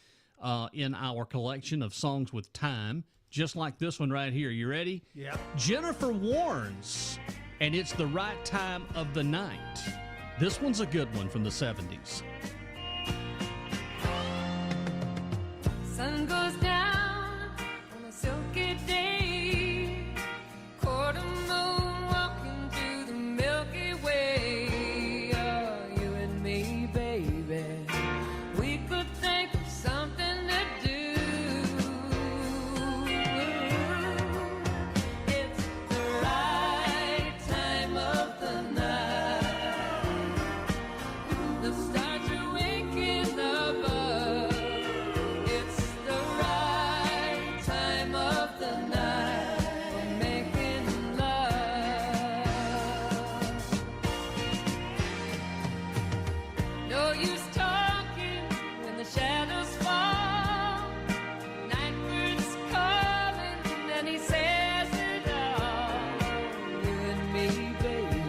Speaker 1: in our collection of songs with time, just like this one right here. You ready?
Speaker 4: Yeah.
Speaker 1: Jennifer Warnes, and it's the right time of the night. This one's a good one from the 70s.
Speaker 5: Sun goes down on a silky day, quarter moon walking through the Milky Way. Oh, you and me, baby, we could think of something to do. It's the right time of the night. The stars are waking above. It's the right time of the night for making love. No use talking when the shadows fall. Night bird's calling and he says it all. You and me, baby,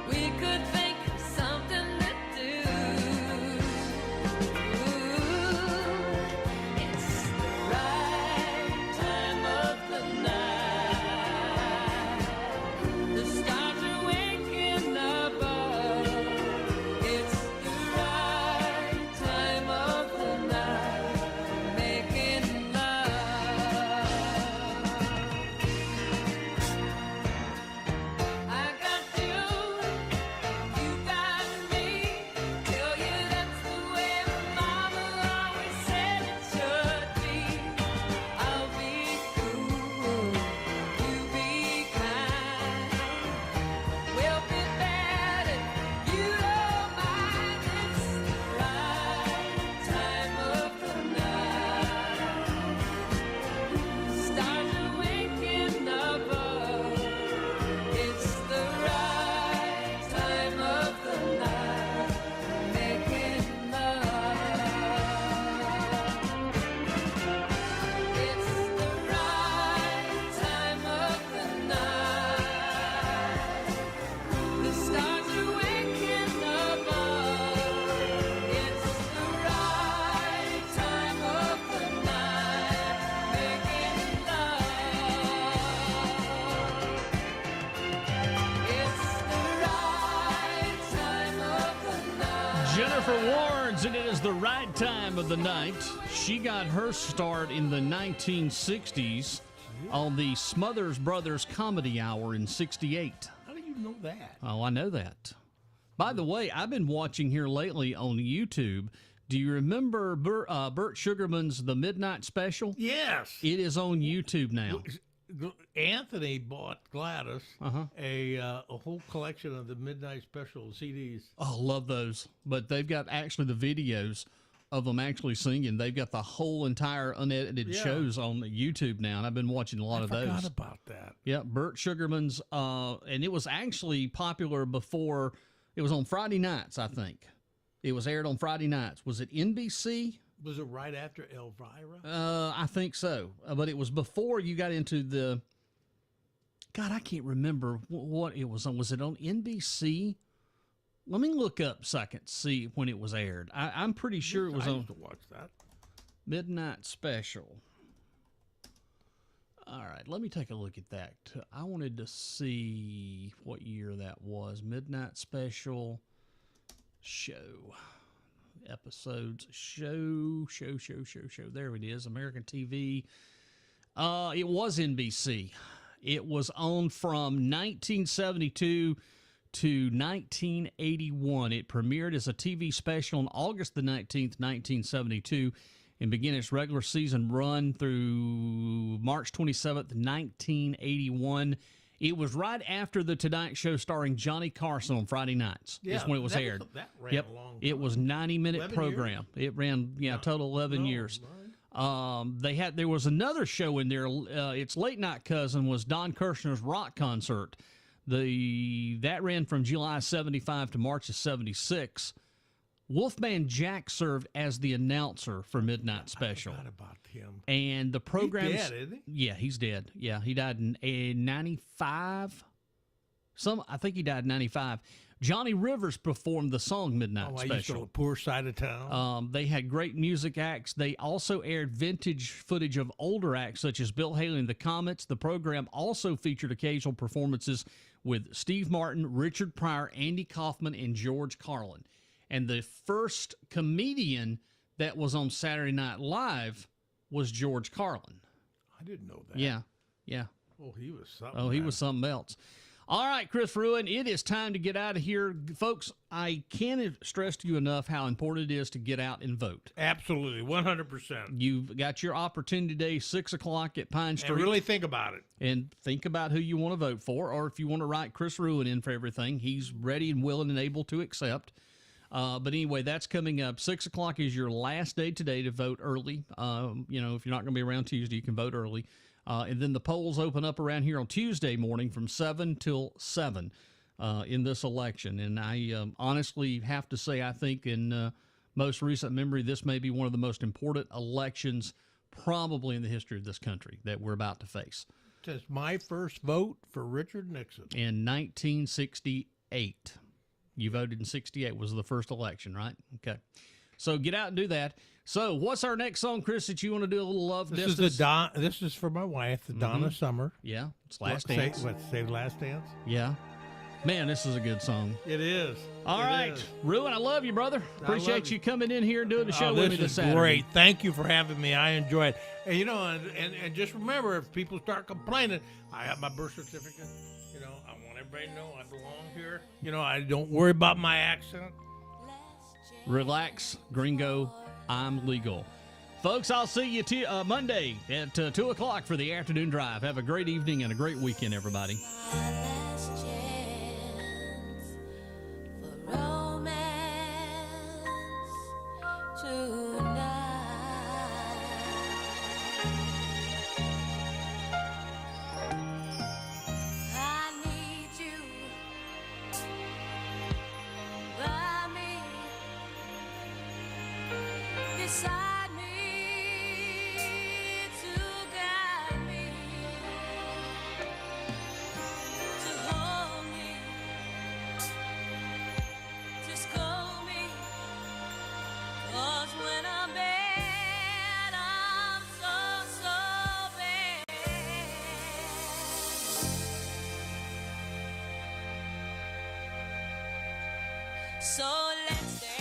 Speaker 5: we could think of something to do. It's the right time of the night. The stars are waking above. It's the right time of the night for making love. I got you, you got me. Tell you that's the way my mama always said it should be. I'll be cool, you be kind. We'll be bad and you don't mind. It's the right time of the night. Stars are waking above. It's the right time of the night for making love. It's the right time of the night. The stars are waking above. It's the right time of the night making love. It's the right time of the night.
Speaker 1: Jennifer Warnes, and it is the right time of the night. She got her start in the 1960s on the Smothers Brothers Comedy Hour in 68.
Speaker 4: How do you know that?
Speaker 1: Oh, I know that. By the way, I've been watching here lately on YouTube. Do you remember Burt Sugarman's The Midnight Special?
Speaker 4: Yes.
Speaker 1: It is on YouTube now.
Speaker 4: Anthony bought Gladys a whole collection of the Midnight Special CDs.
Speaker 1: Oh, love those. But they've got actually the videos of them actually singing. They've got the whole entire unedited shows on YouTube now, and I've been watching a lot of those.
Speaker 4: I forgot about that.
Speaker 1: Yeah, Burt Sugarman's, and it was actually popular before. It was on Friday nights, I think. It was aired on Friday nights. Was it NBC?
Speaker 4: Was it right after Elvira?
Speaker 1: I think so. But it was before you got into the. God, I can't remember what it was on. Was it on NBC? Let me look up so I can see when it was aired. I'm pretty sure it was
Speaker 4: I
Speaker 1: on
Speaker 4: used to watch that.
Speaker 1: Midnight Special. All right, let me take a look at that. I wanted to see what year that was. Midnight Special show. Episodes. Show. There it is. American TV. It was NBC. It was on from 1972 to 1981. It premiered as a TV special on August the 19th, 1972, and began its regular season run through March 27th, 1981. It was right after the Tonight Show starring Johnny Carson on Friday nights.
Speaker 4: Yeah,
Speaker 1: is when it was aired.
Speaker 4: That ran a long time.
Speaker 1: It was 90-minute
Speaker 4: 11
Speaker 1: program. It ran, total 11 years.
Speaker 4: Right.
Speaker 1: There was another show in there. Its late night cousin was Don Kirshner's rock concert. That ran from July 75 to March of 76. Wolfman Jack served as the announcer for Midnight Special.
Speaker 4: I forgot about him.
Speaker 1: And the program.
Speaker 4: He's dead, isn't he?
Speaker 1: Yeah, he's dead. Yeah, he died in 95. I think he died in 95. Johnny Rivers performed the song Midnight
Speaker 4: I used to go
Speaker 1: Special.
Speaker 4: to Poor Side of Town.
Speaker 1: They had great music acts. They also aired vintage footage of older acts such as Bill Haley and the Comets. The program also featured occasional performances with Steve Martin, Richard Pryor, Andy Kaufman, and George Carlin. And the first comedian that was on Saturday Night Live was George Carlin.
Speaker 4: I didn't know that.
Speaker 1: Yeah.
Speaker 4: Oh, he was something.
Speaker 1: Oh, he
Speaker 4: man.
Speaker 1: was something else. All right, Chris Rouen, it is time to get out of here. Folks, I can't stress to you enough how important it is to get out and vote.
Speaker 4: Absolutely, 100%.
Speaker 1: You've got your opportunity today, 6 o'clock at Pine Street.
Speaker 4: And really think about it.
Speaker 1: And think about who you want to vote for, or if you want to write Chris Rouen in for everything, he's ready and willing and able to accept. But anyway, that's coming up. 6 o'clock is your last day today to vote early. If you're not going to be around Tuesday, you can vote early. And then the polls open up around here on Tuesday morning from 7 till 7 in this election. And I honestly have to say, I think in most recent memory, this may be one of the most important elections probably in the history of this country that we're about to face.
Speaker 4: It's my first vote for Richard Nixon.
Speaker 1: In 1968. You voted in 68 was the first election, right? Okay. So get out and do that. So what's our next song, Chris, that you want to do a little love
Speaker 4: This
Speaker 1: distance?
Speaker 4: This is for my wife, the Donna Summer.
Speaker 1: Yeah, it's Last Dance.
Speaker 4: Say Last Dance?
Speaker 1: Yeah. Man, this is a good song.
Speaker 4: It is.
Speaker 1: All right. Rouen, I love you, brother. Appreciate you coming in here and doing the show with me this Saturday.
Speaker 4: Great. Thank you for having me. I enjoy it. And, and just remember, if people start complaining, I have my birth certificate. I want everybody to know I belong here. I don't worry about my accent.
Speaker 1: Relax, gringo. I'm legal. Folks, I'll see you Monday at 2 o'clock for the afternoon drive. Have a great evening and a great weekend, everybody.
Speaker 3: Last chance for romance tonight. I need you by me, beside me, to guide me, to hold me, to scold me. 'Cause when I'm bad, I'm so bad. So let's dance.